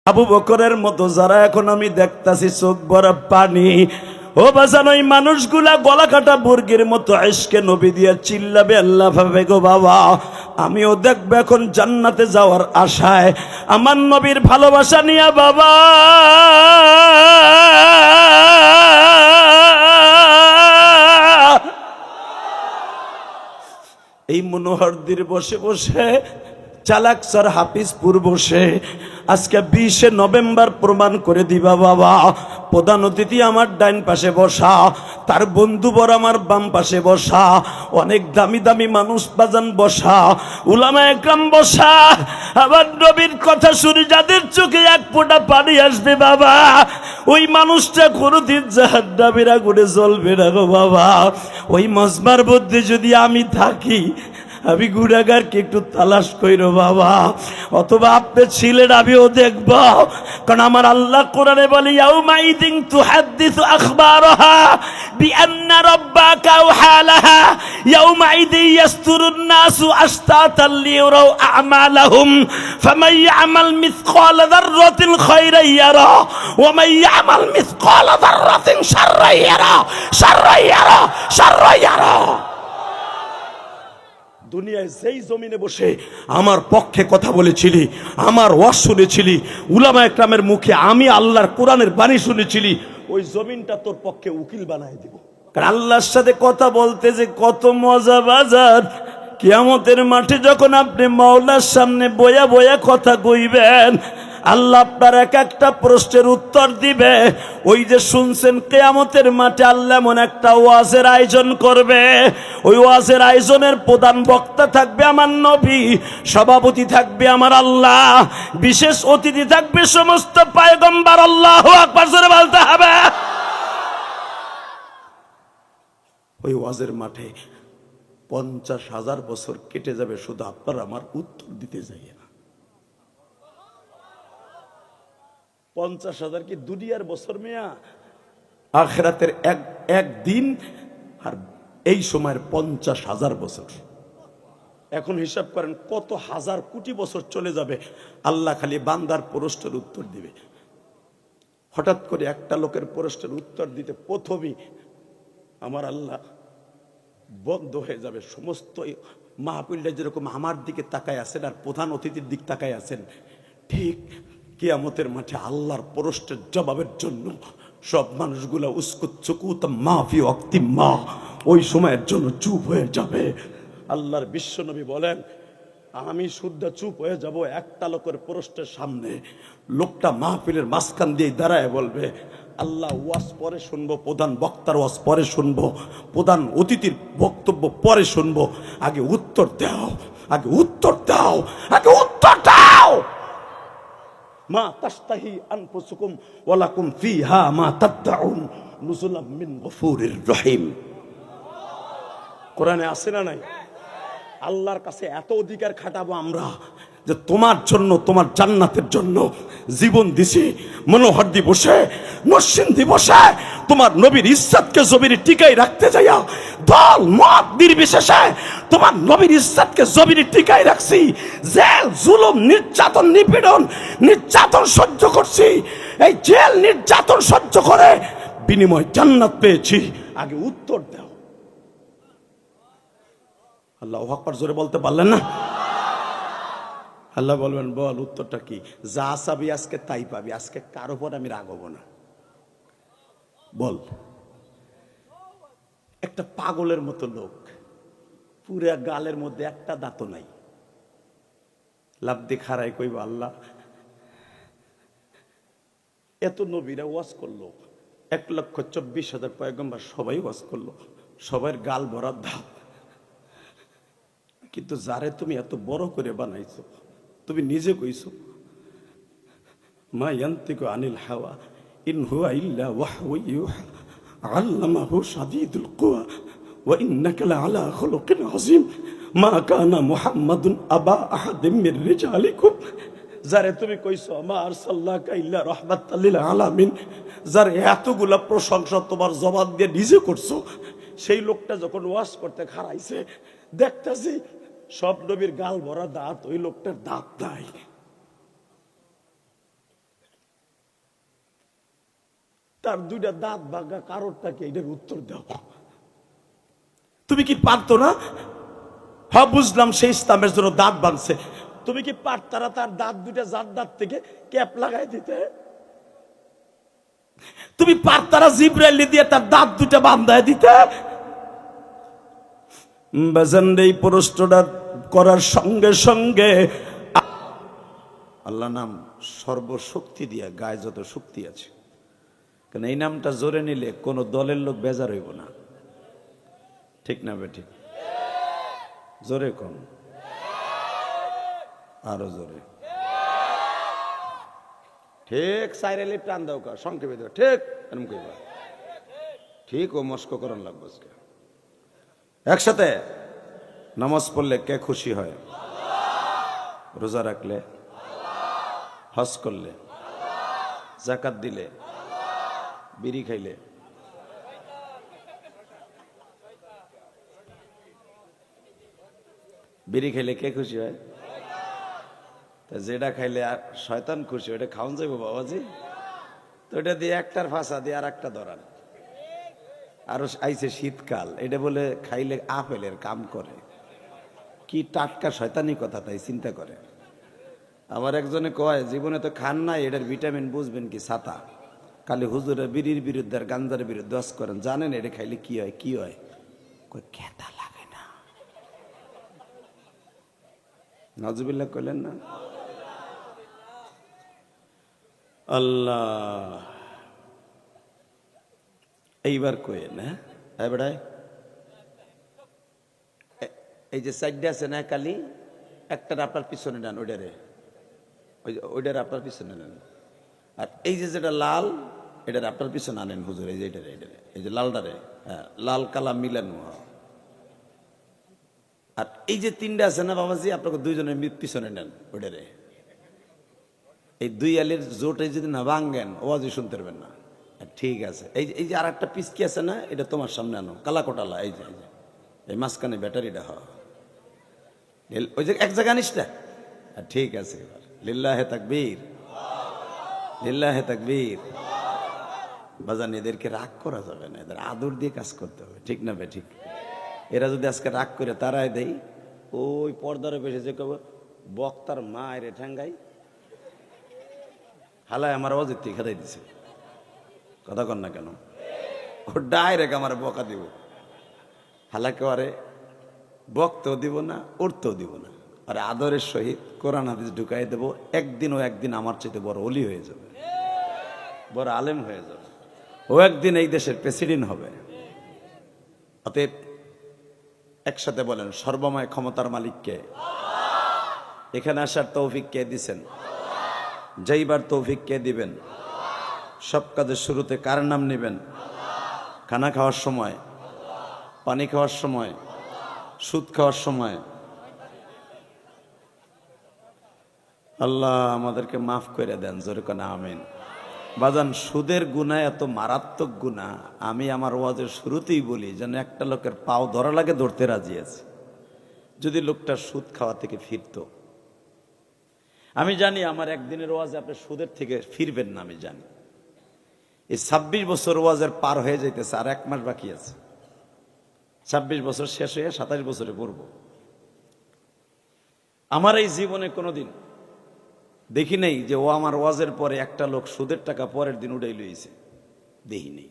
আবু বকরের মতো যারা এখন আমি দেখতাছি চোখ ভরা পানি, ও বাজান ওই মানুষগুলা গলা কাটা মুরগির মতো ইশকে নবী দিয়া চিল্লাবে, আল্লাহ ভাবে গো বাবা আমিও দেখবো এখন জান্নাতে যাওয়ার আশায় আমার নবীর ভালোবাসা নিয়া বাবা। এই মনোহরদির বসে বসে চালাক স্যার হাফিজপুর বসে আজকে 20 নভেম্বর প্রমাণ করে দিবা বাবা। প্রধান অতিথি আমার ডাইন পাশে বসা, তার বন্ধু বর আমার বাম পাশে বসা, অনেক দামি দামি মানুষ বাজান বসা, উলামা একরাম বসা। আবার নবীর কথা শুনে যাদের চোখে এক ফোঁটা পানি আসবে বাবা, ওই মানুষটা কোনোদিন জাহান্নামের আগুনে জ্বলবে না গো বাবা। ওই মজমার মধ্যে যদি আমি থাকি, আমি গুনাহগারকে একটু তালাশ কইরো বাবা, অথবা আপনি ছিলেন আমিও দেখব। কারণ আমার আল্লাহ কোরআনে বলে ইয়াউমাইদিন তুহাদ্দিসু আখবারাহা বিআন্না রাব্বাকা ওয়াহালাহা ইয়াউমাইদিন ইয়াসতুরুন নাসু আশতাতাল লিয়ারাউ আ'মালাহুম ফামান ইয়া'মাল মিসকালা যাররাতিন খায়রান ইয়ারা ওয়া মান ইয়া'মাল মিসকালা যাররাতিন শাররান ইয়ারা শাররান ইয়ারা শাররান ইয়ারা। দুনিয়ায় যেই জমিনে বসে আমার পক্ষে কথা বলেছিলি, আমার ওয়াজ শুনেছিলি, উলামা একরামের মুখে আমি আল্লাহর কোরআনের বাণী শুনেছিলি, ওই জমিনটা তোর পক্ষে উকিল বানায় দিব। কারণ আল্লাহর সাথে কথা বলতে যে কত মজা বাজার। কিয়ামতের মাঠে যখন আপনি মাওলার সামনে বয়া বয়া কথা কইবেন, আল্লাহ আপনার এক একটা প্রশ্নের উত্তর দিবে। ওই যে শুনছেন কিয়ামতের মাঠে আল্লাহ এমন একটা ওয়াজের আয়োজন করবে, ওই ওয়াজের আয়োজনের প্রধান বক্তা থাকবে আমার নবী, সভাপতি থাকবে আমার আল্লাহ, বিশেষ অতিথি থাকবে সমস্ত পয়গম্বর। আল্লাহু আকবার জোরে বলতে হবে। ওই ওয়াজের মাঠে 50,000 বছর কেটে যাবে, শুধু আপনার আমার উত্তর দিতে যাই না। 50,000 কি দুনিয়ার বছর মেয়া? আখিরাতের এক দিন, আর এই সময়ের 50,000 বছর। এখন হিসাব করেন কত হাজার কোটি বছর চলে যাবে, আল্লাহ খালি বান্দার প্রশ্নের উত্তর দিবে। হঠাৎ করে একটা লোকের প্রশ্নের উত্তর দিতে প্রথমেই আমার আল্লাহ বন্ধ হয়ে যাবে। সমস্ত মাহফিলটা যেরকম আমার দিকে তাকায় আছেন আর প্রধান অতিথির দিক তাকায় আছেন, ঠিক কিয়ামতের মাঠে আল্লাহর প্রশ্নের জবাবের জন্য সব মানুষগুলা উস্কুত চুকুত মাফি অক্তি মা ওই সময়ের জন্য চুপ হয়ে যাবে। আল্লাহর বিশ্বনবী বলেন, আমি শুদ্ধ চুপ হয়ে যাব একটা লোকের প্রশ্নের সামনে। লোকটা মাহফিলের মাঝখান দিয়ে দাঁড়ায় বলবে, আল্লাহ ওয়াজ পরে শুনবো, প্রধান বক্তার ওয়াজ পরে শুনবো, প্রধান অতিথির বক্তব্য পরে শুনবো, আগে উত্তর দাও, আগে উত্তর দাও, আগে উত্তর দাও। মা তাশতাহি আনফুসুকুম ওয়া লাকুম ফিহা মা তাদউন নুজুলাম মিন গফুরির রহিম। কোরআনে আছে না নাই? আল্লাহর কাছে এত অধিকার খাটাবো আমরা যে তোমার জন্য, তোমার জান্নাতের জন্য জীবন দিছি। মনোহর দিবসে, নরসিং দিবসে তোমার নবীর ইজ্জতকে জমিনে টিকাই রাখতে যাইয়া দল মত নির্বিশেষে তোমার নবীর ইজ্জতকে জমিনে টিকাই রাখছি। জেল, জুলুম, নির্যাতন, নির্যাতন সহ্য করছি। এই জেল নির্যাতন সহ্য করে বিনিময় জান্নাত পেয়েছি। আগে উত্তর দাও। আল্লাহু আকবার জোরে বলতে পারলেন না? আল্লাহ বলবেন, বল উত্তরটা কি? যা চাবি আজকে তাই পাবি, আজকে কারো উপর আমি রাগবো না। বল। একটা পাগলের মতো লোক, পুরা গালের মধ্যে একটা দাঁত নাই, লাভ দিয়ে খাড়াই কইব, আল্লাহ এত নবীরা ওয়াজ করলো, 1,24,000 পয়গম্বর সবাই ওয়াজ করলো, সবার গাল ভরা দাঁত, কিন্তু যারে তুমি এত বড় করে বানাইছো, তুমি নিজে কইছো মা ইয়ান্তিকু আনিল হাওয়া ইন হুয়া ইল্লা ওয়াহয়ু ইউহা আল্লামাহু শাদীদুল কুওয়া ওয়া ইন্নাকা লাআলা খুলুকিন আযীম মা কানা মুহাম্মাদুন আবা আহাদিম মির রিজালিকুম। যারে তুমি কইছো মা আরসালনাকা ইল্লা রাহমাতাল লিল আলামিন, যার এতগুলা প্রশংসা তোমার জবান দিয়ে নিজে করছো, সেই লোকটা যখন ওয়াজ করতে খাড়াইছে, দেখতাছি সব নবীর গাল ভরা দাঁত, ওই লোকটার দাঁত নাই। তার দুইটা দাঁত ভাঙা কারণটা কি, এটার উত্তর দাও। তুমি কি পারতো না? হ্যাঁ বুঝলাম সেই ইসলামের জন্য দাঁত ভাঙছে, তুমি কি পারতারা তার দাঁত দুইটা জাত দাঁত থেকে ক্যাপ লাগাই দিতে? তুমি পারতারা জিব্রাইল দিয়ে তার দাঁত দুইটা বান্ধায় দিতে? বাজান এই প্রশ্নটা করার সঙ্গে সঙ্গে আল্লাহ নাম সর্বশক্তি দিয়া গায়ে যত শক্তি আছে, কারণ এই নামটা জোরে নিলে কোনো দলের লোক বেজার হইব না। ঠিক না বে ঠিক? জোরে কম, আরো জোরে। ঠিক সাইরেলি টান দাও কা সংক্ষেপে দাও, ঠিক এরকম কইবা, ঠিক ও মস্ক করন লাগবে আজকে। একসাথে নামাজ পড়লে কে খুশি হয়? রোজা রাখলে, হজ করলে, যাকাত দিলে, বিড়ি খাইলে, বিড়ি খাইলে কে খুশি হয়? তা যেটা খাইলে আর শয়তান খুশি, ওটা খাওয়ান যাবো বাবাজি? তো এটা দিয়ে একটার ফাঁসা দিয়ে আর একটা ধরান। আরো আইছে শীতকাল, এটা বলে খাইলে আপেলের কাম করে। কি টাটকা শয়তানি কথা, তাই চিন্তা করে। আবার একজনে কয় জীবনে তো খান নাই, এটার ভিটামিন বুঝবেন কি? ছাতা। কালি হুজুরের বিড়ির বিরুদ্ধে আর গাঞ্জার বিরুদ্ধে দোষ করেন, জানেন এটা খাইলে কি হয়? কি হয়? কই খেতা লাগে না। নাজুবিল্লাহ কইলেন না? আল্লাহ এইবার কয়ে না বেড়ায় এই যে সাইডে আছে না কালি, একটার আপনার পিছনে নেন, ওইটারে ওইটার আপনার পিছনে নেন। আর এই যে যেটা লাল, এটার আপনার পিছনে আনেন হুজুর। এই যে এটারে, এটারে, এই যে লালটারে, হ্যাঁ লাল কালা মিলানো। আর এই যে তিনটা আছে না বাবাজি, আপনাকে দুইজনের পিছনে নেন ওইটারে। এই দুই আলির জোটে যদি না ভাঙ্গেন ওয়াজি শুনতে পারবেন না। ঠিক আছে, এই যে আর একটা পিস কি আছে না, এটা তোমার সামনে আনো, কালা কোটালা। এই যে এই মাঝখানে ব্যাটারিটা হয়, ওই যে এক জায়গা নিসটা। ঠিক আছে, এবার লিল্লাহে তাকবীর, লিল্লাহে তাকবীর। বাজান এদেরকে রাগ করা যাবে না, এদের আদর দিয়ে কাজ করতে হবে। ঠিক না বে ঠিক? এরা যদি আজকে রাগ করে তারাই দেই, ওই পর্দারে বেশি যে কব বক্তার মা এর ঠেঙ্গাই হালায় আমার অজিত খেদাই দিছে। কথা কন না কেন? ও ডাইরেক্ট আমার বকা দিব, হালাকে আরে বক্তেও দিব না, উঠতেও দিব না। আর আদরের সহিত কোরআন হাদিস ঢুকাই দেব। একদিন ও একদিন আমার চাইতে বড় ওলি হয়ে যাবে, বড় আলেম হয়ে যাবে। ও একদিন এই দেশের প্রেসিডেন্ট হবে। অতএব একসাথে বলেন, সর্বময় ক্ষমতার মালিককে। এখানে আসার তৌফিক কে দিছেন? যাইবার তৌফিক কে দিবেন? সব কাজের শুরুতে কার নাম নেবেন? খানা খাওয়ার সময়, পানি খাওয়ার সময়, সুদ খাওয়ার সময়। আল্লাহ আমাদেরকে মাফ করে দেন, জোরে কোন আমিন। বাজান সুদের গুনাহ এত মারাত্মক গুনাহ, আমি আমার ওয়াজের শুরুতেই বলি যেন একটা লোকের পাও ধরা লাগে ধরতে রাজি আছে, যদি লোকটা সুদ খাওয়া থেকে ফিরতো। আমি জানি আমার একদিনের ওয়াজে আপনি সুদের থেকে ফিরবেন না, আমি জানি। এই 26 বছর ওয়াজের পার হয়ে যাইতেছে, আর 1 মাস বাকি আছে। 26 বছর শেষ হয়ে 27 বছরে পড়ব। আমার এই জীবনে কোনোদিন দেখি নেই যে ও আমার ওয়াজের পরে একটা লোক সুদের টাকা পরের দিন উঠাই লইছে, দেখি নেই।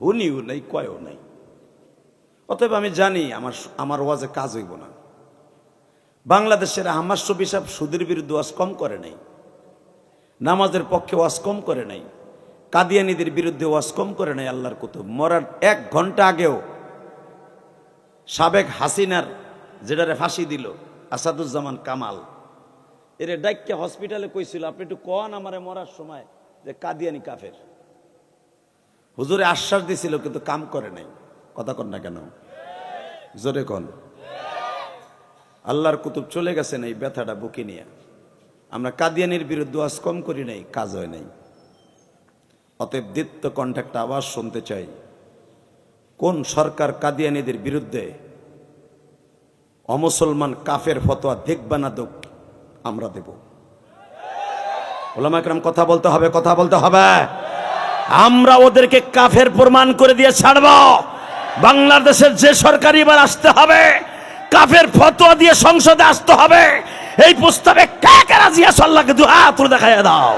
হুনিও নাই, কয়ও নাই। অতএব আমি জানি আমার ওয়াজে কাজ হইব না। বাংলাদেশের আহমদ শফী সাহেব সুদের বিরুদ্ধে ওয়াজ কম করে নাই, নামাজের পক্ষে ওয়াজ কম করে নাই, কাদিয়ানীদের বিরুদ্ধে ওয়াজ কম করে নাই। আল্লাহর কুতুব মরার 1 ঘন্টা আগেও সাবেক হাসিনার যেটারে ফাঁসি দিল আসাদুজ্জামান কামাল, এরে ডাইক্যা হসপিটালে কইছিল আপনি একটু কন আমারে মরার সময় যে কাদিয়ানি কাফের। হুজুরে আশ্বাস দিছিল কিন্তু কাম করে নাই। কথা কন না কেন? জোরে কন। আল্লাহর কুতুব চলে গেছেন এই ব্যথাটা বুকে নিয়ে। আমরা কাদিয়ানির বিরুদ্ধে ওয়াজ কম করি নাই, কাজ হয় নাই। অতএব দীপ্ত কণ্ঠে আওয়াজ শুনতে চাই, কোন সরকার কাদিয়ানীদের বিরুদ্ধে অমুসলমান কাফের ফতোয়া দেখবা না দেখ, আমরা দেব। ওলামা একরাম কথা বলতে হবে, কথা বলতে হবে। আমরা ওদেরকে কাফের প্রমাণ করে দিয়ে ছাড়ব। বাংলাদেশের যে সরকার এবার আসতে হবে, কাফের ফতোয়া দিয়ে সংসদে আসতে হবে। এই প্রস্তাবে কে কে রাজি আছে? আল্লাহকে দুই হাত তুলে দেখাইয়া দাও।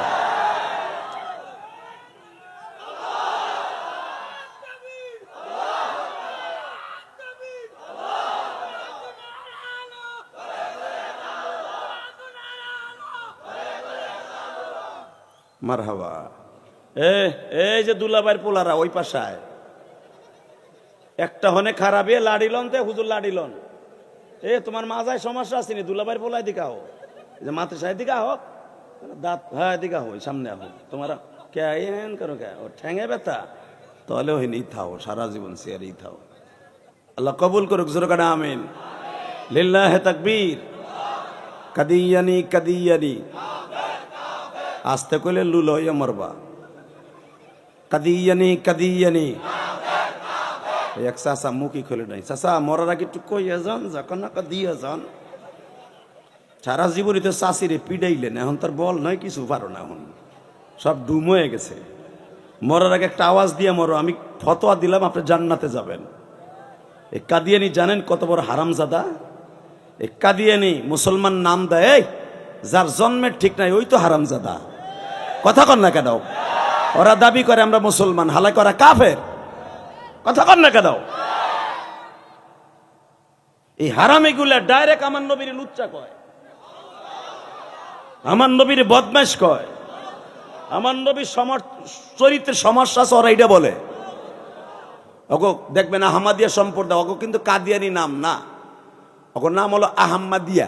মারহাবা। এই যে দুলাভাইয়ের পোলারা ওই পাশায় একটা হনে খারাপ লাড়িলন তে হুজুর লাড়িলন। তোমার মাজায় সমস্যা আসেনি, দুলাভাইয়ের পোলাই দিকা হো, যে মাথা সাহেব দিকা হোক, দাঁত হ্যাঁ দিকা হো, সামনে আহ তোমার কেন করো কে ও ঠ্যাঙে ব্যথা, তাহলে ওই ই থাও সারা জীবন সিয়ারি থাও। আল্লাহ কবুল করুক, জোরে কাটা আমিন। লিল্লাহে তাকবীর। কাদিয়ানি কাদিয়ানি আসতে কইলে লুল হইয়া মরবা। কাদিয়ানি কাদিয়ানি। এক চাষা মুখই খুলে নাই, চাষা মরার আগে একটু কইয়া যান, যখন দিয়ে যান। সারা জীবনই তো চাষিরে পিডাইলেন, এখন তার বল নয় কিছু পারো না, এখন সব ডুম হয়ে গেছে। মরার আগে একটা আওয়াজ দিয়ে মরো, আমি ফতোয়া দিলাম আপনি জান্নাতে যাবেন। এই কাদিয়ানি জানেন কত বড় হারামজাদা? এই কাদিয়ানি মুসলমান নাম দেয়, যার জন্মের ঠিক নাই ওই তো হারামজাদা। কথা কন না কেন? ওরা দাবি করে আমরা মুসলমান, হালাকি ওরা কাফের। কথা কন না কেন? এই হারামিগুলা ডাইরেক্ট আমার নবীর লুচ্চা কয়, আমার নবীর বদমাশ কয়, আমার নবীর চরিত্রের সমস্যা আছে, ওরা এটা বলে। ওগো দেখবেন আহমাদিয়া সম্প্রদায়, ওগো কিন্তু কাদিয়ানি নাম না, ওগো নাম হলো আহম্মাদিয়া।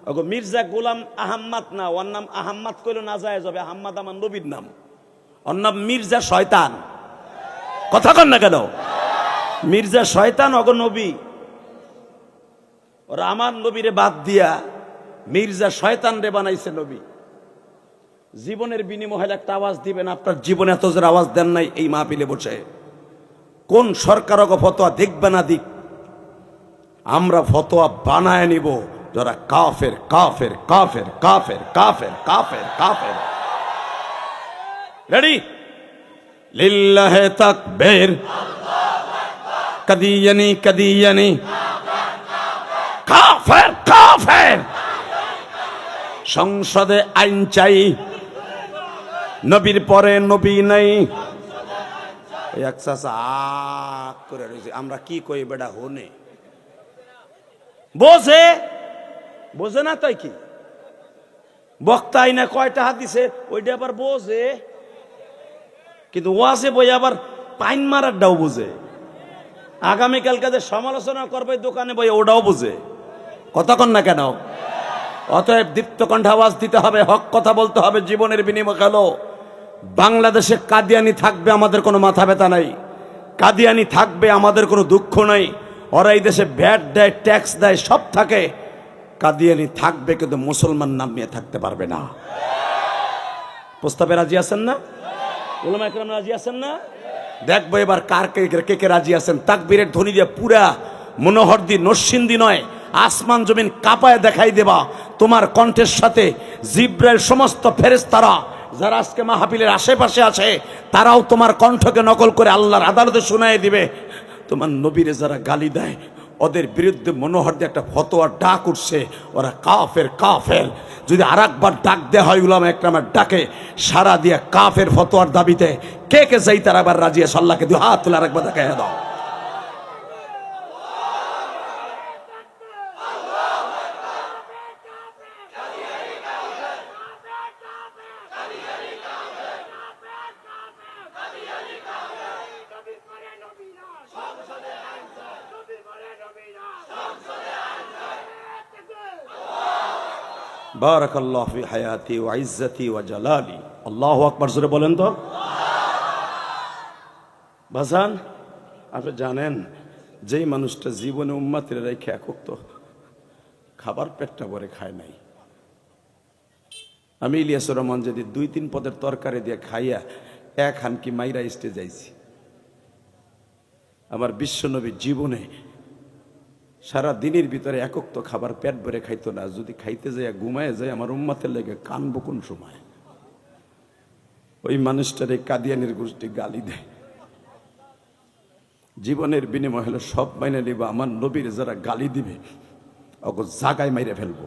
ওগো মির্জা গোলাম আহম্মদ না, ওর নাম আহম্মদ কইলে না যায় যাবে। আহম্মদ আমার নবীর নাম, ওর নাম মির্জা শয়তান। কথা কন না কেন? মির্জা শয়তান ওগো নবী। ওরা আমার নবীরে বাদ দিয়া মির্জা শয়তান রে বানাইছে নবী। জীবনের বিনিময়ে একটা আওয়াজ দিবেন, আপনার জীবনে এত জোর আওয়াজ দেন নাই এই মাহফিলে বসে। কোন সরকার ওগো ফতোয়া দেখবে না দিক, আমরা ফতোয়া বানায় নিব যারা কাফের কাফের কাফের কাফের কাফের কাফের কাফের। রেডি? লিল্লাহে তাকবীর। কাদিয়ানি কাদিয়ানি কাফের কাফের। সংসদে আইন চাই, নবীর পরে নবী নাই। এক চাচা আক করে রয়েছে, আমরা কি কই বেটা হনে বোঝে বোঝে না তাই কি বক্তা আইনা কয়টা হাত দিছে ওইটা আবার বোঝে, কিন্তু ওয়াজে বই আবার পাইন মারার ডাও বোঝে। আগামীকাল কাজে সমালোচনা করবে দোকানে বই, ওটাও বোঝে। কথা কন না কেন? অতএব দীপ্ত কণ্ঠে আওয়াজ দিতে হবে, হক কথা বলতে হবে। জীবনের বিনিময় গেল। বাংলাদেশে কাদিয়ানি থাকবে, আমাদের কোনো মাথা ব্যথা নাই। কাদিয়ানি থাকবে, আমাদের কোনো দুঃখ নাই। ওরা এই দেশে ভ্যাট দেয়, ট্যাক্স দেয়, সব থাকে। কাদিয়ানি থাকবে, কিন্তু মুসলমান নাম নিয়ে থাকতে পারবে না। প্রস্তাবে রাজি আছেন না? উলামা একরাম রাজি আছেন না? দেখবো এবার কার কে কে রাজি আছেন। তাকবীরের ধ্বনি দিয়ে পুরা মনোহরদি নরসিংদী নয়, আসমান জমিন কাঁপায় দেখাই দেবা তোমার কণ্ঠের সাথে। জিব্রাইল সমস্ত ফেরেশতারা যারা আজকে মাহফিলের আশেপাশে আছে, তারাও তোমার কণ্ঠকে নকল করে আল্লাহর আদালতে শোনায় দিবে। তোমার নবীরে যারা গালি দেয়, ওদের বিরুদ্ধে মনোহর দিয়ে একটা ফতোয়া ডাক উঠছে, ওরা কাফের কাফের। যদি আর একবার ডাক দেওয়া হয় উলামা একরামের ডাকে, সারা দিয়ে কাফের ফতোয়ার দাবিতে কে কে যাই তারা আবার রাজি আছে? আল্লাহকে দুই হাত তুলে আরেকবার দেখাইয়া দাও। বারাকাল্লাহু ফি হায়াতি ওয়া ইজ্জতি ওয়া জালালি। আল্লাহু আকবার, জোরে বলেন তো। ভাসান, আপনি জানেন যেই মানুষটা জীবনে উম্মতের রেখে একক তো খাবার পেটটা ভরে খায় নাই। আমি ইলিয়াসুর রহমান যদি 2-3 পদের তরকারি দিয়ে খাইয়া এক হানকি মাইরা স্টে যাইছি। আমার বিশ্বনবী জীবনে সারা দিনের ভিতরে একক তো খাবার পেট ভরে খাইতো না। যদি খাইতে যায় ঘুমায় যায়, আমার উম্মতের লেগে কানবো কোন সময়? ওই মানুষটারে কাদিয়ানির গোষ্ঠী গালি দেয়, জীবনের বিনিময় হলে সব মাইনে নিব, আমার নবীর যারা গালি দিবে ওকে জাগায় মাইরে ফেলবো।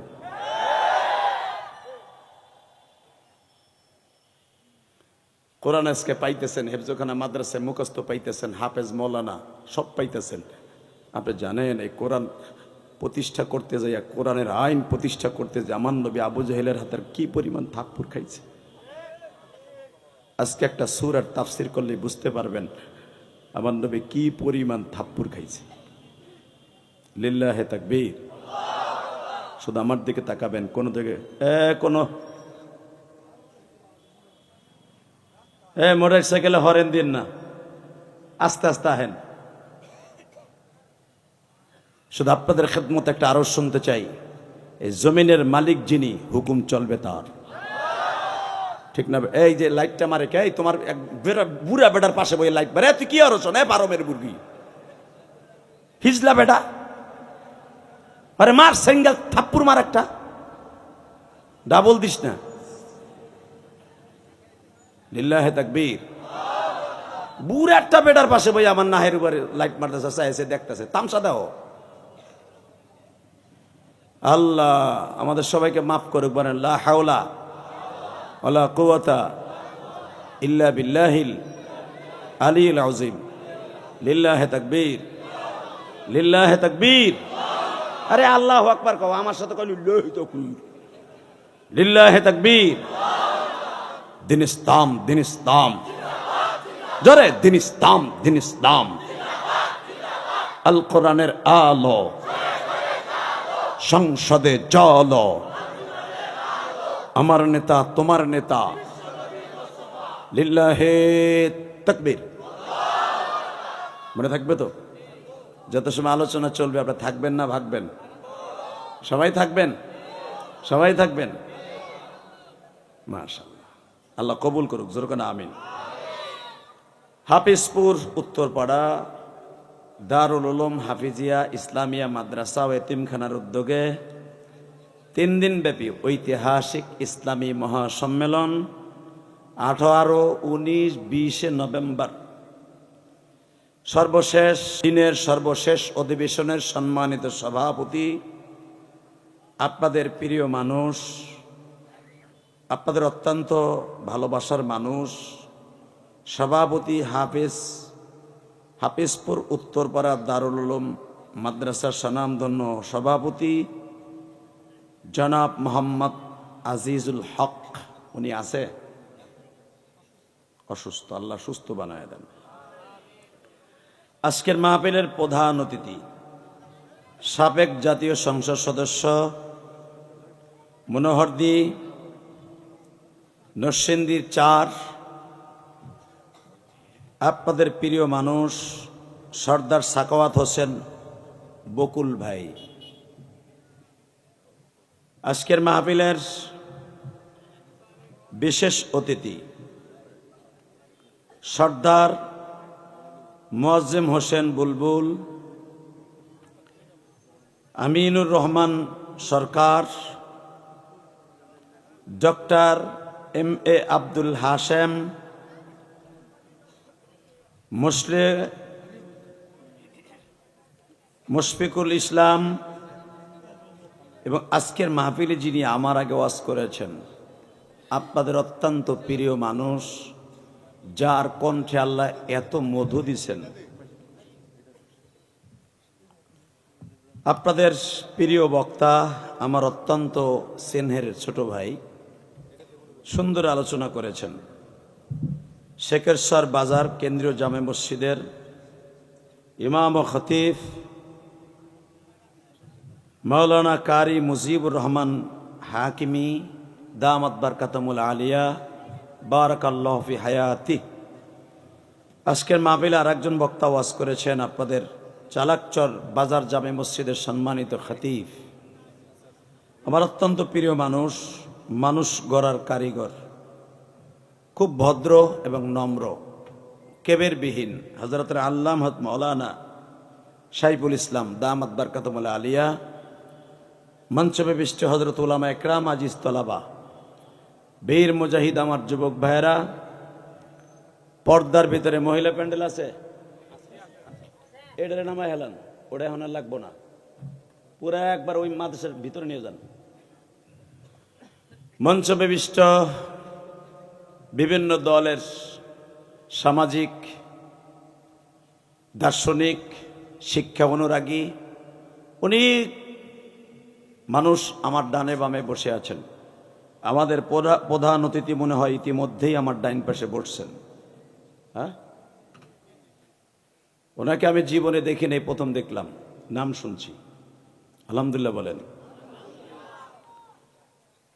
কোরআন আজকে পাইতেছেন, হেফজখানা মাদ্রাসায় মুখস্থ পাইতেছেন, হাফেজ মৌলানা সব পাইতেছেন। আপনি জানেন এই কোরআন প্রতিষ্ঠা করতে যাইয়া, কোরআনের আইন প্রতিষ্ঠা করতে যে আমার নবী আবু জাহেলের হাতের কি পরিমাণ থাপ্পড় খাইছে। আজকে একটা সূরার তাফসীর করলে বুঝতে পারবেন আমার নবী কি পরিমাণ থাপ্পড় খাইছে। লিল্লাহে তাকবীর। শুধু আমার দিকে তাকাবেন, কোন দিকে মোটর সাইকেলে হরেন দিন না, আস্তে আস্তে আহেন। শুধু আপনাদের খেদমত একটা আরো শুনতে চাই, এই জমিনের মালিক যিনি, হুকুম চলবে তার, ঠিক না? এই যে লাইটটা মারে কে? তোমার এক বুড়া বেটার পাশে বই লাইট মারে, তুই কি আরো শোন? পারমের বুড়ি হিজলা বেটা, আরে মার সিঙ্গেল থাপ্পুর মার, একটা ডাবল দিস না। লিল্লাহে তাকবীর। বুড়া একটা বেটার পাশে বই আমার নাহের উপরে লাইট মারতেছে, চাইছে দেখতেছে, তামসা দাও। আল্লাহ আমাদের সবাইকে মাফ করুক, বলেন লা হাওলা ওয়ালা কুওয়াতা ইল্লা বিল্লাহিল আলিয়্যিল আযীম। লিল্লাহে তাকবীর, লিল্লাহে তাকবীর। আরে আল্লাহু আকবার কও, আমার সাথে কইলি লিল্লাহি তাকবীর, লিল্লাহে তাকবীর। দিন ইসলাম, দিন ইসলাম, জোরে দিন ইসলাম, দিন ইসলাম। আল কোরআনের আলো সংসদে চলো, আমার নেতা তোমার নেতা। লিল্লাহে তাকবীর। মনে থাকবে তো? যত সময় আলোচনা চলবে আপনারা থাকবেন না ভাগবেন? সবাই থাকবেন, সবাই থাকবেন। মাশাআল্লাহ, আল্লাহ কবুল করুক, জোরে কোন আমিন। হাফিজপুর উত্তরপাড়া দারুল উলুম হাফিজিয়া ইসলামিয়া মাদ্রাসা ও এতিমখানার উদ্যোগে 3 দিন ব্যাপী ঐতিহাসিক ইসলামী মহাসম্মেলন 18, 19, 20 নভেম্বর সর্বশেষ দিনের সর্বশেষ অধিবেশনের সম্মানিত সভাপতি, আপনাদের প্রিয় মানুষ, আপনাদের অত্যন্ত ভালোবাসার মানুষ, সভাপতি হাফিজপুর উত্তরপাড়া দারুল উলুম মাদ্রাসার স্বনামধন্য সভাপতি জনাব মোহাম্মদ আজিজুল হক। উনি আছে অসুস্থ, আল্লাহ সুস্থ বানায় দেন। আজকের মাহফিলের প্রধান অতিথি সাবেক জাতীয় সংসদ সদস্য মনোহরদী নরসিংদীর 4, আপনাদের প্রিয় মানুষ সর্দার সাখাওয়াত হোসেন বকুল ভাই। আজকের মাহফিলের বিশেষ অতিথি সর্দার মুয়াজ্জেম হোসেন বুলবুল, আমিনুর রহমান সরকার, ডক্টর MA আব্দুল হাশেম, মুশফিকুল ইসলাম এবং আজকের মাহফিলে যিনি আমার আগে ওয়াজ করেছেন, আপনাদের অত্যন্ত প্রিয় মানুষ, যার কণ্ঠে আল্লাহ এত মধু দিছেন, আপনাদের প্রিয় বক্তা, আমার অত্যন্ত স্নেহের ছোট ভাই, সুন্দর আলোচনা করেছেন। শেখেরচর বাজার কেন্দ্রীয় জামে মসজিদের ইমাম ও খতিব মাওলানা কারি মুজিবুর রহমান হাকিমি দামাত বারকাতুল আলিয়া বারাকাল্লাহু ফি হায়াতি। আজকের মাহফিলে আরেকজন বক্তা ওয়াজ করেছেন, আপনাদের চালাকচর বাজার জামে মসজিদের সম্মানিত খতিব, আমার অত্যন্ত প্রিয় মানুষ, মানুষ গড়ার কারিগর, খুব ভদ্র এবং নম্র, কেবেরবিহীন হযরত আল্লামা মাওলানা সাইফুল ইসলাম দামাত বারকাতুল আলিয়া, মঞ্চে বিশিষ্ট হযরত উলামা একরাম, আজিজ তলাবা, বীর মুজাহিদ, আমার যুবক ভাইয়েরা, পর্দার ভিতরে মহিলা প্যান্ডেল আছে, এটারে নামায় হেলান, ওটা এখন আর লাগবো না, পুরা একবার ওই মাদ্রাসার ভিতরে নিয়ে যান। মঞ্চ বিশিষ্ট বিভিন্ন দলের সামাজিক, দার্শনিক, শিক্ষা অনুরাগী অনেক মানুষ আমার ডানে বামে বসে আছেন। আমাদের প্রধান অতিথি মনে হয় ইতিমধ্যেই আমার ডাইন পাশে বসছেন। হ্যাঁ, ওনাকে আমি জীবনে দেখি নাই, প্রথম দেখলাম, নাম শুনছি। আলহামদুলিল্লাহ বলেন।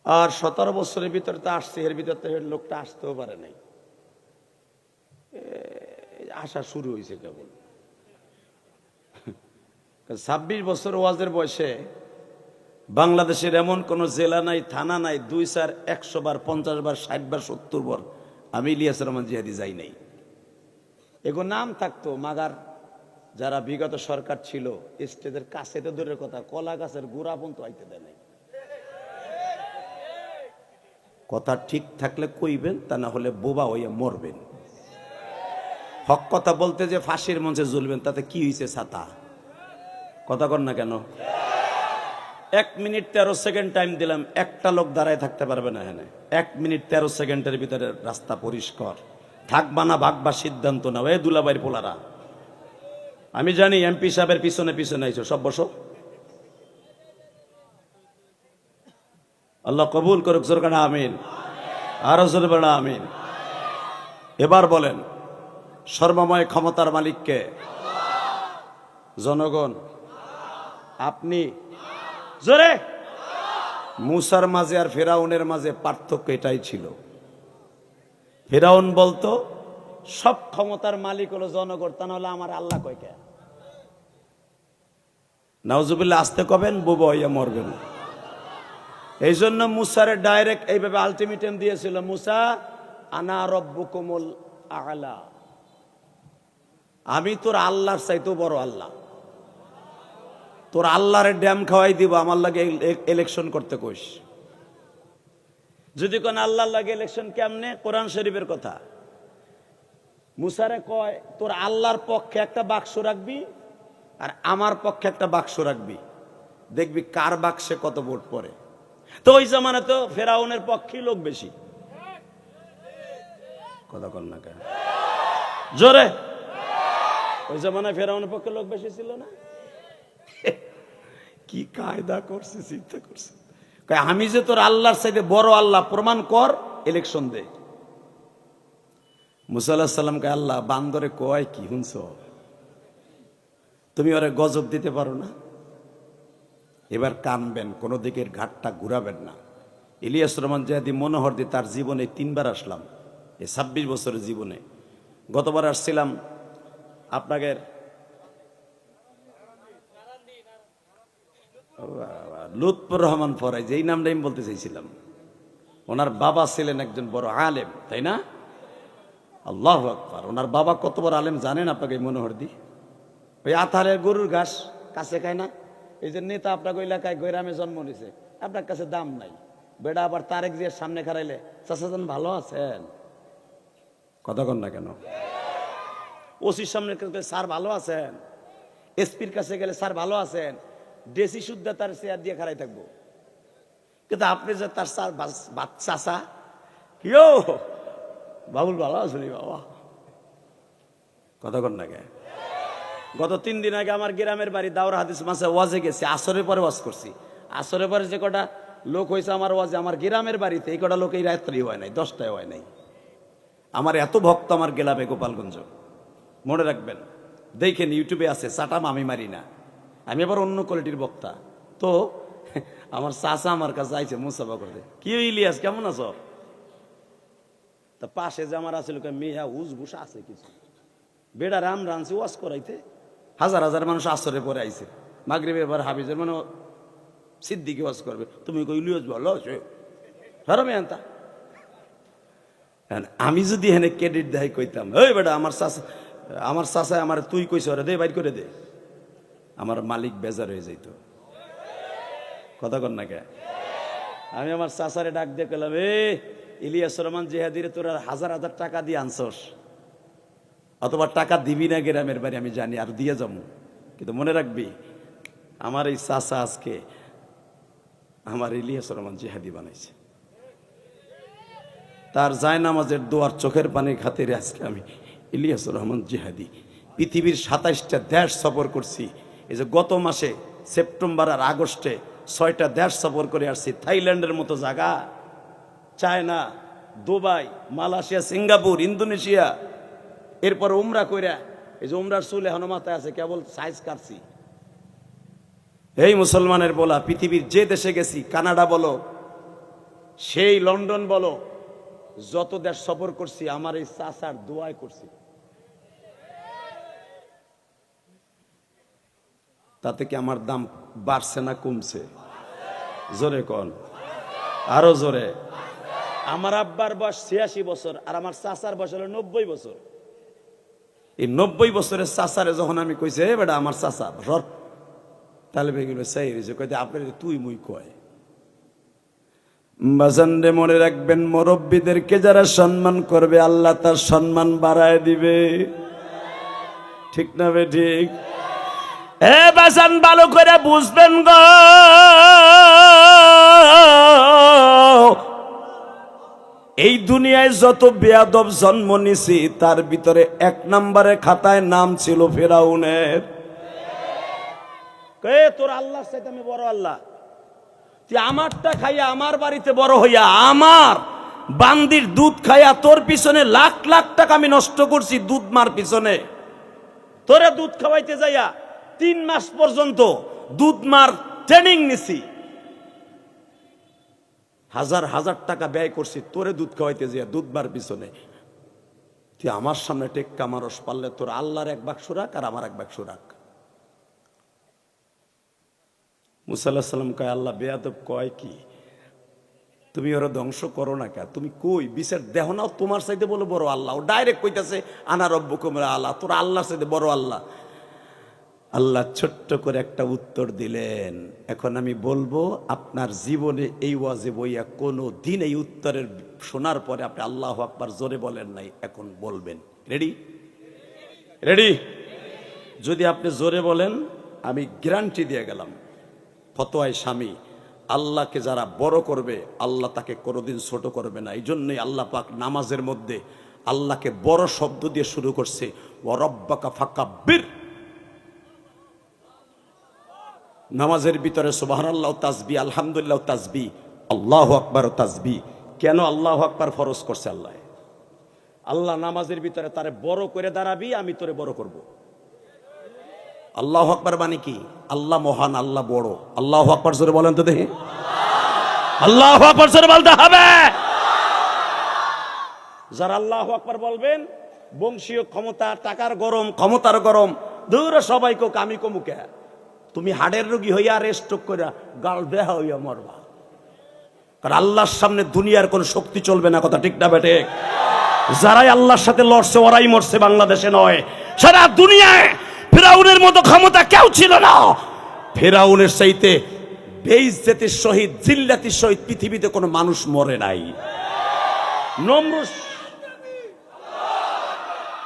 আর 17 বছরের ভিতরে তো আসছে, এর ভিতরে তো লোকটা আসতেও পারে নাই, আসা শুরু হয়েছে কেবল। 26 বছর ওয়াজের বয়সে বাংলাদেশের এমন কোন জেলা নাই, থানা নাই, 2, 4, 100 বার, 50 বার, 60 বার, 70 বার আমি ইলিয়াস রহমান জিহাদি যাই নাই। এগো নাম থাকতো, মাগার যারা বিগত সরকার ছিল স্টেজের কাছে তো দূরের কথা, কলা গাছের গোড়া পর্যন্ত আইতে দেয় নাই। কথা ঠিক থাকলে কইবেন, তা না হলে বোবা হইয়া মরবেন। হক কথা বলতে যে ফাঁসির মঞ্চে ঝুলবেন, তাতে কি হয়েছে ছাতা? কথা কর না কেন? 1 মিনিট 13 সেকেন্ড টাইম দিলাম, একটা লোক দাঁড়ায় থাকতে পারবে না। এখানে 1 মিনিট 13 সেকেন্ডের ভিতরে রাস্তা পরিষ্কার। থাকবা না ভাগবা সিদ্ধান্ত নাও। এই দুলাভাইয়ের পোলারা, আমি জানি এমপি সাহেবের পিছনে পিছনে আইছো, সব বসো। আল্লাহ কবুল করুক, জোর কানা আমিন, আরো জোরে বলেন আমিন। এবার বলেন, সর্বময় ক্ষমতার মালিককে? জনগণ? আপনি? জোরে। মুসার মাঝে আর ফেরাউনের মাঝে পার্থক্য এটাই ছিল। ফেরাউন বলতো সব ক্ষমতার মালিক হলো জনগণ, তা নাহলে আমার আল্লাহ কয় কে? নাউজুবিল্লাহ, আসতে কবেন, বুবা হইয়া মরবেন। এই জন্য মুসারে ডাইরেক্ট এইভাবে আলটিমেটাম দিয়েছিল, মুসা আনা রব্বুকুমুল আ'লা, আমি তোর আল্লাহর চাইতেও বড় আল্লাহ, তোর আল্লাহরে ড্যাম খাওয়াই দিব, আমার লাগে ইলেকশন করতে কইস। যদি কোন আল্লাহর লাগে ইলেকশন কেমনে? কোরআন শরীফের কথা। মুসারে কয় তোর আল্লাহর পক্ষে একটা বাক্স রাখবি আর আমার পক্ষে একটা বাক্স রাখবি, দেখবি কার বাক্সে কত ভোট পড়ে। তো ওই জামানা তো ফেরাউনের পক্ষে লোক বেশি। কথা কন না কেন? জোরে। ওই জামানায় ফেরাউনের পক্ষে লোক বেশি ছিল না? কি কায়দা করছে, চিন্তা করছে। আমি যে তোর আল্লাহর চাইতে বড় আল্লাহ, প্রমাণ কর, ইলেকশন দে। মুসা আলাইহিস সালাম কে আল্লাহ বান্দরে কয় কি শুনছ? তুমি ওরে গজব দিতে পারো না? এবার কানবেন, কোনো দিকের ঘাটটা ঘুরাবেন না। ইলিয়াস রহমান জিহাদি মনোহর দিয়ে তার জীবনে 3 বার আসলাম, এই 26 বছরের জীবনে। গতবার আসছিলাম আপনাদের লুৎফর রহমান ফরাই, যেই নামটা আমি বলতে চাইছিলাম। ওনার বাবা ছিলেন একজন বড় আলেম, তাই না? আল্লাহু আকবার। ওনার বাবা কত বড় আলেম জানেন আপনাকে? মনোহর দি ওই আথারের গরুর ঘাস কাছে খায় না, এই যে নেতা আপনাকে এলাকায় গৈরামে জন্ম নিছে, আপনার কাছে দাম নাই। বেটা আবার তারেক জিয়ার সামনে খারাইলে, চাচা যান ভালো আছেন? কথা কন না কেন? ওসির সামনে স্যার ভালো আছেন? এসপির কাছে গেলে স্যার ভালো আছেন? দেশি শুদ্ধ তার চেয়ার দিয়ে খারাই থাকবো। কিন্তু আপনি যে তার স্যার চাচা, ইয়ো বাবুল ভালো আছেন বাবা? কথা কন না কে? গত 3 দিন আগে আমার গ্রামের বাড়ি দাওরা হাদিস মাসে ওয়াজে গেছি, আসরের পরে ওয়াজ করছি। আসরের পরে যে কটা লোক হয়েছে আমার ওয়াজে, আমার গ্রামের বাড়িতে এই কটা লোক এই রাত্রি হয় নাই, 10টায় হয় নাই। আমার এত ভক্ত আমার গ্রামে গোপালগঞ্জ, মনে রাখবেন, দেখেন ইউটিউবে আছে, চাটাম আমি মারি না, আমি আবার অন্য কোয়ালিটির বক্তা। তো আমার চাচা আমার কাছে আইছে মুসাফা করতে, কি ইলিয়াস কেমন আছো? তা পাশে যে আমার আছে মেয়া উজবুস আছে কিছু, বেড়া রাম রানছে ওয়াজ করাইতে, হাজার হাজার মানুষ আসরে পরে আইছে। মাগরিবে এবার হাফিজের মানে সিদ্দিকি ওয়াজ করবে, তুমি কই ইলিয়াস ভালো আছে? হারামে আনতা। আমি যদি এখানে ক্রেডিট দেয় কইতাম, এই বেটা আমার চাচা আমার তুই কইছ রে, দে বাইর করে দে, আমার মালিক বেজার হয়ে যাইতো। কথা কন না কে? আমি আমার চাচারে ডাক দিয়ে কইলাম, এ ইলিয়াস রহমান জিহাদিরে তোরা হাজার হাজার টাকা দিয়ে আনছস, অথবা টাকা দিবি না গ্রামের বাড়ি আমি জানি, আর দিয়ে যাবো, কিন্তু মনে রাখবি আমার এই চাচা আজকে আমার ইলিয়াসুর রহমান জিহাদি বানাইছে। তার জায়নামাজের দোয়ার চোখের পানির খাতিরে আজকে আমি ইলিয়াসুর রহমান জিহাদি পৃথিবীর 27টা দেশ সফর করছি। এই যে গত মাসে সেপ্টেম্বর আর আগস্টে 6টা দেশ সফর করে আসছি। থাইল্যান্ডের মতো জায়গা, China, Dubai, Malaysia, Singapore, Indonesia, এরপর উমরা কইরা এই যে উমরার চুল এখনো মাথায় আছে, কেবল সাইজ কাটছি। এই মুসলমানের বলা পৃথিবীর যে দেশে গেছি, কানাডা বলো, সেই লন্ডন বলো, যত দেশ সফর করছি আমার এই চাচার দোয়ায় করছি। তাতে কি আমার দাম বাড়ছে না কমছে? জোরে কোন, আরো জোরে। আমার আব্বার বয়স 86 বছর আর আমার চাচার বয়স হলো 90 বছর। এই 90 বছরের চাচারে যখন আমি কইছি এ বেটা আমার চাচা সর, তাহলে বেগুলো চাই রয়েছে কইতে আপনার তুই মুই কয়। বাজানরে মনে রাখবেন, মুরব্বীদেরকে যারা সম্মান করবে আল্লাহ তার সম্মান বাড়ায় দিবে, ঠিক না বে ঠিক? এ বাজান ভালো করে বুঝবেন গো, এই দুনিয়ায় যত বেয়াদব জন্ম নিছি তার ভিতরে 1 নম্বরে খাতায় নাম ছিল ফেরাউনের। কে তোর আল্লাহর চাইতে আমি বড় আল্লাহ? তুই আমারটা খাইয়া আমার বাড়িতে বড় হইয়া আমার বান্দির দুধ খাইয়া তোর পিছনে লাখ লাখ টাকা আমি নষ্ট করছি দুধ মার পিছনে। তোরে দুধ খাওয়াইতে যাইয়া 3 মাস পর্যন্ত দুধ মার ট্রেনিং নিছি, হাজার হাজার টাকা ব্যয় করছি তোরে দুধ খাওয়াইতে যাইয়া দুধ মার পিছনে। তুই আমার সামনে টেক্কা মারস, পারলে তোর আল্লাহর 1 বাক্স রাখ আর আমার 1 বাক্স রাখ। মুসা আলাইহিস সালাম কয় আল্লাহ বেয়াদব কয় কি, তুমি ওরা ধ্বংস করো না কে? তুমি কই বিচার দেহ নাও, তোমার চাইতে বলে বড় আল্লাহ। ও ডাইরেক্ট কইতাছে আনা রব্বুকুম আল্লাহ, তোর আল্লাহর চাইতে বড় আল্লাহ। আল্লাহ ছোট্ট করে একটা উত্তর দিলেন। এখন আমি বলবো, আপনার জীবনে এই ওয়াজে বইয়া কোনো দিন এই উত্তরের শোনার পরে আপনি আল্লাহু আকবার জোরে বলেন নাই, এখন বলবেন। রেডি? রেডি? যদি আপনি জোরে বলেন আমি গ্যারান্টি দিয়ে গেলাম, ফতোয়ায় স্বামী, আল্লাহকে যারা বড় করবে আল্লাহ তাকে কোনোদিন ছোট করবে না। এই জন্যই আল্লাহ পাক নামাজের মধ্যে আল্লাহকে বড় শব্দ দিয়ে শুরু করছে, ওয়া রব্বাকা ফাকাব্বির। নামাজের ভিতরে সুবহানাল্লাহ তাসবিহ, আলহামদুলিল্লাহ তাসবিহ, আল্লাহু আকবার তাসবিহ। কেন আল্লাহু আকবার ফরজ করছে? আল্লাহ নামাজের ভিতরে তারে বড় করে দাঁড়াবি, আমি তোরে বড় করব। আল্লাহু আকবার মানে কি? আল্লাহ মহান, আল্লাহ বড়। আল্লাহু আকবার জোরে বলেন তো দেখি। আল্লাহু আকবার জোরে বলতে হবে। যারা আল্লাহু আকবার বলবেন, বংশীয় ক্ষমতা, টাকার গরম, ক্ষমতার গরম, দূর সবাইকে আমি কমুকে। তুমি হাড়ের রোগী হইয়া আর স্ট্রোক কইরা গাল দেহা হইয়া মরবা, কারণ আল্লাহর সামনে দুনিয়ার কোন শক্তি চলবে না। কথা ঠিক না বেটে? যারাই আল্লাহর সাথে লড়ছে ওরাই মরছে, বাংলাদেশে নয়, সারা দুনিয়ায় ফেরাউনের মতো ক্ষমতা কেউ ছিল না। ফেরাউনের চাইতে বেইজ্জতির সহিত, জিল্লাতির সহিত পৃথিবীতে কোনো মানুষ মরে নাই। নমরুদ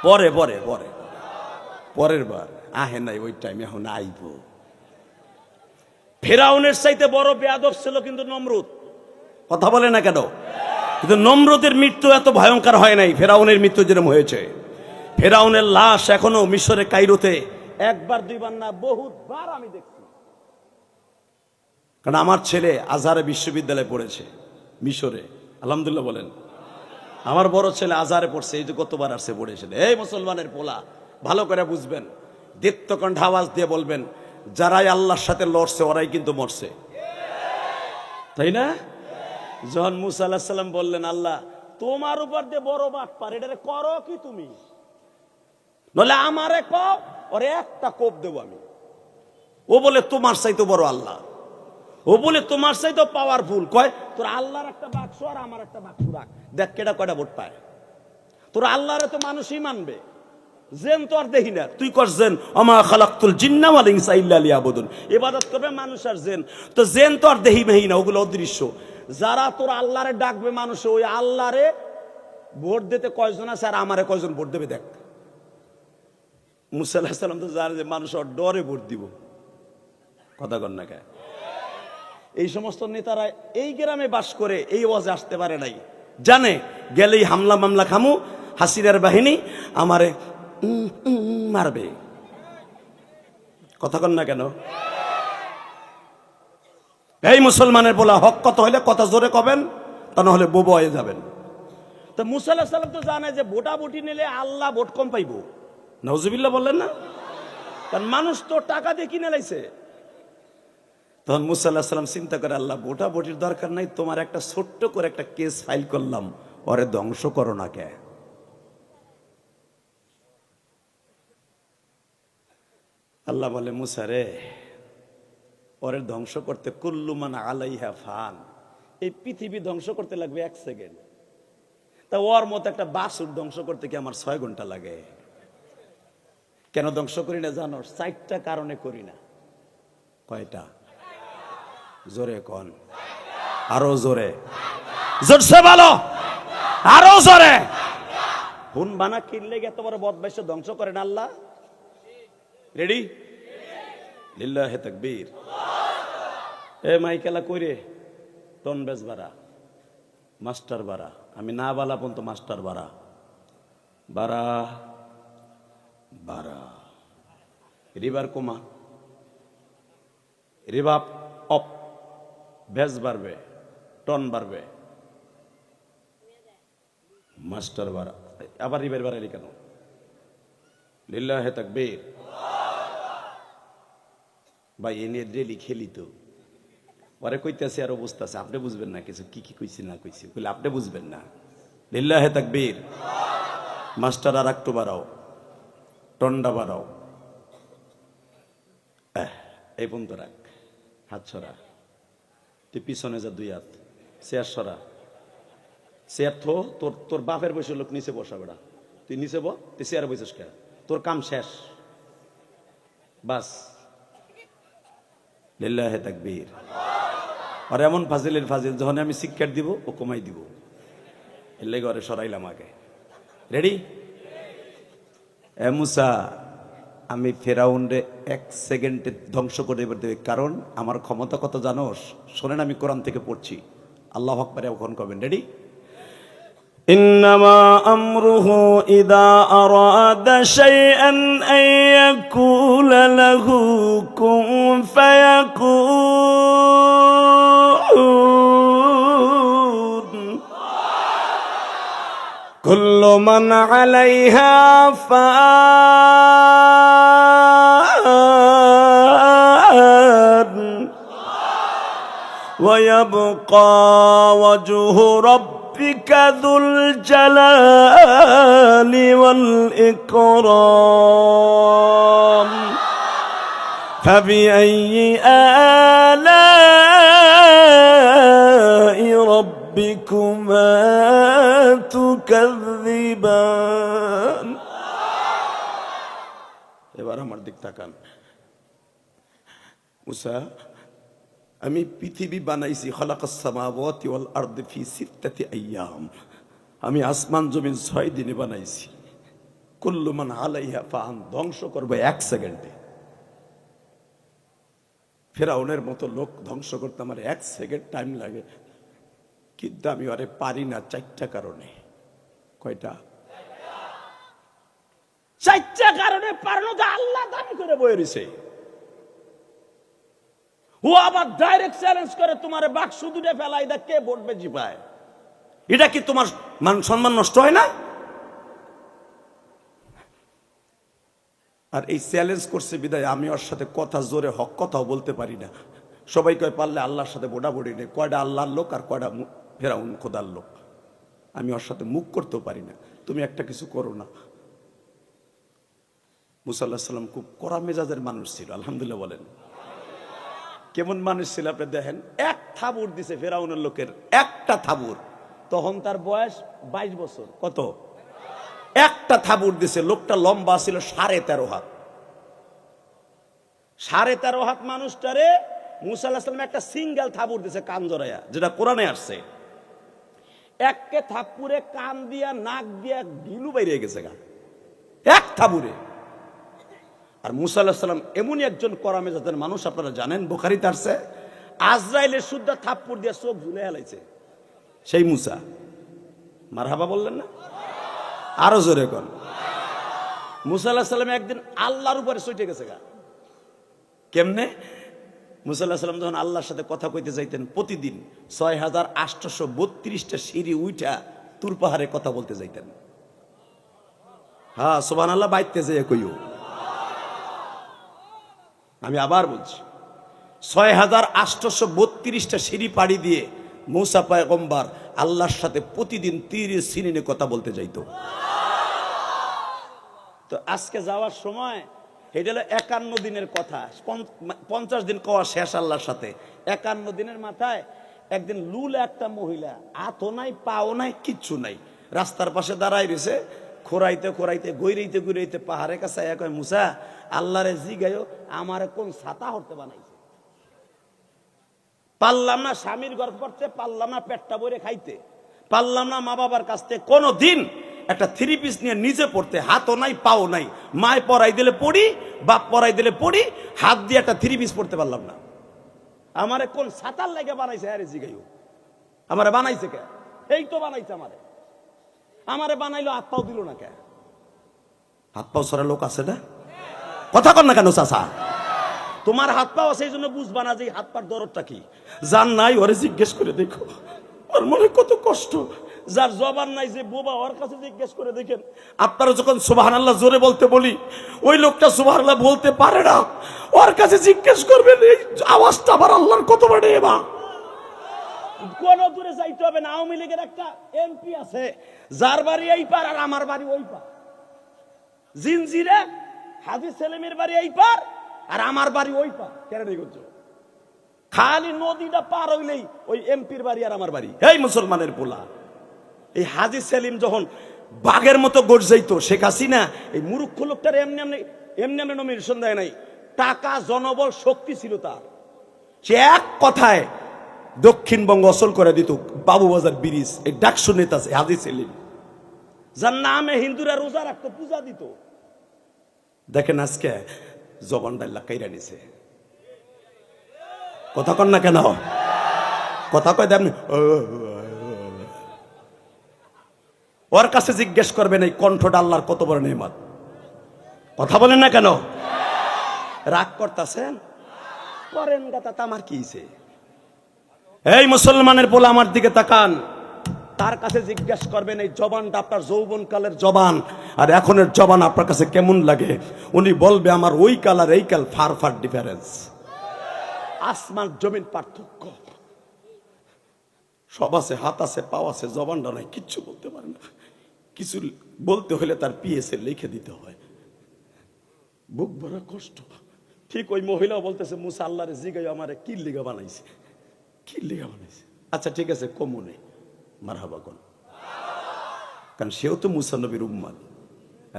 পরে পরে পরে পরের বার আহে নাই, ওই টাইম এখন আইব। ফেরাউনের চাইতে বড় বেয়াদব ছিল কিন্তু নমরুদ। কথা বলে না কেন? কিন্তু নমরুদের মৃত্যু এত ভয়ঙ্কর হয় নাই, ফেরাউনের মৃত্যু যেরকম হয়েছে। ফেরাউনের লাশ এখনো মিশরে, কায়রোতে 1বার 2বার না, বহুতবার আমি দেখছি। কারণ আমার ছেলে আজহারে বিশ্ববিদ্যালয়ে পড়েছে মিশরে, আলহামদুলিল্লাহ বলেন। আমার বড় ছেলে আজহারে পড়ছে, এই যে গতবার আসছে পড়েছে। এই মুসলমানের পোলা, ভালো করে বুঝবেন, দীপ্তকণ্ঠ আওয়াজ দিয়ে বলবেন, যারাই আল্লাহর সাথে লড়ছে ওরাই কিন্তু মরছে, তাই না? যখন মুসা আলাইহিস সালাম বললেন, আল্লাহ তোমার উপর দিয়ে বড় বাটপার, এটারে করো কি তুমি? নলে আমারে কোপ, ওরে একটা কোপ দেবো আমি। ও বলে তোমার চাইতে বড় আল্লাহ, ও বলে তোমার চাইতে পাওয়ারফুল। কয় তোর আল্লাহর একটা বাক্স আর আমার একটা বাক্স রাখ, দেখ কেটা কয়টা ভোট পায়। তোর আল্লাহরে তো মানুষই মানবে, জেন তো আর দেখি না। তুই কর জেন, আমা খালাকতুল জিন্না ওয়াল ইনসা ইল্লা লিয়াবুদুন, ইবাদত করবে মানুষ আর জেন, তো জেন তো আর দেখি মেহি না, ওগুলো অদৃশ্য। যারা তোর আল্লাহরে ডাকবে মানুষ, ওই আল্লাহরে ভোট দিতে কয়জন আছে আর আমারে কয়জন ভোট দেবে দেখ। মুসা আলাইহিস সালাম তো জানে যে মানুষ ওর ডরে ভোট দিব, কথা কন না কে? এই সমস্ত নেতারা এই গ্রামে বাস করে, এই ওয়াজে আসতে পারে নাই, জানে গেলেই হামলা মামলা খামু, হাসিনার বাহিনী আমারে মারবে, কথা কন না কেন? এই মুসলমানের বলা হক কথা হইলে কথা জোরে কবেন, তা না হলে বোবা হয়ে যাবেন। তো মুসা আলাইহিস সালাম তো জানে যে ভোটাভুটি নিলে আল্লাহ ভোট কম পাইব, নাউজুবিল্লাহ বললেন না? কারণ মানুষ তো টাকা দিয়ে কিনে লাইছে। তখন মুসা আলাইহিস সালাম চিন্তা করে, আল্লাহ ভোটাভুটির দরকার নাই, তোমার একটা ছোট্ট করে একটা কেস ফাইল করলাম, ওরে ধ্বংস করো না কে? আল্লাহ বলে, মুসা রে, ওরে ধ্বংস করতে কুল্লু মান আলাইহা ফান, এই পৃথিবী ধ্বংস করতে লাগবে 1 সেকেন্ড, তা ওর মতো একটা বাসুর ধ্বংস করতে কি আমার 6 ঘন্টা লাগে? কেন ধ্বংস করি না জানো? 4টা কারণে করি না। কয়টা? জোরে কন, আরো জোরে, জোরসে বলো, আরো জোরে। হুন বানা কিনলে এত বড় বদমাইশ ধ্বংস করেন আল্লাহ। রেডি? লিল্লাহি তাকবীর। এ মাইকেলা কইরে টন বেজ বাড়া, মাস্টার বাড়া, আমি না বালা পর্যন্ত মাস্টার বাড়া, বাড়া বাড়া, রিবার কমা, রিবাব অপ, ভেজ বাড়বে, টন বাড়বে, মাস্টার বাড়া, আবার রিবার বাড়ালি কেন? লিল্লাহি তাকবীর। ভাই এ নিয়ে ডেলি খেলি তো, পরে কইতেছে আর অবস্থা আছে, আপনি বুঝবেন না কিছু, কি কি কইছি না কইছি, বলে আপনি বুঝবেন না। লিল্লাহি তাকবীর। মাস্টার আর একটু বাড়াও, টন্ডা বাড়াও, এই পর্যন্ত রাখ, হাত সরা, তুই পিছনে যা, 2 হাত, চেয়ার সরা, চেয়ার থো, তোর তোর বাপের বসে লোক নিচে বসা বেড়া, তুই নিচে বস, তুই চেয়ারে বসেস কে? তোর কাম শেষ, বাস। লিল্লাহি তাকবীর। আর এমন ফাজিলের ফাজিল, যখন আমি শিক্ষার দিব ও কমাই দিব, এর লেগে ঘরে সরাইলাম আগে। রেডি? এ মুসা, আমি ফেরাউনরে 1 সেকেন্ডে ধ্বংস করে দেবে, কারণ আমার ক্ষমতা কত জানোস? শোনেন, আমি কোরআন থেকে পড়ছি, আল্লাহু আকবার এখন কবেন। রেডি? ইন্নামা আমরুহু ইযা আরাদা শাইআন আন ইয়াকুলা লাহু কুন ফায়াকুন। কুল্লু মান আলাইহা ফান ওয়া ইয়াবকা ওয়াজহু ربك ذو الجلال والإكرام فبأي آلاء ربكما تكذبان। এবার আমার দিক তাকান। মুসা, আমি পৃথিবী বানাইছি, খালাকাস সামাওয়াতি ওয়াল আরদি ফি 6 আইয়াম, আমি আসমান জমিন 6 দিনে বানাইছি। কুল্লু মান আলাইহা ফান, ধ্বংস করবে 1 সেকেন্ডে। ফেরাউনের মতো লোক ধ্বংস করতে আমার 1 সেকেন্ড টাইম লাগে, কিন্তু আমি আরে পারি না 4টা কারণে। কয়টা? 4টা কারণে পারনো তো আল্লাহ দাবি করে বয়ে রইছে। ও আবার ডাইরেক্ট চ্যালেঞ্জ করে, তোমার বাক্স দুটো ফেলাই দা, কে ভোট বেশি পায়? এটা কি তোমার মান সম্মান নষ্ট হয় না? আর এই চ্যালেঞ্জ করছে বিদায় আমি ওর সাথে কথা জোরে হক কথাও বলতে পারি না। সবাই কয় পারলে আল্লাহর সাথে বোটাবুটি নেই, কয়টা আল্লাহর লোক আর কয়টা ফেরাউন খোদার লোক। আমি ওর সাথে মুখ করতেও পারি না, তুমি একটা কিছু করো না। মুসা আলাইহিস সালাম খুব কড়া মেজাজের মানুষ ছিল, আলহামদুলিল্লাহ বলেন। কেমন মানুষ ছিল আপনি দেখেন, 1 থাবুর দিছে ফেরাউনের লোকের, 1টা থাবুর। তখন তার বয়স 22 বছর। কত? 1টা থাবুর দিছে। লোকটা লম্বা ছিল 13.5 হাত। 13.5 হাত মানুষটারে মুসা আলাইহিস সালাম একটা সিঙ্গেল থাবুর দিছে, কান জড়াইয়া, যেটা কোরআনে আসছে। একে থাপ্পুরে কান দিয়া নাক দিয়া গিলু বাইরে গেছে গা, 1 থাবুরে। আর মুসা আলাইহিস সালাম এমনই একজন কড়া মেজাজের মানুষ, আপনারা জানেন, বুখারীতে আসছে আজরাইলের সুদ্ধা থাপ্পড় দিয়ে চোখ ঝুলে হেলাইছে সেই মুসা। মারহাবা বললেন না? আরো জোরে কোন। মুসা আলাইহিস সালাম একদিন আল্লাহর উপরে চটে গেছে গা। কেমনে? মুসা আলাইহিস সালাম যখন আল্লাহর সাথে কথা কইতে যাইতেন, প্রতিদিন 6832টা সিঁড়ি উইঠা তুর পাহাড়ে কথা বলতে যাইতেন। হ্যাঁ, সুবহানাল্লাহ বাইতে যাই কইও। আমি আবার বলছি, 6832টা সিঁড়ি পাড়ি দিয়ে মুসা পয়গম্বর আল্লাহর সাথে প্রতিদিন 30 সিঁড়ি কথা বলতে যাইতো। তো আজকে যাওয়ার সময় এটা হলো 51 দিনের কথা, 50 দিন কওয়া শেষ আল্লাহর সাথে। 51 দিনের মাথায় একদিন লুল একটা মহিলা, হাতও নাই পাও নাই কিচ্ছু নাই, রাস্তার পাশে দাঁড়াই রয়েছে, খোরাইতে খোরাইতে গৈরাইতে গৈরাইতে পাহাড়ের কাছে কয়, মুসা আল্লাহরে জিগায়ও আমারে কোন ছাতা হতে বানাইছে। পারলাম না স্বামীর ঘর করতে, পারলাম না পেটটা ভরে খাইতে, পারলাম না মা বাবার কাছ থেকে কোনো দিন একটা 3 পিস নিয়ে নিজে পড়তে, হাতও নাই পাও নাই, মায় পড়াই দিলে পড়ি, বাপ পড়াই দিলে পড়ি, হাত দিয়ে একটা 3 পিস পড়তে পারলাম না। আমারে কোন ছাতার লেগে বানাইছে? আরে জিগাইও আমারে বানাইছে কে? এই তো বানাইছে আমারে। আমারে বানাইলো, হাত পাও দিল না কে? হাত পাও সরা লোক আছে না? কথা কর না কেন চাচা? তোমার হাত পাও আছে এই জন্য বুঝবা না যে হাত পার দরদটা কি। যার নাই ওরে জিজ্ঞেস করে দেখো, ওর মনে কত কষ্ট। যার জবান নাই, যে বোবা, ওর কাছে জিজ্ঞেস করে দেখেন। আপনারা যখন সুবহানাল্লাহ জোরে বলতে বলি, ওই লোকটা সুবহানাল্লাহ বলতে পারে না, ওর কাছে জিজ্ঞেস করবেন এই আওয়াজটা আবার আল্লাহর কত বড় এবা। কোন দূরে যাইতে হবে না। আওয়ামী লীগের একটা এমপি আছে, যার বাড়ি এই পার আর আমার বাড়ি ওই পার। জিনজিরে হাজী সেলিমের বাড়ি এই পার আর আমার বাড়ি ওই পার। কেরানীগঞ্জ। খালি নদীটা পার হইলেই ওই এমপির বাড়ি আর আমার বাড়ি। এই মুসলমানের পোলা, এই হাজী সেলিম যখন বাঘের মতো গড় যাইতো, শেখ হাসিনা এই মূর্খ লোকটার এমনি এমনি এমনি এমনি নমিনেশন দেয় নাই। টাকা, জনবল, শক্তি ছিল তার। সে এক কথায় দক্ষিণবঙ্গ অচল করে দিত। বাবুবাজার ব্রিজ, এই ডাকসু নেতা হাজী সেলিম, যার নামে হিন্দুরা রোজা রাখতো, পূজা দিত। দেখেন আজকে জবান ডাল্লা কাইরা নিছে। কথা কন না কেন? কথা কয় দেন। ওর কাছে জিজ্ঞেস করবেন এই কণ্ঠটা আল্লাহর কত বড় নেয়ামত। কথা বলেন না কেন? রাগ করতেছেন? করেন গাতা, আমার কি হইছে? এই মুসলমানের বলে আমার দিকে তাকান। তার কাছে জিজ্ঞেস করবেন এই জবানটা আপনার যৌবনকালের জবান আর এখনের জবান আপনার কাছে কেমন লাগে। উনি বলবে আমার ওই কাল আর এই কাল ফার ফার ডিফারেন্স, আসমান জমিন পার্থক্য। সব আছে, হাত আছে, পাও আছে, জবানটা নাই, কিচ্ছু বলতে পারে না। কিছু বলতে হলে তার পিএসএ লিখে দিতে হয়। বুক ভরা কষ্ট। ঠিক ওই মহিলাও বলতেছে, মুসা আল্লাহরে জিগাই আমারে কি লিগা বানাইছে, কি লিগা বানাইছে। আচ্ছা ঠিক আছে, কমনে মারহাবা কোন, কারণ সেও তো মুসা নবীর উম্মত,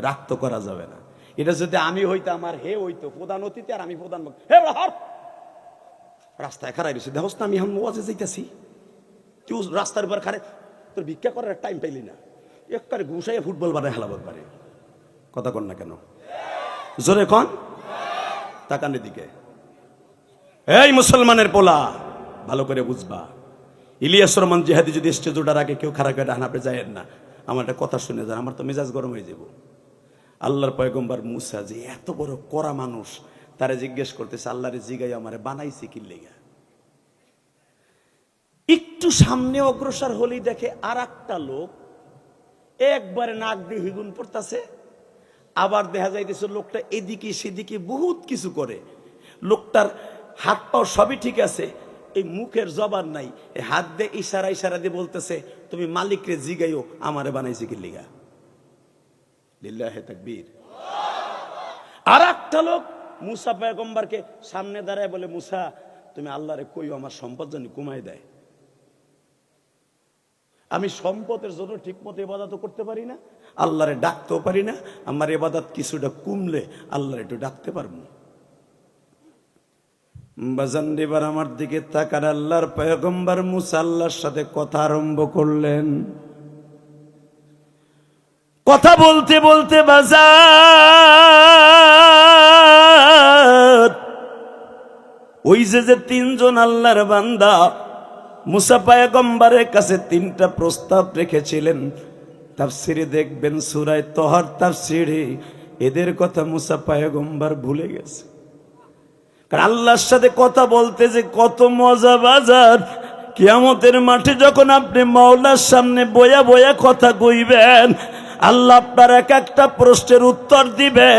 রাগ তো করা যাবে না। এটা যদি আমি হইতো, আমার হে হইতো প্রধান অতিথি আর আমি প্রধান বক্তা, হে হর রাস্তায় খারাই রয়েছে, দেখোস না আমি এখন ওয়াজে যাইতেছি, তুই রাস্তার উপর খারে, তোর ভিক্ষা করার টাইম পাইলি না, একবারে ঘুষাইয়া ফুটবল বানায় হেলাবার পারে। কথা কন না কেন? জোরে কন, তাকানের দিকে। এই মুসলমানের পোলা, ভালো করে বুঝবা, ইলিয়াস রহমান জিহাদি যদি স্টেজ ওঠার আগে কেউ খারাপ করে ডান আপনি যায়েন না, আমার একটা কথা শুনে যান, আমার তো মেজাজ গরম হয়ে যাব। আল্লাহর পয়গম্বর মুসা যে এত বড় কড়া মানুষ, তারা জিজ্ঞেস করতেছে আল্লাহরে জিগাই আমারে বানাইছে কি লেগা। একটু সামনে অগ্রসর হলেই দেখে আর একটা লোক একবারে নাক দিয়ে হিগুন পড়তেছে, আবার দেখা যাইতেছে লোকটা এদিকে সেদিকে বহুত কিছু করে। লোকটার হাত পাও সবই ঠিক আছে, এই মুখের জবান নাই, এই হাত দিয়ে ইশারা ইশারা দিয়ে বলতেছে তুমি মালিকরে জিগাইও আমারে বানাইছে কি লিগা। লিল্লাহে তাকবীর। আর একটা লোক মুসা পয়গম্বরকে সামনে দাঁড়ায় বলে, মুসা তুমি আল্লাহরে কইও আমার সম্পদ জানি কমাই দেয়, আমি সম্পদের জন্য ঠিক মতো ইবাদত করতে পারি না, আল্লাহরে ডাকতেও পারি না, আমার ইবাদত কিছুটা কমলে আল্লাহরে একটু ডাকতে পারবো। বাজান এবার আমার দিকে তাকার, আল্লাহর পয়গম্বর মুসা আল্লাহর সাথে কথা আরম্ভ করলেন। কথা বলতে বলতে বাজান ওই যে তিনজন আল্লাহর বান্দা মুসা পয়গম্বরের কাছে তিনটা প্রস্তাব রেখেছিলেন, তাফসিরে দেখবেন সূরা তহার তাফসিরে এদের কথা মুসা পয়গম্বর ভুলে গেছে। কারণ আল্লাহর সাথে কথা বলতে যে কত মজা বাজার, কিয়ামতের মাঠে যখন আপনি মাওলার সামনে বয়া বয়া কথা কইবেন, আল্লাহ আপনার এক একটা প্রশ্নের উত্তর দিবে।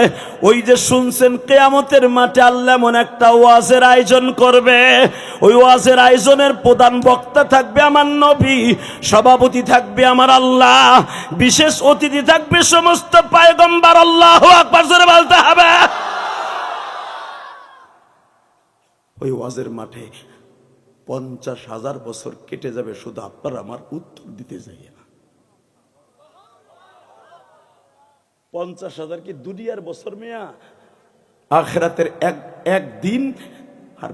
ওই যে শুনছেন কিয়ামতের মাঠে আল্লাহ এমন একটা ওয়াজের আয়োজন করবে, ওই ওয়াজের আয়োজনের প্রধান বক্তা থাকবে আমার নবী, সভাপতি থাকবে আমার আল্লাহ, বিশেষ অতিথি থাকবে সমস্ত পয়গম্বর। আল্লাহু আকবার জোরে বলতে হবে। ওই ওয়াজের মাঠে 50,000 বছর কেটে যাবে, শুধু আপনার আমার উত্তর দিতে যাই না। 50,000 কি দুনিয়ার বছর মিয়া? আখিরাতের এক দিন আর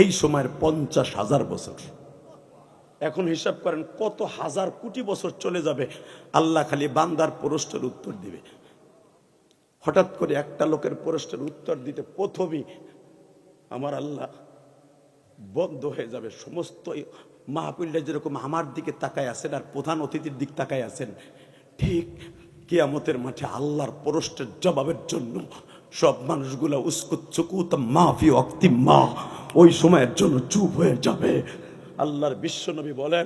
এই সময়ের 50,000 বছর। এখন হিসাব করেন কত হাজার কোটি বছর চলে যাবে, আল্লাহ খালি বান্দার প্রশ্নের উত্তর দিবে। হঠাৎ করে একটা লোকের প্রশ্নের উত্তর দিতে প্রথমেই আমার আল্লাহ বন্ধ হয়ে যাবে। সমস্ত মাহফিলটা যেরকম আমার দিকে তাকায় আছেন আর প্রধান অতিথির দিক তাকায় আছেন, ঠিক কিয়ামতের মাঠে আল্লাহর প্রশ্নের জবাবের জন্য সব মানুষগুলা উস্কুত চুকুত মাফি অক্তি মা ওই সময়ের জন্য চুপ হয়ে যাবে। আল্লাহর বিশ্বনবী বলেন,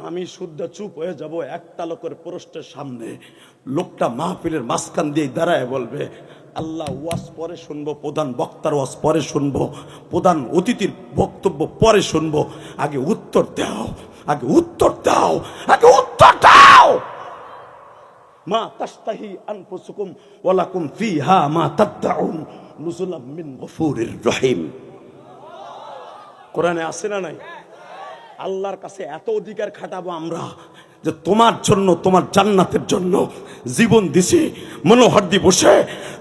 আমি শুদ্ধ চুপ হয়ে যাব একটা লোকের প্রশ্নের সামনে। লোকটা মাহফিলের মাঝখান দিয়ে দাঁড়ায় বলবে, আল্লাহ ওয়াজ পরে শুনবো, প্রধান বক্তার ওয়াজ পরে শুনবো, প্রধান অতিথির বক্তব্য পরে শুনবো, আগে উত্তর দাও, আগে উত্তর দাও, আগে উত্তর দাও। মা তাশতাহি আনফুসুকুম ওয়া লাকুম ফিহা মা তাদউন নুজুলাম মিন গফুরির রহিম। কোরআনে আছে না নাই? আল্লাহর কাছে এত অধিকার খাটাবো আমরা যে তোমার জন্য, তোমার জান্নাতের জন্য জীবন দিছি। মনোহর দিবসে,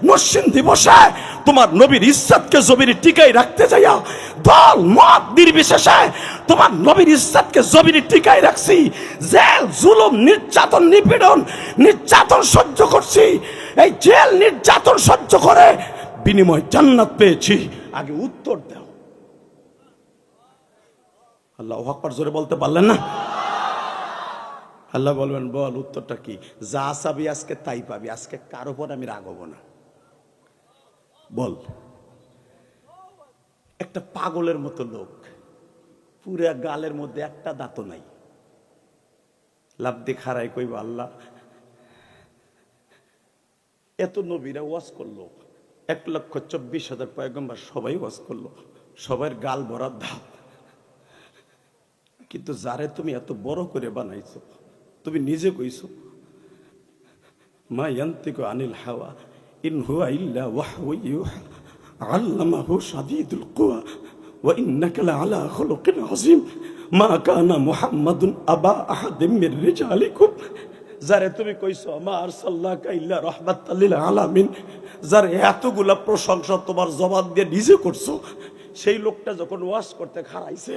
নরসিং দিবসে তোমার নবীর ইজ্জতকে জমিনে টিকাই রাখতে যাইয়া দল মত নির্বিশেষে তোমার নবীর ইজ্জতকে জমিনে টিকাই রাখছি। জেল, জুলুম, নির্যাতন, নির্যাতন সহ্য করছি। এই জেল নির্যাতন সহ্য করে বিনিময় জান্নাত পেয়েছি। আগে উত্তর দাও। আল্লাহু আকবার জোরে বলতে পারলেন না? আল্লাহ বলবেন, বল উত্তরটা কি? যা চাবি আজকে তাই পাবি, আজকে কার উপর আমি রাগবো না। বল। একটা পাগলের মতো লোক, পুরা গালের মধ্যে একটা দাঁতও নাই, লাভ দিয়ে খাড়াই কইব, আল্লাহ এত নবীরা ওয়াজ করলো, 1,24,000 পয়গম্বর সবাই ওয়াজ করলো, সবার গাল ভরা দাঁত, কিন্তু যারে তুমি এত বড় করে বানাইছো, তুমি নিজে কইছো মা ইয়ান্তিকু আনিল হাওয়া ইন হুয়া ইল্লা ওয়াহয়ু ইউহা আল্লামাহু শাদীদুল কুওয়া ওয়া ইন্নাকা লাআলা খুলুকিন আযীম মা কানা মুহাম্মাদুন আবা আহাদিম মির রিজালিকুম। যারে তুমি কইছো মা আরসালনাকা ইল্লা রাহমাতাল লিল আলামিন, যার এতগুলা প্রশংসা তোমার জবান দিয়ে নিজে করছো, সেই লোকটা যখন ওয়াজ করতে খাড়াইছে,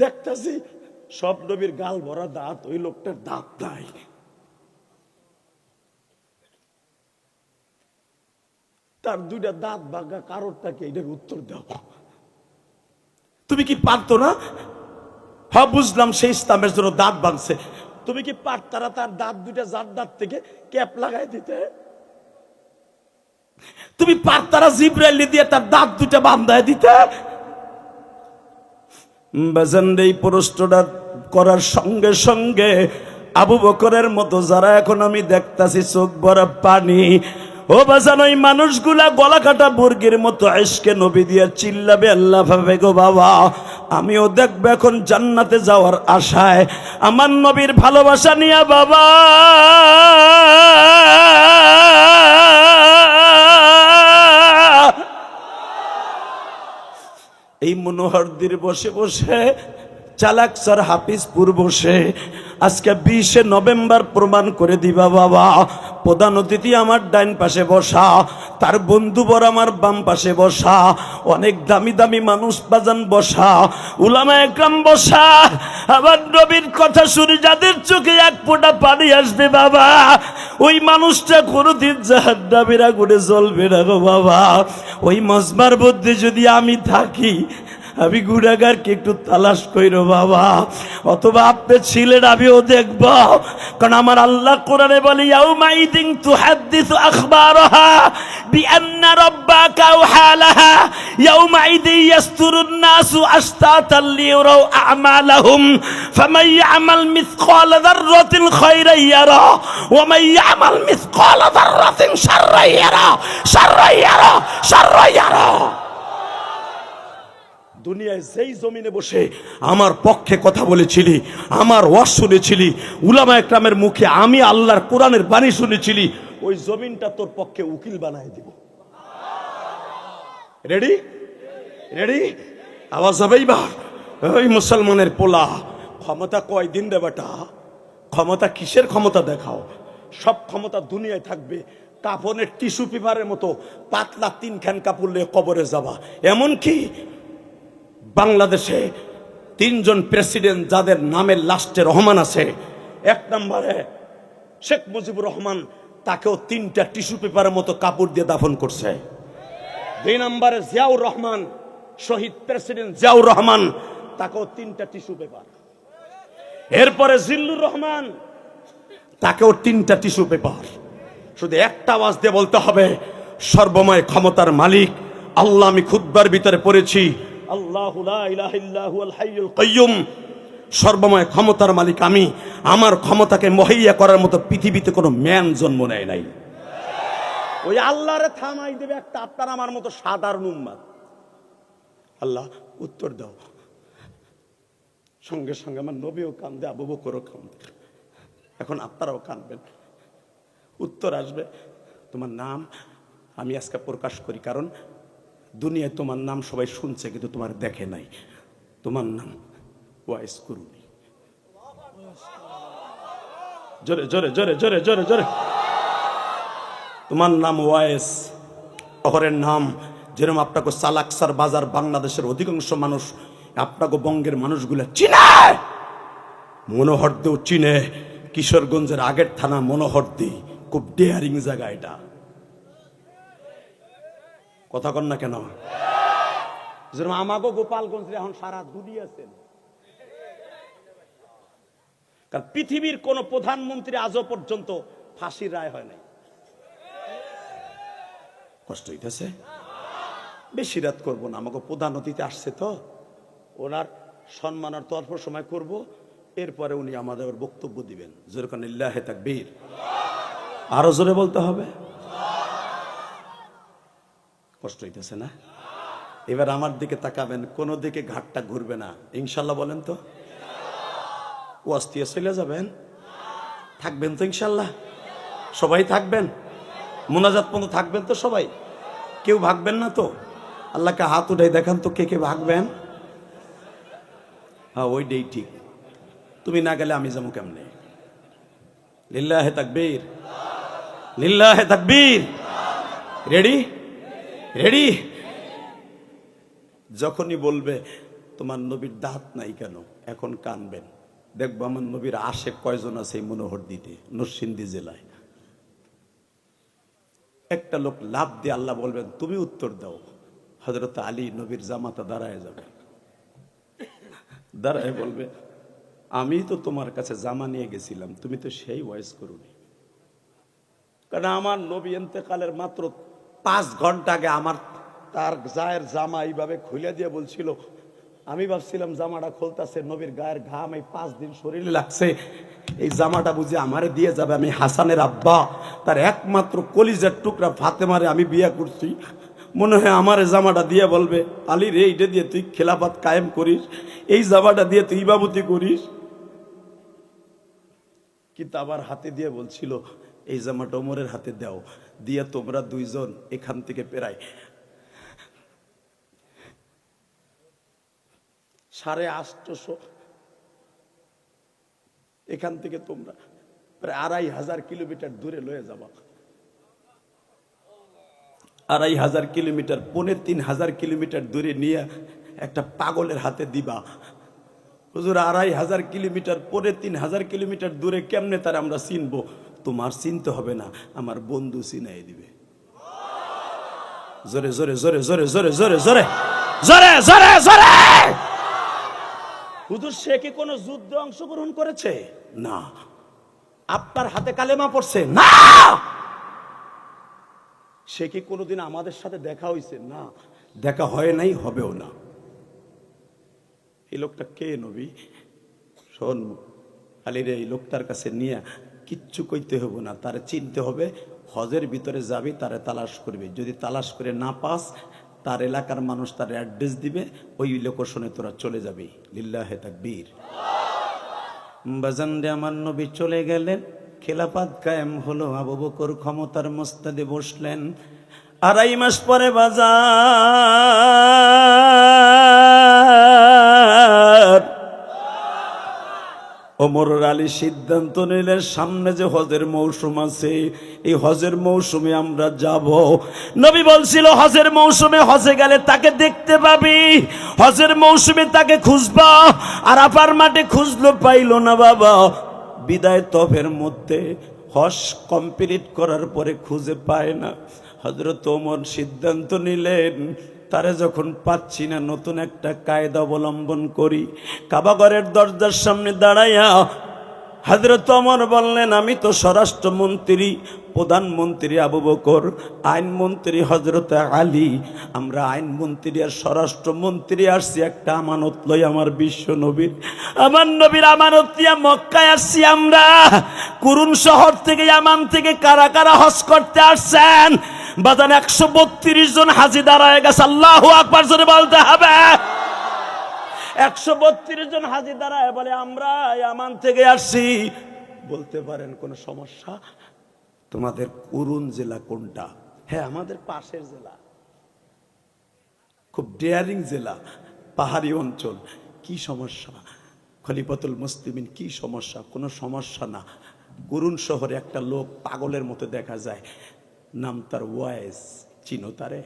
দেখতাছি সব নবীর গাল ভরা দাঁত, ওই লোকটার দাঁত নাই। তার দুইটা দাঁত ভাঙা কারণটাকে, এটার উত্তর দাও। তুমি কি পারতো না? হ্যাঁ বুঝলাম, সেই ইসলামের জন্য দাঁত ভাঙছে, তুমি কি পারতারা তার দাঁত দুইটা যার দাঁত থেকে ক্যাপ লাগাই দিতে? তুমি পারতারা জিব্রাইল দিয়ে তার দাঁত দুইটা বান্ধায় দিতে? এই প্রশ্নটা করার সঙ্গে সঙ্গে আবু বকরের মতো যারা এখন আমি দেখতাছি চোখ ভরা পানি, ও বাজান ওই মানুষগুলা গলা কাটা মুরগির মতো ইশকে নবী দিয়ে চিল্লাবে, আল্লাহ ভাবে গো বাবা, আমিও দেখবো এখন জান্নাতে যাওয়ার আশায়, আমার নবীর ভালোবাসা নিয়ে বাবা এই মনোহরদির বসে বসে, চালাক স্যার হাফিজপুর বসে আজকে 20 নভেম্বর প্রমাণ করে দিবা বাবা। প্রধান অতিথি আমার ডাইন পাশে বসা, তার বন্ধুবর আমার বাম পাশে বসা, অনেক দামি দামি মানুষ বাজান বসা, উলামা একরাম বসা, আবার নবীর কথা শুনে যাদের চোখে এক ফোঁটা পানি আসবে বাবা, ওই মানুষটা কোনোদিন জাহান্নামের আগুনে জ্বলবে না গো বাবা। ওই মজমার মধ্যে যদি আমি থাকি, আমি গুনাহগারকে একটু তালাশ কইরো বাবা, অথবা আপনি ছিলেন আমিও দেখব। কারণ আমার আল্লাহ কোরআনে বলে ইয়াউমাইদিন তুহাদ্দিসু আখবারাহা বিআন্না রাব্বাকা ওয়াহালাহা ইয়াউমাইদিন ইয়াসতুরুন নাসু আশতাতাল লিয়ারাউ আ'মালাহুম ফামান ইয়া'মাল মিসকালা যাররাতিন খায়রান ইয়ারা ওয়া মান ইয়া'মাল মিসকালা যাররাতিন শাররান ইয়ারা শাররান ইয়ারা শাররান ইয়ারা। দুনিয়ায় যেই জমিনে বসে আমার পক্ষে কথা বলেছিলি, আমার ওয়াজ শুনেছিলি, উলামা একরামের মুখে আমি আল্লাহর কোরআনের বাণী শুনেছিলি, ওই জমিনটা তোর পক্ষে উকিল বানায় দিব। Ready ready? আওয়াজ হবে এইবার? ওই মুসলমানের পোলা, ক্ষমতা কয়দিন রে বেটা? ক্ষমতা কিসের ক্ষমতা দেখাও? সব ক্ষমতা দুনিয়ায় থাকবে, কাফনের টিস্যু পেপারের মতো পাতলা 3 খান কাপড় নিয়ে কবরে যাবা। এমন কি বাংলাদেশে 3 জন প্রেসিডেন্ট যাদের নামের লাস্টে রহমান আছে, 1 নম্বরে শেখ মুজিবুর রহমান, তাকেও 3টা টিস্যু পেপারের মতো কাপড় দিয়ে দাফন করছে। 2 নম্বরে জিয়াউর রহমান, শহীদ প্রেসিডেন্ট জিয়াউর রহমান, তাকেও 3টা টিস্যু পেপার। এরপরে জিল্লুর রহমান, তাকেও 3টা টিস্যু পেপার। শুধু একটা আওয়াজ দিয়ে বলতে হবে, সর্বময় ক্ষমতার মালিক আল্লাহ। আমি খুতবার ভিতরে পড়েছি, আল্লাহু লা ইলাহা ইল্লা হুয়াল হাইয়ুল কাইয়্যুম, সর্বময় ক্ষমতার মালিক আমি। আমার ক্ষমতাকে মুহাইয়া করার মতো পৃথিবীতে কোনো ম্যান জন্ম নেয় নাই। ওই আল্লাহরে থামাই দেবে একটা আপনার আমার মতো সাধারণ উম্মত। আল্লাহ উত্তর দাও। সঙ্গে সঙ্গে আমার নবীও কান্দে, আবু বকরও কান্দে, এখন আপনারাও কাঁদবেন। উত্তর আসবে, তোমার নাম আমি আজকে প্রকাশ করি, কারণ দুনিয়ায় তোমার নাম সবাই শুনছে কিন্তু তোমার দেখে নাই। তোমার নাম ওয়াইস কুরুনি। জোরে জোরে জোরে জোরে জোরে জোরে। তোমার নাম ওয়াইস। শহরের নাম যেরকম আপনাকে সালাকসার বাজার, বাংলাদেশের অধিকাংশ মানুষ আপনাকে বঙ্গের মানুষগুলা চিনে, মনোহরদেও চিনে। কিশোরগঞ্জের আগের থানা মনোহরদি, খুব ডেয়ারিং জায়গা এটা। কথা কন না কেন? যেরকম আমাকে গোপালগঞ্জে এখন সারা দুনিয়া আছেন। কারণ পৃথিবীর কোন প্রধানমন্ত্রী আজও পর্যন্ত ফাঁসির রায় হয় নাই। কষ্ট হইতেছে, বেশি রাত করবো না। আমাকে প্রধান অতিথি আসছে তো, ওনার সম্মানার্থ অল্প সময় করব, এরপরে উনি আমাদের বক্তব্য দিবেন। যেরকম লিল্লাহে তাকবীর, আরো জোরে বলতে হবে। কষ্ট হইতেছে না? এবার আমার দিকে তাকাবেন, কোন দিকে ঘাটটা ঘুরবে না, ইনশাল্লাহ বলেন তো। ওয়াজ দিয়ে চলে যাবেন, থাকবেন তো ইনশাল্লাহ? সবাই থাকবেন? মোনাজাত পর্যন্ত থাকবেন তো সবাই? কেউ ভাগবেন না তো? আল্লাহকে হাত উঠাই দেখান তো, কে কে ভাগবেন? হ্যাঁ, ওইটাই ঠিক। তুমি না গেলে আমি যাবো কেমনে? লিল্লাহে তাকবীর, লিল্লাহে তাকবীর। Ready ready? যখনই বলবে তোমার নবীর দাঁত নাই কেন, এখন কানবেন। দেখবো আমার নবীর আশেক কয়জন আছে এই মনোহরদিতে, নরসিংদী জেলায়। একটা লোক লাভ দিয়ে আল্লাহ বলবেন তুমি উত্তর দাও। হযরত আলী নবীর জামাতা দাঁড়ায় যাবে, দাঁড়ায় বলবে আমি তো তোমার কাছে জামা নিয়ে গেছিলাম, তুমি তো সেই ওয়াইজ করুনি। কারণ আমার নবী ইন্তেকালের মাত্র 5 ঘন্টা আগে আমার তার গায়ের জামা এইভাবে খুলে দিয়ে বলছিল, আমি ভাবছিলাম জামাটা খুলতেছে, নবীর গায়ের ঘাম এই 5 দিন শরীরে লাগছে, এই জামাটা বুঝে আমারে দিয়ে যাবে। আমি হাসানের আব্বা, তার একমাত্র কলিজার টুকরা ফাতেমারে আমি বিয়ে করছি, মনে হয় আমার জামাটা দিয়ে বলবে আলী রে, এইটা দিয়ে তুই খেলাফত কায়েম করিস, এই জামাটা দিয়ে তুই ইমামতি করিস। কিন্তু আবার হাতে দিয়ে বলছিল এই জামাটা ওমরের হাতে দাও, দিয়ে তোমরা 2 জন এখান থেকে প্রায় 850 এখান থেকে তোমরা প্রায় 2500 কিলোমিটার দূরে লয়ে যাবা। 2500 কিলোমিটার, 3500 কিলোমিটার দূরে নিয়ে একটা পাগলের হাতে দিবা। হুজুর 2500 কিলোমিটার, 3500 কিলোমিটার দূরে কেমনে তার আমরা চিনবো? তোমার চিনতে হবে না, আমার বন্ধু চিনাই দিবে। জোরে জোরে জোরে জোরে জোরে জোরে জোরে। জোরে জোরে জোরে। হুজুর সে কি কোনো যুদ্ধে অংশগ্রহণ করেছে? না। আপনার হাতে কালেমা পড়ছে? না। সে কি কোনোদিন আমাদের সাথে দেখা হয়েছে? না, দেখা হয় নাই, হবেও না। এই লোকটা কে নবী? শোন আলীরে, এই লোকটার কাছে নিয়ে কিচ্ছু কইতে হবে না, তারে চিনতে হবে। হজের ভিতরে যাবি, তারে তালাশ করবি, যদি তালাশ করে না পাস, তার এলাকার মানুষ তার অ্যাড্রেস দিবে, ওই লোকেশনে তোরা চলে যাবি। লিল্লাহে তাকবীর। বাজান রে, আমার নবী চলে গেলেন, খেলাফত কায়েম হলো, আবু বকর ক্ষমতার মস্তাদে বসলেন। 2.5 মাস পরে বাজার ওমর আলী সিদ্ধান্ত নিলেন, সামনে যে হজের মৌসুম আছে, এই হজের মৌসুমে আমরা যাব। নবী বলছিল হজের মৌসুমে হজে গেলে তাকে দেখতে পাবি, হজের মৌসুমে তাকে খুঁজবা। আরাফার মাঠে খুঁজলো, পাইল না বাবা। বিদায় তফের মধ্যে হজ কমপ্লিট করার পরে খুঁজে পায় না। হযরত ওমর সিদ্ধান্ত নিলেন, তারে যখন পাচ্ছি না, নতুন একটা কায়দা অবলম্বন করি। কাবাঘরের দরজার সামনে দাঁড়াইয়া হযরত ওমর বললেন, আমি তো স্বরাষ্ট্রমন্ত্রী, প্রধানমন্ত্রী আবু বকর, আইনমন্ত্রী হযরত আলী, আমরা আইনমন্ত্রী আর স্বরাষ্ট্রমন্ত্রী আসছি একটা আমানত লই, আমার বিশ্ব নবীর, আমার নবীর আমানত নিয়ে মক্কায় আসছি আমরা। কুরুন শহর থেকে, ইয়ামান থেকে কারা কারা হজ করতে আসছেন? বাজান 132 জন হাজি দাঁড়ায় গেছে। আল্লাহু আকবার জোরে বলতে হবে। 132 জন হাজি দাঁড়ায় বলে, আমরা ইয়ামান থেকে আসছি। বলতে পারেন কোনো সমস্যা? তোমাদের কুরুন জেলা কোনটা? হ্যাঁ, আমাদের পাশের জেলা, খুব ডেয়ারিং জেলা, পাহাড়ি অঞ্চল। কি সমস্যা? খলিফাতুল মুসলিমিন, কি সমস্যা? কোনো সমস্যা না। কুরুন শহরে একটা লোক পাগলের মতো দেখা যায়, নাম তার ওয়াইস, চিনো তারে?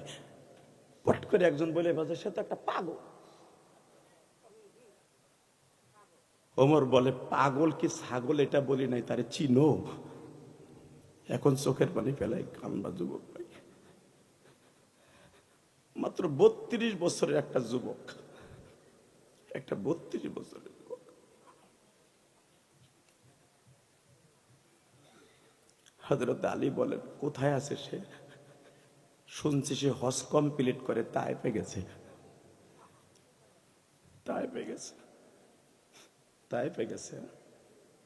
পট করে একজন বলে, বাজে সে তো একটা পাগল। ওমর বলে, পাগল কি ছাগল এটা বলি নাই, তারে চিনো? এখন চোখের পানি ফেলাই কান্না যুবক ভাই। মাত্র 32 বছরের একটা যুবক, একটা 32 বছরের যুবক। হযরত আলী বলেন, কোথায় আছে সে? শুনছি সে হজ কমপ্লিট করে তায়েফে গেছে। তায়েফে গেছে, তায়েফে গেছে।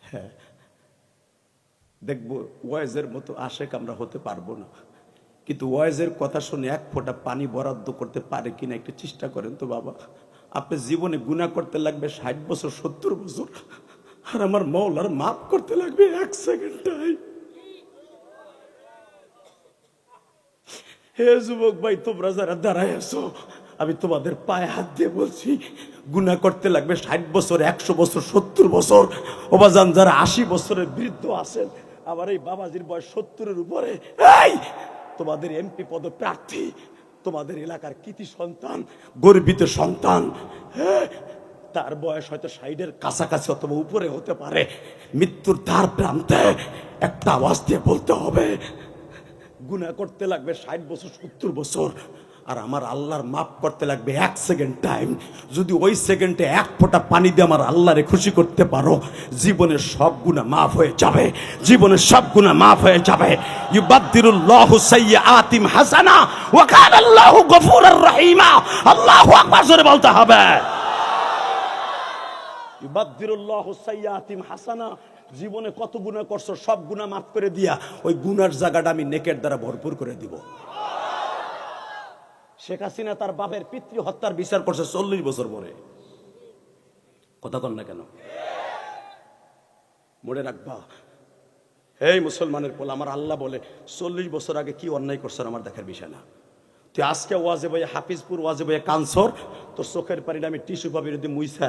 হ্যাঁ, দেখবো ওয়াইজের মতো আশেক আমরা হতে পারবো না, কিন্তু ওয়াইজের কথা শুনে এক ফোঁটা পানি বরাদ্দ করতে পারে কিনা একটু চেষ্টা করেন তো বাবা। আপনি জীবনে গুনাহ করতে লাগবে 60 বছর 70 বছর, আর আমার মওলার মাফ করতে লাগবে 1 সেকেন্ড টাইম। হে যুবক ভাই, তোমরা যারা দাঁড়ায় আছো, আমি তোমাদের পায়ে হাত দিয়ে বলছি, গুনাহ করতে লাগবে 60 বছর, 100 বছর, 70 বছর। ওবাজান যারা 80 বছরের বৃদ্ধ আছেন, আবার এই বাবাজির বয়স 70-এর উপরে, এই তোমাদের এমপি পদ প্রার্থী, তোমাদের এলাকার কৃতি সন্তান, গর্বিত সন্তান, হ্যাঁ, তার বয়স হয়তো 60-এর কাছাকাছি অথবা উপরে হতে পারে। মৃত্যুর দ্বার প্রান্তে একটা আওয়াজ দিয়ে বলতে হবে, গুনাহ করতে লাগবে 60 বছর 70 বছর, আর আমার আল্লাহর মাফ করতে লাগবে 1 সেকেন্ড টাইম। যদি ওই সেকেন্ডে 1 ফোঁটা পানি দিয়ে আমার আল্লাহরে খুশি করতে পারো, জীবনের সব গুনাহ মাফ হয়ে যাবে, জীবনের সব গুনাহ মাফ হয়ে যাবে। ইউবাদদিরুল্লাহু সাইয়্যাতিম হাসানা ওয়া কানা আল্লাহু গফুরুর রহিমা। আল্লাহু আকবার জোরে বলতে হবে। ইউবাদদিরুল্লাহু সাইয়্যাতিম হাসানা, জীবনে কত গুনাহ করছো সব গুনাহ মাফ করে দিয়া ওই গুনার জায়গাটা আমি নেকের দ্বারা ভরপুর করে দিব। শেখ হাসিনা তার বাপের পিতৃ হত্যার বিচার করছে 40 বছর পরে। কথা কন না কেন? মনে রাখবা, এই মুসলমানের পোলা, আমার আল্লাহ বলে 40 বছর আগে কি অন্যায় করছেন আমার দেখার বিষয় না। তুই আজকে ওয়াজে বইয়ে হাফিজপুর ওয়াজে বইয়ে কানসর, তোর চোখের পানিটা আমি টিস্যু পাবির দিয়ে মুইসা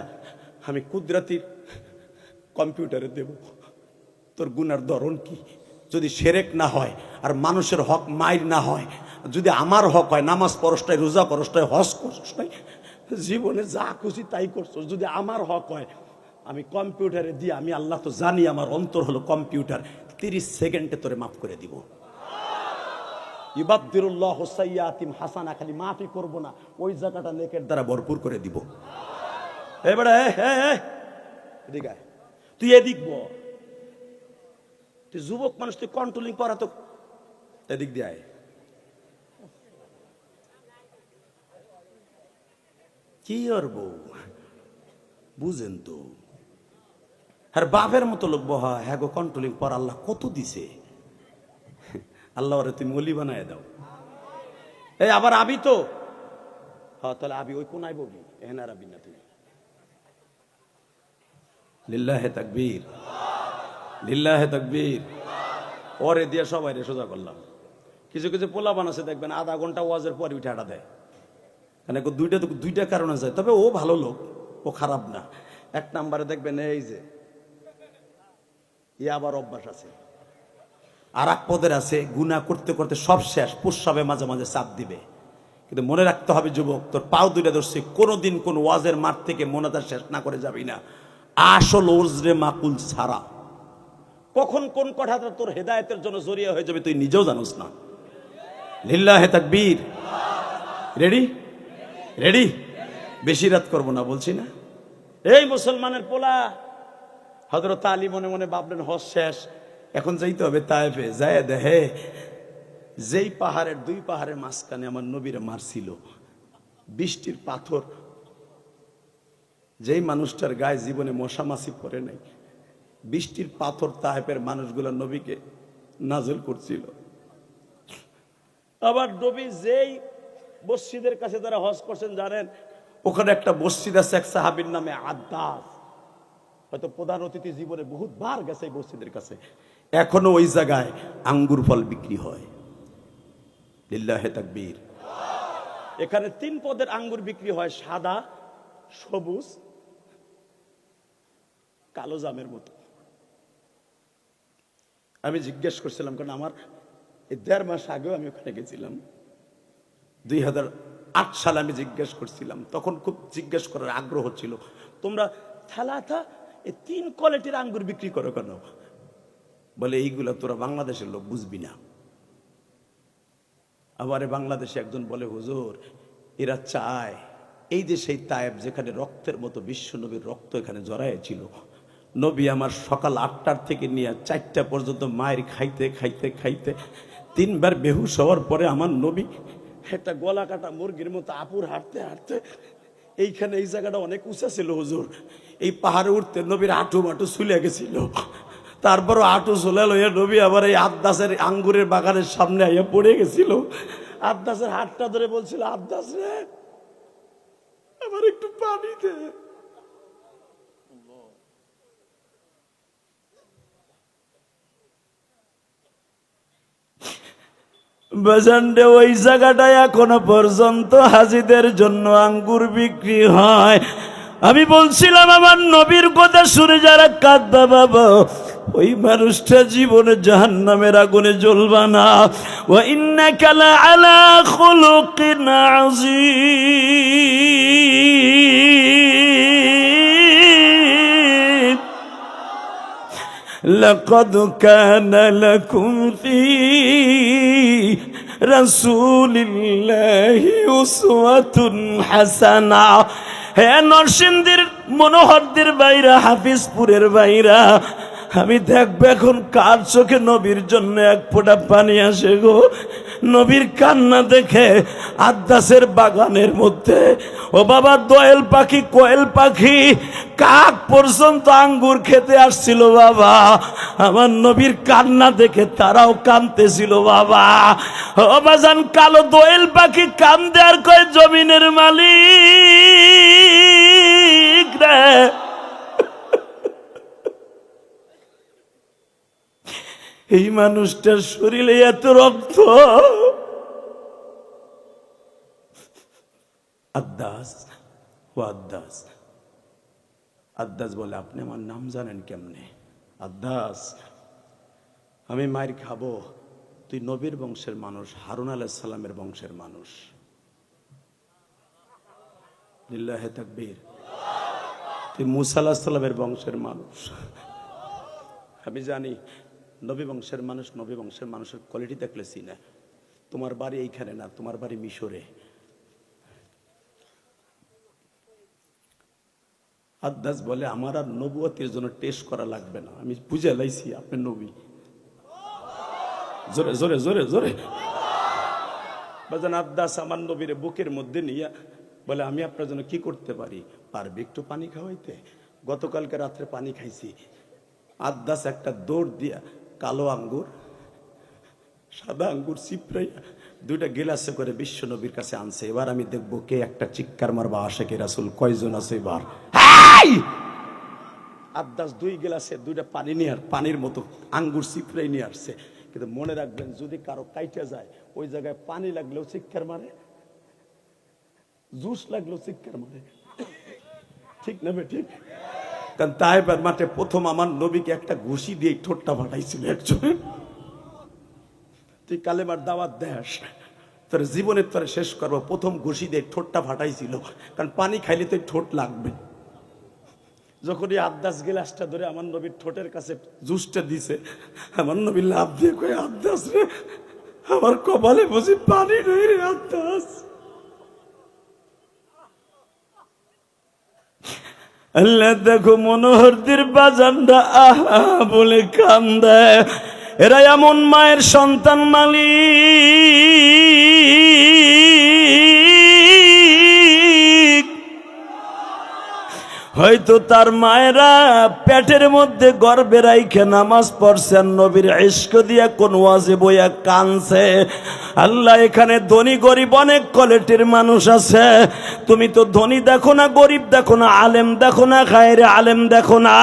আমি কুদরাতির কম্পিউটারে দেব। তোর গুনার ধরন কি? যদি শিরক না হয় আর মানুষের হক মাইর না হয়, যদি আমার হক হয়, নামাজ পড়ছটাই, রোজা করছটাই, হজ করছটাই, জীবনে যা খুশি তাই করছো, যদি আমার হক হয়, আমি কম্পিউটারে দিয়ে, আমি আল্লাহ তো জানি আমার অন্তর হলো কম্পিউটার, 30 সেকেন্ডে তোরে মাফ করে দিব। ইবাদদিরুল্লাহু সাইয়্যাতিম হাসানা, খালি মাফি করব না, ওই জায়গাটা নেকের দ্বারা ভরপুর করে দিব। এবারে এদিকে আয়, তুই এদিক বল, তুই যুবক মানুষ, তুই কন্ট্রোলিং করা তো, এদিক দিয়ে আয়। কি আর বউ বুঝেন তো, আর বাপের মতো লোক বহা, হ্যাঁ গো কন্ট্রোলিং পর আল্লাহ কত দিছে, আল্লাহ ওরে তুমি মলি বানায় দাও। এই আবার আবি তো, হ্যাঁ তাহলে আবি ওই কোনায় ববি, এহেন আর আবি না তুই। লিল্লাহে তাকবীর, লিল্লাহে তাকবীর। ওরে দিয়ে সবাই রে সোজা করলাম। কিছু কিছু পোলা বানাচ্ছে দেখবেন আধা ঘন্টা ওয়াজের পরে উঠে আটা দেয়, মানে দুইটা কারণে যায়, তবে ও ভালো লোক, ও খারাপ না। এক নাম্বারে দেখবেন এই যে আবার অভ্যাস আছে, আর এক পদের আছে গুনাহ করতে করতে সব শেষ, প্রস্রাবে মাঝে মাঝে চাপ দিবে। কিন্তু মনে রাখতে হবে যুবক, তোর পাও দুইটা ধরছে, কোনোদিন কোন ওয়াজের মাঠ থেকে মোনাজাত শেষ না করে যাবি না, আসল ওজরে মাকুল ছাড়া। কখন কোন কথাটা তোর হেদায়েতের জন্য জড়িয়ে হয়ে যাবে তুই নিজেও জানোস না। লিল্লাহে তাকবীর। রেডি রেডি, বেশি রাত করবো না বলছি না। এই মুসলমানের পোলা, হযরত আলী মনে মনে ভাবলেন হজ শেষ, এখন যাইতে হবে তায়েফে, যায় দেখে যেই পাহাড়ের দুই পাহাড়ের মাঝখানে আমার নবীরে মারছিল বৃষ্টির পাথর, যেই মানুষটার গায়ে জীবনে মশা মাছি পড়ে নাই, বৃষ্টির পাথর তায়েফের মানুষগুলো নবীকে নাজেল করছিল। আবার নবী যেই মসজিদের কাছে যারা হজ করছেন জানেন, ওখানে একটা মসজিদ আছে এক সাহাবীর নামে আদ্দাস, হয়তো প্রধান অতিথি জীবনে বহুতবার গেছে এই মসজিদের কাছে, এখনো ওই জায়গায় আঙ্গুর ফল বিক্রি হয়। লিল্লাহে তাকবীর। এখানে 3 পদের আঙ্গুর বিক্রি হয়, সাদা, সবুজ, কালো জামের মতো। আমি জিজ্ঞেস করছিলাম, কারণ আমার এই 1.5 মাস আগেও আমি ওখানে গেছিলাম, 2008 সালে আমি জিজ্ঞেস করছিলাম, তখন খুব জিজ্ঞেস করার আগ্রহ ছিল, তোমরা থালাথা এই 3 কোয়ালিটির আঙ্গুর বিক্রি করো কেন? বলে এইগুলা তোরা বাংলাদেশের লোক বুঝবি না। আবার বাংলাদেশে একজন বলে, হুজুর এরা চায় এই যে সেই তায়েব যেখানে রক্তের মতো বিশ্ব নবীর রক্ত এখানে জড়াইছিল, নবী আমার সকাল 8টার থেকে নিয়ে 4টা পর্যন্ত মায়ের খাইতে খাইতে খাইতে 3 বার বেহুশ হওয়ার পরে আমার নবী একটা গলা কাটা মুরগির মতো আপুর হাঁটতে হাঁটতে, এইখানে এই জায়গাটা অনেক উঁচা ছিল হুজুর, এই পাহাড়ে উঠতে নবীর হাঁটু মাটু চুলে গেছিল, তারপরও হাঁটু চলে লইয়া নবী আবার এই আদ্দাসের আঙ্গুরের বাগানের সামনে আইয়া পড়ে গেছিল। আদ্দাসের হাতটা ধরে বলছিল, আদ্দাস রে আমার একটু পানি দে। বাজানডে ওই জায়গাটায় এখনো পর্যন্ত হাজিদের জন্য আঙ্গুর বিক্রি হয়। আমি বলছিলাম আমার নবীর কথা শুনে যারা কাঁদবা বাবা, ওই মানুষটা জীবনে জাহান্নামের আগুনে জ্বলবা না। ওয়া ইন্নাকা লাআলা খুলুকিন আযীম। লাকাদ কানা লাকুম ফী রাসূলিল্লাহি উসওয়াতুন হাসানা। হে নরসিংদীর মনোহরদের বাইরা, হাফিজপুরের বাইরা, আমি দেখবো এখন কার চোখে নবীর জন্য এক ফোঁটা পানি আসে গো। নবীর কান্না দেখে আদ্দাসের বাগানের মধ্যে, ও বাবা, দোয়েল পাখি, কোয়েল পাখি, কাক পর্যন্ত আঙ্গুর খেতে আসছিল বাবা। আমার নবীর কান্না দেখে তারাও কাঁদতেছিল বাবা। ও বাজান, কালো দোয়েল পাখি কান্দে আর কয়, জমিনের মালিক রে, এই মানুষটার শরীরে এত রক্ত। আদ্দাস, ও আদ্দাস। আদ্দাস বলে, আপনি আমার নাম জানেন কেমনে? আদ্দাস, আমি মায়ের খাবো, তুই নবীর বংশের মানুষ, হারুন আলাইহিস সালামের বংশের মানুষ। লিল্লাহে তাকবীর। তুই মূসা আলাইহিস সালামের বংশের মানুষ। আমি জানি নবী বংশের মানুষ নবী বংশের মানুষের কোয়ালিটি দেখলে চিনে। তোমার বাড়ি এইখানে না, তোমার বাড়ি মিশরে। আদ্দাস বলে আমার আর নবুয়তের জন্য টেস্ট করা লাগবে না, আমি বুঝে লাইছি আপনি নবী। জোরে জোরে জোরে জোরে বাজান। আদ্দাস আমার নবীরে বুকের মধ্যে নিয়ে বলে আমি আপনার জন্য কি করতে পারি, পারবে একটু পানি খাওয়াইতে? গতকালকে রাত্রে পানি খাইছি। আদ্দাস একটা দৌড় দিয়া কালো আঙ্গুর সাদা আঙ্গুর চিপড়াইয়া 2টা গিলাসে করে বিশ্ব নবীর কাছে আনছে। এবার আমি দেখবো কে একটা চিৎকার মারবা আশেকে রাসূল কয়জন আছে এবার। আদ্দাস 2 গিলাসে 2টা পানি নিয়ে আর পানির মতো আঙ্গুর চিপড়াই নিয়ে আসছে। কিন্তু মনে রাখবেন, যদি কারো কাইটা যায় ওই জায়গায় পানি লাগলেও চিৎকার মারে, জুস লাগলেও চিৎকার মারে, ঠিক না বে ঠিক? কারণ তাইবার মাঠে প্রথম আমার নবীকে একটা ঘুষি দিয়ে ঠোঁটটা ফাটাইছিল একজন। তুই কালেমার দাওয়াত দেশ, তোর জীবনের তোরে শেষ করবো, প্রথম ঘুষি দিয়ে ঠোঁটটা ফাটাইছিল। কারণ পানি খাইলে তো ঠোঁট লাগবে। যখন এই আদ্দাস গিলাসটা ধরে আমার নবীর ঠোঁটের কাছে জুসটা দিছে, আমার নবী লাভ দিয়ে কয়ে, আদ্দাস রে, আমার কপালে বুঝি পানি নেই রে আদ্দাস। আল্লাহ দেখো মনোহরদের বাজানরা আহা বলে কান্দে। এরা এমন মায়ের সন্তান মালিক, হয়তো তার মায়েরা পেটের মধ্যে গর্ভে রাইখে নামাজ পড়ছেন, নবীর ইশক দিয়া কোন ওয়াজে বইয়া কানছে। আল্লাহ এখানে ধনী গরিব অনেক কোয়ালিটির মানুষ আছে। তুমি তো ধনী দেখো না, গরিব দেখো না, আলেম দেখো না, গায়রে আলেম দেখো না,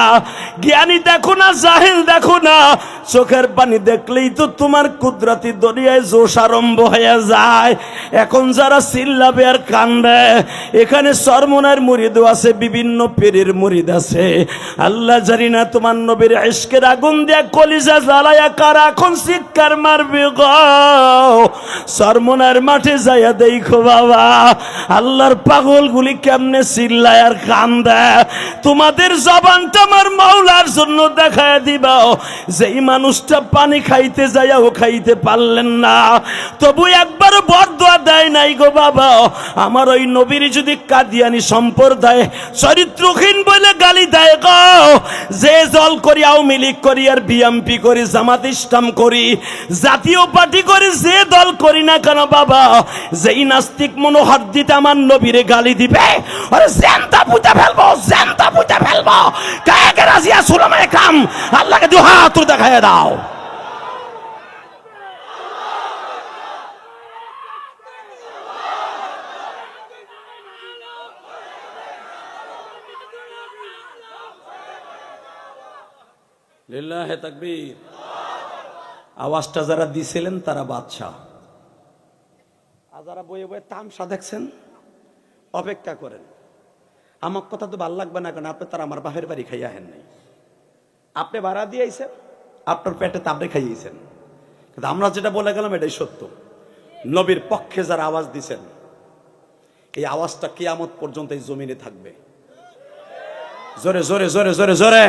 জ্ঞানী দেখো না, জাহিল দেখো না। চোখের পানি দেখলেই তো তোমার কুদরতি দরিয়ায় জোশ আরম্ভ হয়ে যায়। এখন যারা চিল্লাবে আর কান্দবে, এখানে সরমনের মুরিদ আছে, বিভিন্ন পীরের মুরিদ আছে। আল্লাহ জানি না তোমার নবীর ইশকের আগুন দিয়া কলিজা জ্বালায়া কারা এখন চিৎকার মারবে গো। সরমনের মাঠে যাইয়া দেখো বাবা, আল্লাহর পাগলগুলি কেমনে চিল্লায় আর কান্দে। তোমাদের জবানটা আমার মাওলার জন্য দেখায় দিবা। যেই মানুষটা পানি খাইতে যাইয়াও খাইতে পারলেন না, তবু একবার বরদোয়া দেয় নাই গো বাবা। আমার ওই নবীর যদি কাদিয়ানি সম্প্রদায় চরিত্রহীন বলে গালি দেয় গো, যে দল করি আওয়ামী লীগ করি আর বিএমপি করি জামাত ইসলাম করি জাতীয় পার্টি করি, যে দল করি না কেন বাবা, যেই নাস্তিক মনোহর দিতে আমার নবীরে গালি দিবে, আরে জ্যান্ত পুঁতে ফেলবো, জ্যান্ত পুঁতে ফেলবো। কাকে রাজিয়া সুলামায়ে কাম, আল্লাহকে দু হাত দেখায় দাও। লিল্লাহে তাকবীর। আওয়াজটা যারা দিছিলেন তারা বাদশাহ, আর যারা বইয়ে বইয়ে তামসা দেখছেন অপেক্ষা করেন। আমার কথা তো ভাল লাগবে না, কারণ আপনি তারা আমার বাপের বাড়ি খাইয়া হেন নাই। আপনি ভাড়া দিয়ে আইছেন, আপনার পেটে তাপড়ে খাইয়েছেন। কিন্তু আমরা যেটা বলে গেলাম এটাই সত্য। নবীর পক্ষে যারা আওয়াজ দিছেন, এই আওয়াজটা কিয়ামত পর্যন্ত এই জমিনে থাকবে। জোরে জোরে জোরে জোরে জোরে।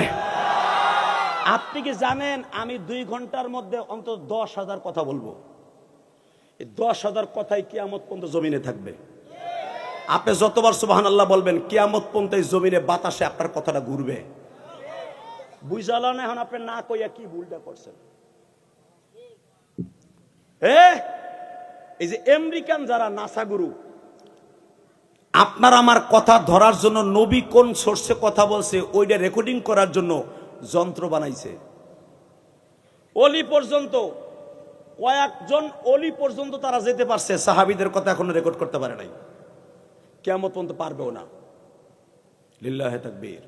আপনি কি জানেন আমি 2 ঘন্টার মধ্যে অন্তত 10,000 কথা বলবো। এই 10,000 কথাই কিয়ামত পর্যন্ত জমিনে থাকবে। আপনি যতবার সুবহানাল্লাহ বলবেন, কিয়ামত পর্যন্ত এই জমিনে বাতাসে আপনার কথাটা ঘুরবে। বুঝালেন? এখন আপনি না কইয়া কি ভুলটা করছেন। এই যে আমেরিকান যারা নাসা গুরু, আপনার আমার কথা ধরার জন্য নবী কোন সোর্সে কথা বলছে ওইটা রেকর্ডিং করার জন্য যন্ত্র বানাইছে। অলি পর্যন্ত, কয়েকজন অলি পর্যন্ত তারা যেতে পারছে, সাহাবীদের কথা এখনো রেকর্ড করতে পারে নাই। কিয়ামত পর্যন্ত পারবেও না। লিল্লাহে তাকবীর।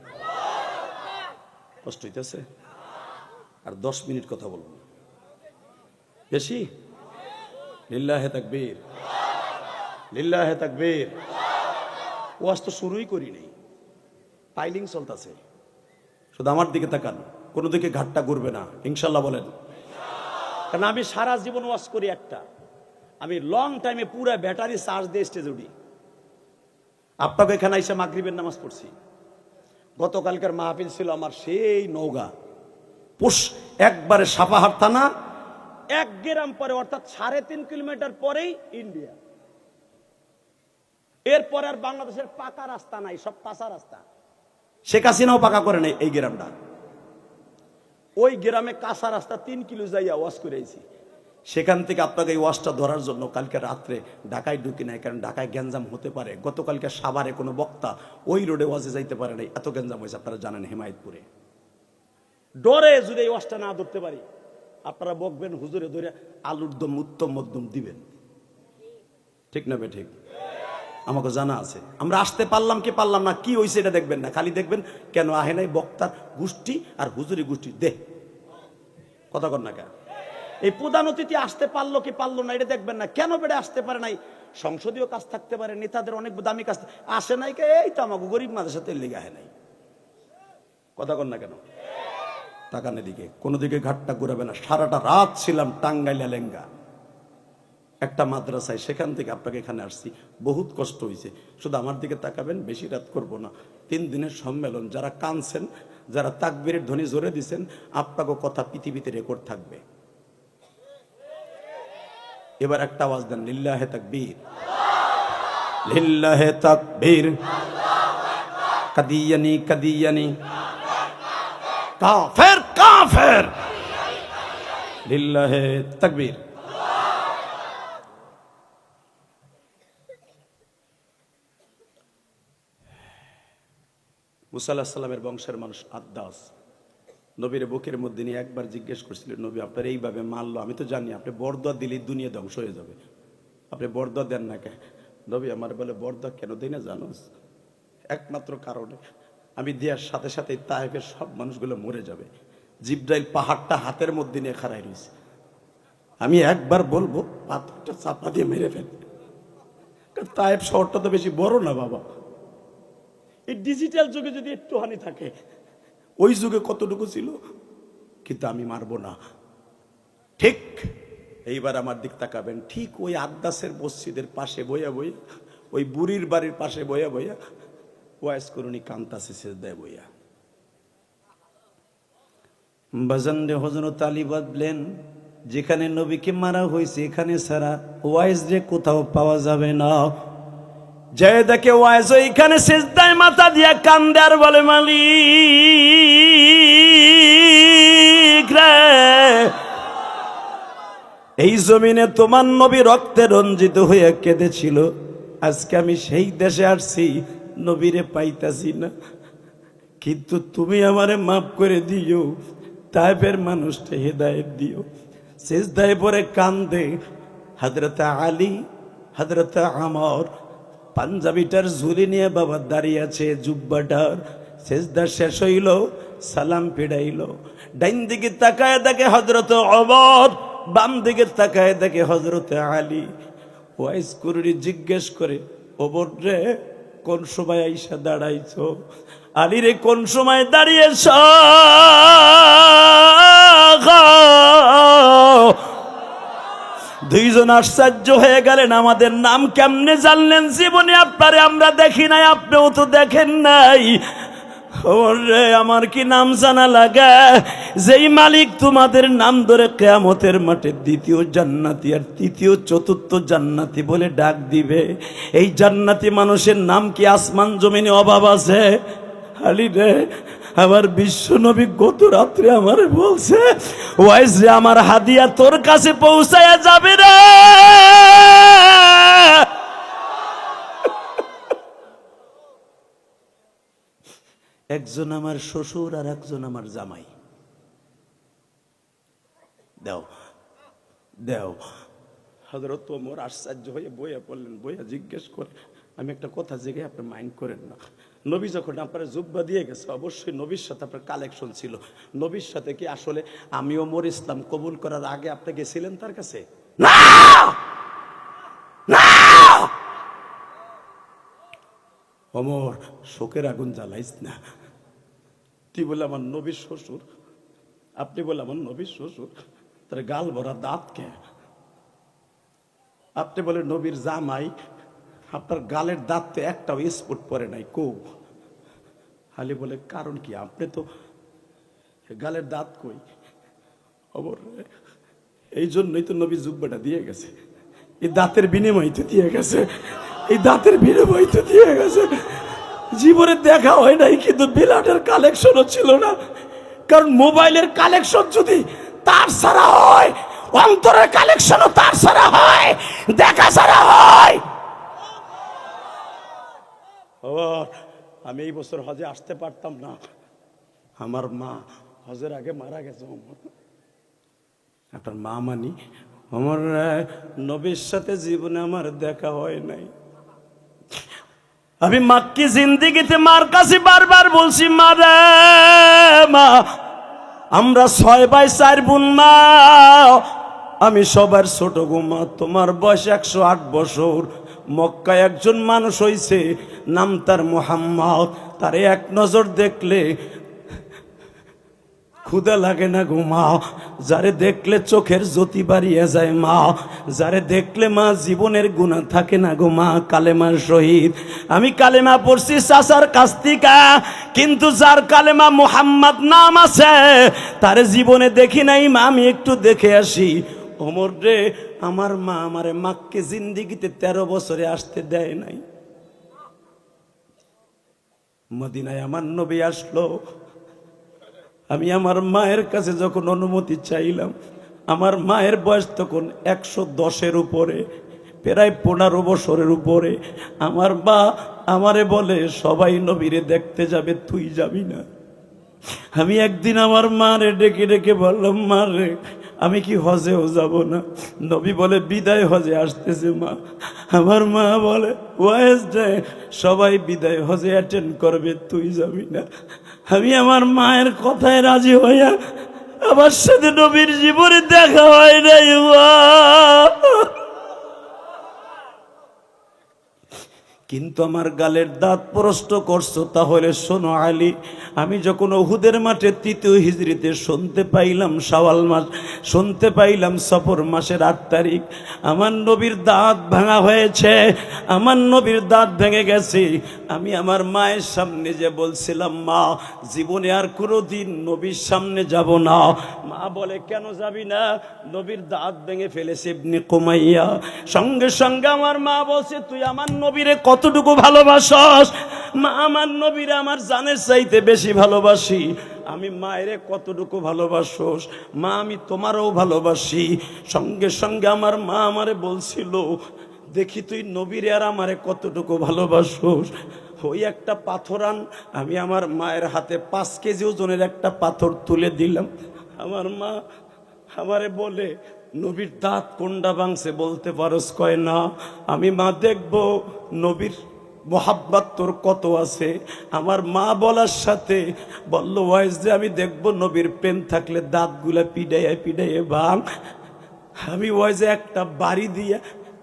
কষ্ট হইতেছে? আর 10 মিনিট কথা বলবো, বেশি? লিল্লাহে তাকবীর, লিল্লাহে তাকবীর। ওয়াজ তো শুরুই করি নাই, পাইলিং চলতেছে। শুধু আমার দিকে তাকান, কোনো দিকে ঘাটটা ঘুরবে না, ইনশাল্লাহ বলেন। কারণ আমি সারা জীবন ওয়াজ করি একটা, আমি লং টাইমে পুরো ব্যাটারি চার্জ দিয়ে স্টেজে উঠি। আপনাকে এখানে এসে মাগরিবের নামাজ পড়ছি। গতকালকার মাহফিল ছিল আমার সেই নওগাঁ, একবারে সাপাহার থানা 1 গ্রাম পরে, অর্থাৎ 3.5 কিলোমিটার পরেই ইন্ডিয়া। এরপরে আর বাংলাদেশের পাকা রাস্তা নাই, সব কাঁচা রাস্তা। শেখ হাসিনাও পাকা করে নাই এই গ্রামটা। ওই গ্রামে কাঁচা রাস্তা 3 কিলো যাইয়া ওয়াশ করেছি। সেখান থেকে আপনাকে এই ওয়াশটা ধরার জন্য কালকে রাত্রে ঢাকায় ঢুকি নাই, কারণ ঢাকায় গ্যাঞ্জাম হতে পারে। গতকালকে সাভারে কোনো বক্তা ওই রোডে ওয়াজে যাইতে পারে নাই, এত গ্যাঞ্জাম হয়েছে। আপনারা জানেন হেমায়েতপুরে। ডরে যদি এই ওয়াশটা না ধরতে পারি, আপনারা বকবেন হুজুরে ধরে আলুর দম উত্তম মধ্যম দিবেন, ঠিক না বে ঠিক? আমাকে জানা আছে। আমরা আসতে পারলাম কি পারলাম না, কি হয়েছে এটা দেখবেন না, খালি দেখবেন কেন আহে নাই বক্তার গোষ্ঠী আর হুজুরি গোষ্ঠী। কথা কর না কেন? এই প্রধান অতিথি আসতে পারলো কি পারলো না এটা দেখবেন না, কেন বেড়ে আসতে পারে নাই। সংসদীয় কাজ থাকতে পারে, নেতাদের অনেক দামি কাজ আসে নাই, এই তো আমাকে গরিব মানুষের সাথে লেগে আহে নাই। কথা কর না কেন? তাকান এদিকে, কোনো দিকে ঘাটটা ঘুরাবে না। সারাটা রাত ছিলাম টাঙ্গাইলা লেঙ্গা একটা মাদ্রাসায়, সেখান থেকে আপনাকে এখানে আসছি। বহুত কষ্ট হয়েছে। শুধু আমার দিকে তাকাবেন, বেশি রাত করব না। 3 দিনের সম্মেলন। যারা কানছেন, যারা তাকবীরের ধ্বনি জোরে দিছেন, আপনাকে কথা পৃথিবীতে রেকর্ড থাকবে। এবার একটা আওয়াজ দেন, লিল্লাহে তাকবীর, লিল্লাহে তাকবীর, কাদিয়ানি কাদিয়ানি, কাফের কাফের, লিল্লাহে তাকবীর। মুসা আলাইহিস সালামের বংশের মানুষ আদ্দাস নবীর বুকের মধ্যে নিয়ে একবার জিজ্ঞেস করছিলেন, নবী আপনার এইভাবে মারলো, আমি তো জানি আপনি বরদোয়া দিলেই দুনিয়া ধ্বংস হয়ে যাবে, আপনি বরদোয়া দেন না কেন? নবী আমার বলে, বরদোয়া কেন দেই না জানোস? একমাত্র কারণে, আমি দেওয়ার সাথে সাথে তায়েফের সব মানুষগুলো মরে যাবে। জিব্রাইল পাহাড়টা হাতের মধ্যে নিয়ে খাড়াই রয়েছে, আমি একবার বলবো পাথরটা চাপা দিয়ে মেরে ফেলবে। তায়েফ শহরটা তো বেশি বড় না বাবা। এই ডিজিটাল যুগে যদি একটুখানি থাকে, ওই যুগে কতটুকু ছিল, কিন্তু আমি মারবো না। ঠিক এইবার আমার দিক তাকাবেন, ঠিক ওই আদ্দাসের মসজিদের পাশে বইয়া বইয়া, ওই বুড়ির বাড়ির পাশে বইয়া বইয়া ওয়াইস করুনি কান্তাসে সেজদায় বইয়া। বাজানরে হযরত আলী বললেন, যেখানে নবীকে মারা হয়েছে এখানে ছাড়া ওয়াইস যে কোথাও পাওয়া যাবে না। জয় দেখে ওয়াইস ওইখানে সেজদায় মাথা দিয়া কান্দে আর বলে, মালিক রে, এই জমিনে তোমার নবী রক্তে রঞ্জিত হয়ে কেঁদেছিল, আজকে আমি সেই দেশে আসছি, নবীরে পাইতাছি না, কিন্তু তুমি আমারে মাফ করে দিও, তায়েফের মানুষটা হেদায়েত দিও। সেজদায় পরে কান্দে হযরত আলী, হযরত আমর, পাঞ্জাবিটার ঝুলি নিয়ে বাবা দাঁড়িয়ে আছে, জুব্বাটার। সেজদা শেষ হইল, সালাম ফিরাইল। ডাইন দিকে তাকায় দেখে হযরত ওমর, বাম দিকে তাকায় দেখে হযরত আলী। ওয়াইস কুরুরি জিজ্ঞেস করে, ওমর রে কোন সময় আইসা দাঁড়াইছো? আলী রে কোন সময় দাঁড়িয়েছ? দুইজন আশ্চর্য হয়ে গেলেন, আমাদের নাম কেমনে জানলেন? জীবনে আপনারে আমরা দেখি নাই, আপনিও তো দেখেন নাই। ওরে আমার কি নাম জানা লাগে? যেই মালিক তোমাদের নাম ধরে কিয়ামতের মাঠে দ্বিতীয় জান্নাতি আর তৃতীয় চতুর্থ জান্নাতি বলে ডাক দিবে, এই জান্নাতি মানুষের নাম কি আসমান জমিনে অভাব আছে? আলী রে, আমার বিশ্ব নবী গত রাত্রে আমার বলছে, ওয়াইস রে আমার হাদিয়া তোর কাছে পৌঁছায়া যাবে রে। একজন আমার শ্বশুর আর একজন আমার জামাই। দেও দেও। হযরত ওমর আশ্চর্য হয়ে বইয়া পড়লেন, বইয়া জিজ্ঞেস করে, আমি একটা কথা জেগে আপনি মাইন্ড করেন না, নবী যখন আপনার জুব্বা দিয়ে গেছে, অবশ্যই নবীর সাথে আপনার কালেকশন ছিল। নবীর সাথে কি আসলে আমি ওমর ইসলাম কবুল করার আগে আপনি গেছিলেন তার কাছে? না না। ওমর, শোকের আগুন জ্বালাইস না। তুই বলে আমার নবীর শ্বশুর, আপনি বলে আমার নবীর শ্বশুর, তার গাল ভরা দাঁত কে? আপনি বলে নবীর জামাই, আপনার গালের দাঁত তো একটাও স্পট পরে নাই, কো? আলী বলে, কারণ কি? আপনি তো গালের দাঁত কই? খবর এই জন্যই তো নবী জুব্বাটা দিয়ে গেছে, এই দাঁতের বিনিময় তো দিয়ে গেছে, এই দাঁতের বিনিময় তো দিয়ে গেছে। জীবনে দেখা হয় নাই, কিন্তু বিলাটের কালেকশনও ছিল না। কারণ মোবাইলের কালেকশন যদি তার ছাড়া হয়, অন্তরের কালেকশনও তার ছাড়া হয়, দেখা ছাড়া হয়। আমি এই বছর হজে আসতে পারতাম না, আমার মা হজের আগে মারা গেছে। আপনার মা মানি আমার নবীর সাথে জীবনে আমার দেখা হয় নাই। আমি মাক্কি জিন্দিগিতে মার কাছে বারবার বলছি, মা রে মা, আমরা 6 ভাই 4 বোন মা, আমি সবার ছোট গো মা, তোমার বয়স 108 বছর। মক্কায় একজন মানুষ হইছে, নাম তার মুহাম্মদ, তারে এক নজর দেখলে ক্ষুধা লাগে না গো মা, যারে দেখলে চোখের জ্যোতি বাড়িয়ে যায় মা, যারে দেখলে মা জীবনের গুনাহ থাকে না গো মা, কালেমার শহীদ। আমি কালেমা পড়ছি চাচার কাছ থেকে, কিন্তু যার কালেমা মুহাম্মদ নাম আছে তারে জীবনে দেখি নাই মা, আমি একটু দেখে আসি। ওমর রে, আমার মা আমারে মাক্কে জিন্দিগিতে 13 বছরে আসতে দেয় নাই। মদিনায় আমার নবী আসলো, আমি আমার মায়ের কাছে যখন অনুমতি চাইলাম, আমার মায়ের বয়স তখন 110-এর উপরে, প্রায় 15 বছরের উপরে। আমার মা আমারে বলে, সবাই নবীরে দেখতে যাবে, তুই যাবি না? আমি একদিন আমার মারে ডেকে ডেকে বললাম, মা রে, আমি কি হজেও যাব না? নবী বলে, বিদায় হজে আসতেছে মা। আমার মা বলে, ওয়াইজ যায়, সবাই বিদায় হজে অ্যাটেন্ড করবে, তুই যাবি না? আমি আমার মায়ের কথায় রাজি হইয়া আমার সাথে নবীর জীবনে দেখা হয় নাই। কিন্তু আমার গালের দাঁত প্রষ্ট করছো, তাহলে শোনো আলী, আমি যখন উহুদের মাঠে 3য় হিজরিতে শুনতে পাইলাম শাওয়াল মাস, শুনতে পাইলাম সফর মাসের 8 তারিখ, আমার নবীর দাঁত ভাঙা হয়েছে, আমার নবীর দাঁত ভেঙে গেছে। আমি আমার মায়ের সামনে যে বলছিলাম, মা জীবনে আর কোনোদিন নবীর সামনে যাব না। মা বলে, কেন যাবি না? নবীর দাঁত ভেঙে ফেলেছে ইবনে কুমাইয়া। সঙ্গে সঙ্গে আমার মা বলছে, তুই আমার নবীরে কতটুকু ভালোবাসস? মা, আমার নবীরে আমার জানের চাইতে বেশি ভালোবাসি। আমি মায়েরে কতটুকু ভালোবাসোস? মা, আমি তোমারও ভালোবাসি। সঙ্গে সঙ্গে আমার মা আমারে বলছিল, দেখি তুই নবীরে আর আমারে কতটুকু ভালোবাসোস। ওই একটা পাথর আন। আমি আমার মায়ের হাতে 5 কেজি ওজনের একটা পাথর তুলে দিলাম। আমার মা আমারে বলে, নবীর দাঁত কোনটা ভাঙছে বলতে পারস? কয় না। আমি মা দেখবো নবীর মোহাব্বত তোর কত আছে। আমার মা বলার সাথে বলল, ওয়াইজ যে আমি দেখবো নবীর প্রেম থাকলে দাঁতগুলা পিডাইয়া পিডাইয়া ভাঙ। আমি ওয়াইজে একটা বাড়ি দিয়া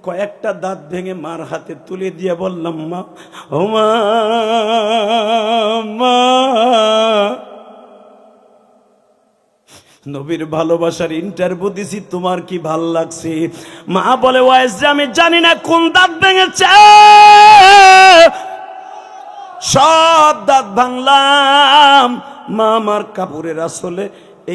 কয়েকটা দাঁত ভেঙে মার হাতে তুলে দিয়ে বললাম, মা, ও মা, মা, নবীর ভালোবাসার ইন্টারভিউ দিছি, তোমার কি ভাল লাগছে? মা বলে, ওয়াইজ যে আমি জানি না কোন দাঁত ভেঙেছে, সব দাঁত ভাঙলাম। মা আমার কাপড়ের আসলে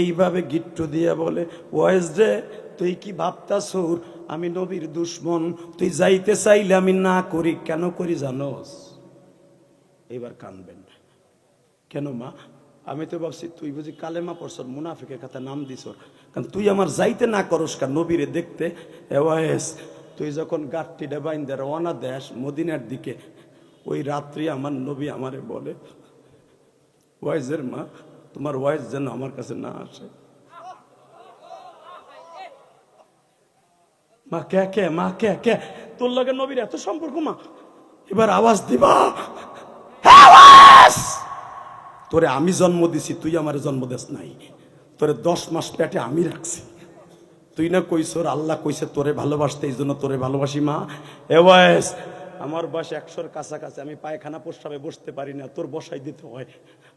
এইভাবে গিট্টু দিয়া বলে, ওয়াইজ যে তুই কি ভাবতাছুর আমি নবীর দুশ্মন? তুই যাইতে চাইলে আমি না করি, কেন করি জানোস? এবার কানবেন। কেন মা? আমি তো ভাবছি তুই বুঝি কালেমা পড়ছ, মুনাফিকের কথা নাম দিছ, কারণ তুই আমার যাইতে না করস কা নবীরে দেখতে। এওয়াইস, তুই যখন গাঠটিটা বাইন্দে রওনা দেশ মদিনার দিকে, ওই রাত্রি আমার নবী আমারে বলে, ওয়াইজের মা, তোমার ওয়াইজ যেন আমার কাছে না আসে। মা কে কে, মা কে কে, তোর লগে নবীর এত সম্পর্ক? মা এবার আওয়াজ দিবা, তোরে আমি জন্ম দিছি, তুই আমার জন্ম দেস নাই। তোরে 10 মাস পেটে আমি রাখছি। তুই না কইছর আল্লাহ কইছে তোরে ভালোবাসতে, এই জন্য তোরে ভালোবাসি। মা এওয়াইস, আমার বয়স 100-র কাছাকাছি, আমি পায়খানা প্রস্রাবে বসতে পারি না, তোর বসাই দিতে হয়।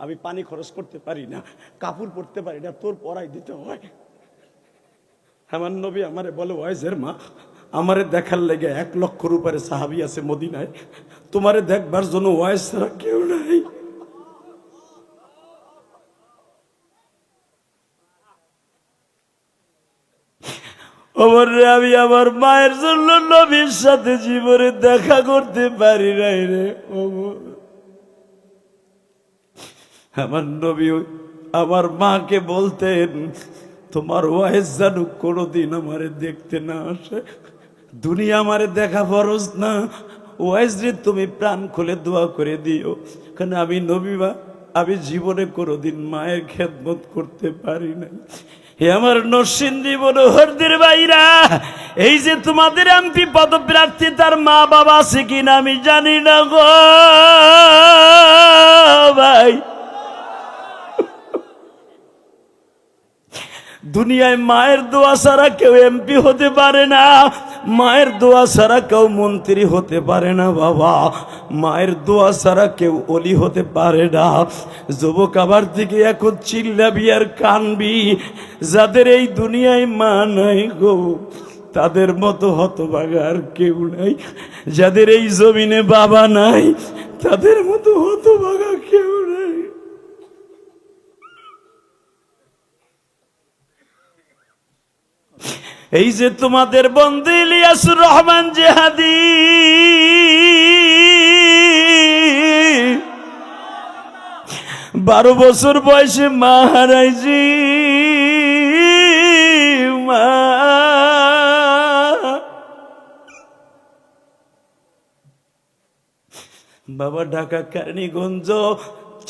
আমি পানি খরচ করতে পারি না, কাপড় পরতে পারি না, তোর পরাই দিতে হয়। আমার নবী আমারে বলে, ওয়াইজের মা, আমারে দেখার লেগে 1 লক্ষর উপরে সাহাবী আছে মদিনায়, তোমারে দেখবার জন্য ওয়াইজ ছাড়া কেউ নাই। রে আমি আমার মায়ের জন্য নবীর সাথে জীবনে দেখা করতে পারি নাই রে ওমর। আমার নবী আমার মাকে বলতেন, তোমার ওয়াইস জানু কোনোদিন আমারে দেখতে না আসে, দুনিয়া আমারে দেখা ফরজ না, ওয়াইস রে তুমি প্রাণ খুলে দোয়া করে দিও, কারণ আমি নবী বা আমি জীবনে কোনোদিন মায়ের খেদমত করতে পারি নাই। হে আমার নরসিংদী মনোহরদের ভাইরা, এই যে তোমাদের এমপি পদপ্রার্থী তার মা বাবা আছে কিনা আমি জানি না গো ভাই। দুনিয়ায় মায়ের দোয়া ছাড়া কেউ এমপি হতে পারে না, মায়ের দোয়া ছাড়া কেউ মন্ত্রী হতে পারে না বাবা, মায়ের দোয়া ছাড়া কেউ অলি হতে পারে না। যুবক আবার থেকে এখন চিল্লাবি আর কানবি, যাদের এই দুনিয়ায় মা নাই গো তাদের মতো হতভাগা আর কেউ নাই, যাদের এই জমিনে বাবা নাই তাদের মতো হতভাগা কেউ নাই। এই যে তোমাদের বন্ধু ইলিয়াসুর রহমান জেহাদি, 12 বছর বয়সে মা হারাইছি, মা বাবা ঢাকা কেরানীগঞ্জ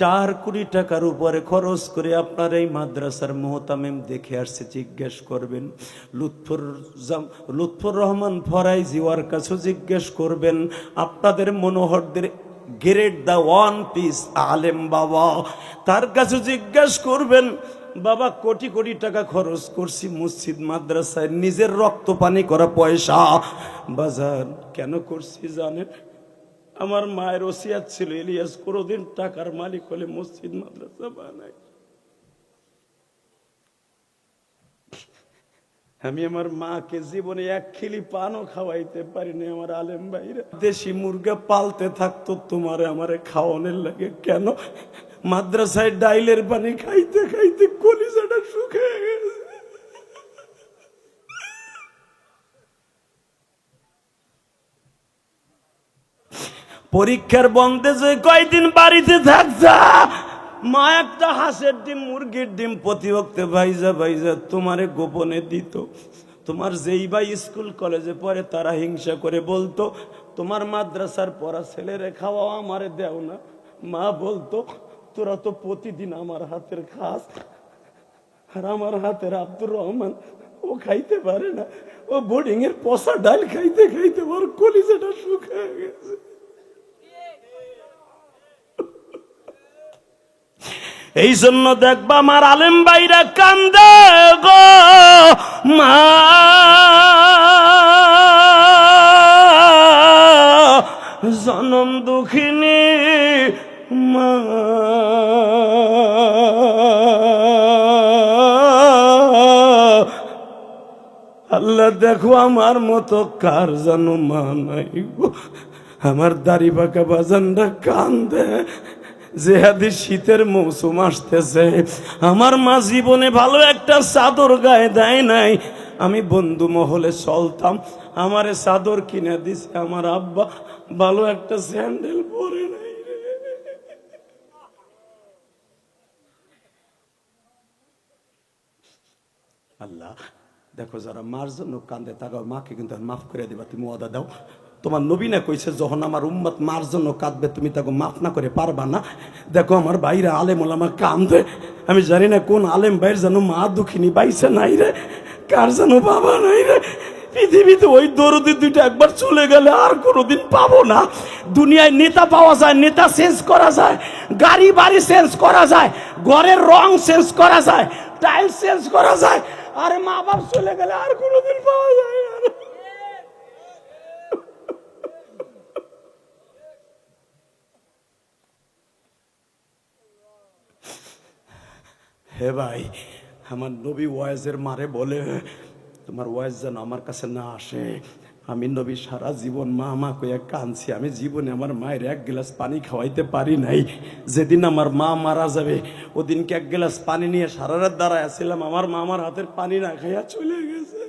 4 কোটি টাকার উপরে খরচ করে আপনার এই মাদ্রাসার মোহতামিম দেখে আসছে। জিজ্ঞেস করবেন লুৎফর রহমান ফরাইজি ওর কাছে জিজ্ঞেস করবেন, আপনাদের মনোহরদের গ্রেড দা 1 পিস আলেম বাবা, তার কাছে জিজ্ঞেস করবেন বাবা কোটি কোটি টাকা খরচ করছি মসজিদ মাদ্রাসায়, নিজের রক্ত পানি করা পয়সা বাজার কেন করছি জানেন? আমার মায়ের ওসিয়াত ছিল ইলিয়াস কোনোদিন টাকার মালিক হলে মসজিদ মাদ্রাসা বানাই। আমি আমার মাকে জীবনে 1 খিলি পানও খাওয়াইতে পারিনি। আমার আলেম ভাইরা দেশি মুরগা পালতে থাকতো তোমারে আমারে খাওয়ানোর লাগে, কেন? মাদ্রাসায় ডাইলের পানি খাইতে খাইতে কলিজাটা শুকিয়ে গেছে। পরীক্ষার বন্ধে যে কয়দিন বাড়িতে থাকতা, মা একটা হাঁসের ডিম মুরগির ডিম প্রতি বক্তে ভাইজা ভাইজা তোমারে গোপনে দিত। তোমার যেই ভাই স্কুল কলেজে পড়ে তারা হিংসা করে বলতো, তোমার মাদ্রাসার পড়া ছেলেরে খাওয়াও, আমারে দেও না। মা বলতো, তোরা তো প্রতিদিন আমার হাতের খাস, আর আমার হাতের আব্দুর রহমান ও খাইতে পারে না, ও বোর্ডিং এর পচা ডাল খাইতে খাইতে ওর কলিজাটা শুকিয়ে গেছে। এই জন্য দেখবা আমার আলেম ভাইরা কান্দে গো, মা জনম দুঃখিনী মা, আল্লাহ দেখো আমার মতো কার জানো মা নাই গো। আমার দাড়ি পাকা বাজানরা কান্দে, যেহাদি শীতের মৌসুম আসতেছে, আমার মা জীবনে ভালো একটা চাদর গায়ে দেয় নাই। আমি বন্ধু মহলে চলতাম, আমারে চাদর কিনে দিছে আমার আব্বা, ভালো একটা স্যান্ডেল পরে নাই। আল্লাহ দেখো যারা মার জন্য কান্দে তারা মাকে কিন্তু মাফ করে দিবা, তুমি ওয়াদা দাও। তোমার নবী না কইছে যখন আমার উম্মত মার জন্য কাঁদবে তুমি তাকে মাফ না করে পারবা না। দেখো আমার ভাইরা আলেম ওলামা কান্দে, আমি জানি না কোন আলেম ভাইয়ের যেন মা দুঃখিনী বাইছে নাই রে, কার যেন বাবা নাই রে। পৃথিবীতে ওই দরদি দুইটা একবার চলে গেলে আর কোনোদিন পাবো না। দুনিয়ায় নেতা পাওয়া যায়, নেতা চেঞ্জ করা যায়, গাড়ি বাড়ি চেঞ্জ করা যায়, ঘরের রং চেঞ্জ করা যায়, টাইলস চেঞ্জ করা যায়, আরে মা বাপ চলে গেলে আর কোনোদিন পাওয়া যায় না। হে ভাই, আমার নবী ওয়াইজের মারে বলে, তোমার ওয়াইজ যেন আমার কাছে না আসে। আমি নবী সারা জীবন মা মা কইয়া কাঁদছি, আমি জীবনে আমার মায়ের 1 গ্লাস পানি খাওয়াইতে পারি নাই। যেদিন আমার মা মারা যাবে ওদিনকে 1 গ্লাস পানি নিয়ে সারা রাত দাঁড়ায় আসছিলাম, আমার মা আমার হাতের পানি না খাইয়া চলে গেছে।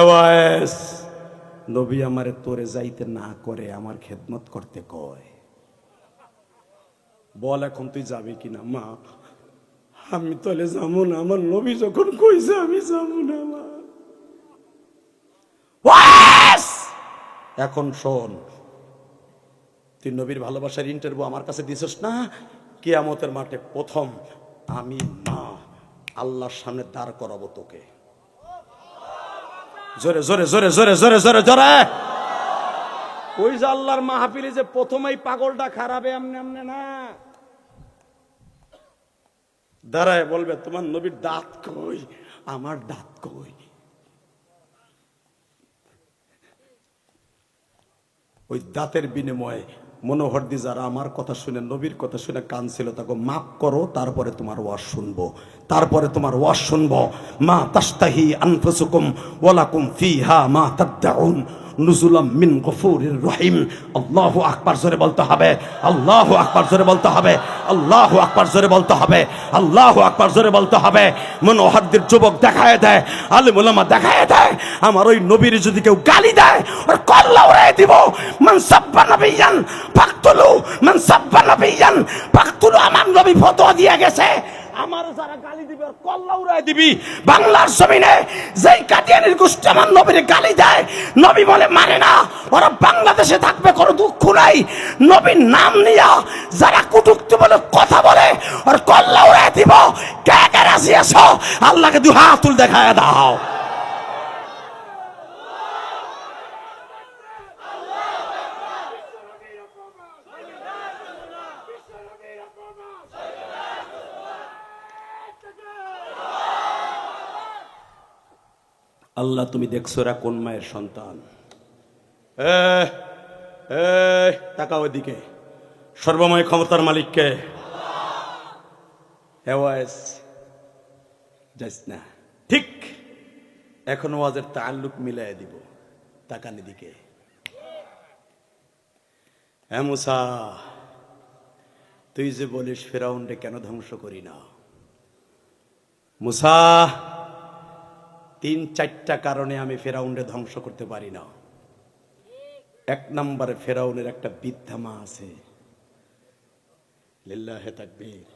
ওয়াইস, নবী আমারে তোরে যাইতে না করে আমার খেদমত করতে কয়। বল এখন তুই যাবি কিনা? মা আমি তাহলে যাবো না, আমার নবী যখন কইছে আমি যাবো না মা। ওয়াইস এখন শোন, তুই নবীর ভালোবাসার ইন্টারভিউ আমার কাছে দিছিস না, কিয়ামতের মাঠে প্রথম আমি মা আল্লাহর সামনে দাঁড় করাবো তোকে। জোরে জোরে জোরে জোরে জোরে জোরে জোরে। ওই যে আল্লাহর মাহফিলে যে প্রথমেই পাগলটা খারাপে আমনে আমনে না, দাঁড়ায় বলবে তোমার নবীর দাঁত কই, আমার দাঁত কই। ওই দাঁতের বিনিময়ে মনোহর দি যারা আমার কথা শুনে নবীর কথা শুনে কাঁদছিল তাকে মাফ করো, তারপরে তোমার ওয়াজ শুনবো, তারপরে তোমার ওয়াজ শুনবো। মা তাস্তাহি আনফুসুকুম ওয়ালাকুম ফিহা মা তাদউন নুজুলাম মিন গফুরির রহিম। আল্লাহু আকবার জোরে বলতে হবে, আল্লাহু আকবার জোরে বলতে হবে, আল্লাহু আকবার জোরে বলতে হবে, আল্লাহু আকবার জোরে বলতে হবে। মনোহরদের যুবক দেখায় দেয়, আলেম ওলামা দেখায় দেয়, আমার ওই নবীর যদি কেউ গালি দেয় ওর কল্লা উড়াই দিব। মান সাব্বা নবিয়ান ফাকতুলু, মান সাব্বা নবিয়ান ফাকতুলু। আমার নবী ফতোয়া দিয়ে গেছে, আমার যারা গালি দিবে ওর কল্লা উড়াই দিবি। বাংলার জমিনে যেই কাদিয়ানির গোষ্ঠী আমার নবীর গালি দেয়, নবী বলে মানে না, ওরা বাংলাদেশে থাকবে কোনো দুঃখ নাই। নবীর নাম নিয়া যারা কটূক্তি বলে কথা বলে ওর কল্লা উড়াই দিব। কে কে রাজি আছো আল্লাহকে দুই হাত তুল দেখায় দাও। আল্লাহ তুমি দেখছো এরা কোন মায়ের সন্তান। তাকাও ওইদিকে, সর্বময় ক্ষমতার মালিককে। যাইস না, ঠিক এখন ওয়াজের তাআল্লুক মিলাই দিব। তাকান এদিকে। হ্যাঁ মুসা, তুই যে বলিস ফেরাউনকে কেন ধ্বংস করি না? মুসা, 3-4টা কারণে আমি ফেরাউনকে ধ্বংস করতে পারি না। 1 নম্বরে ফেরাউনের একটা বৃদ্ধা মা আছে। লিল্লাহে তাকবীর।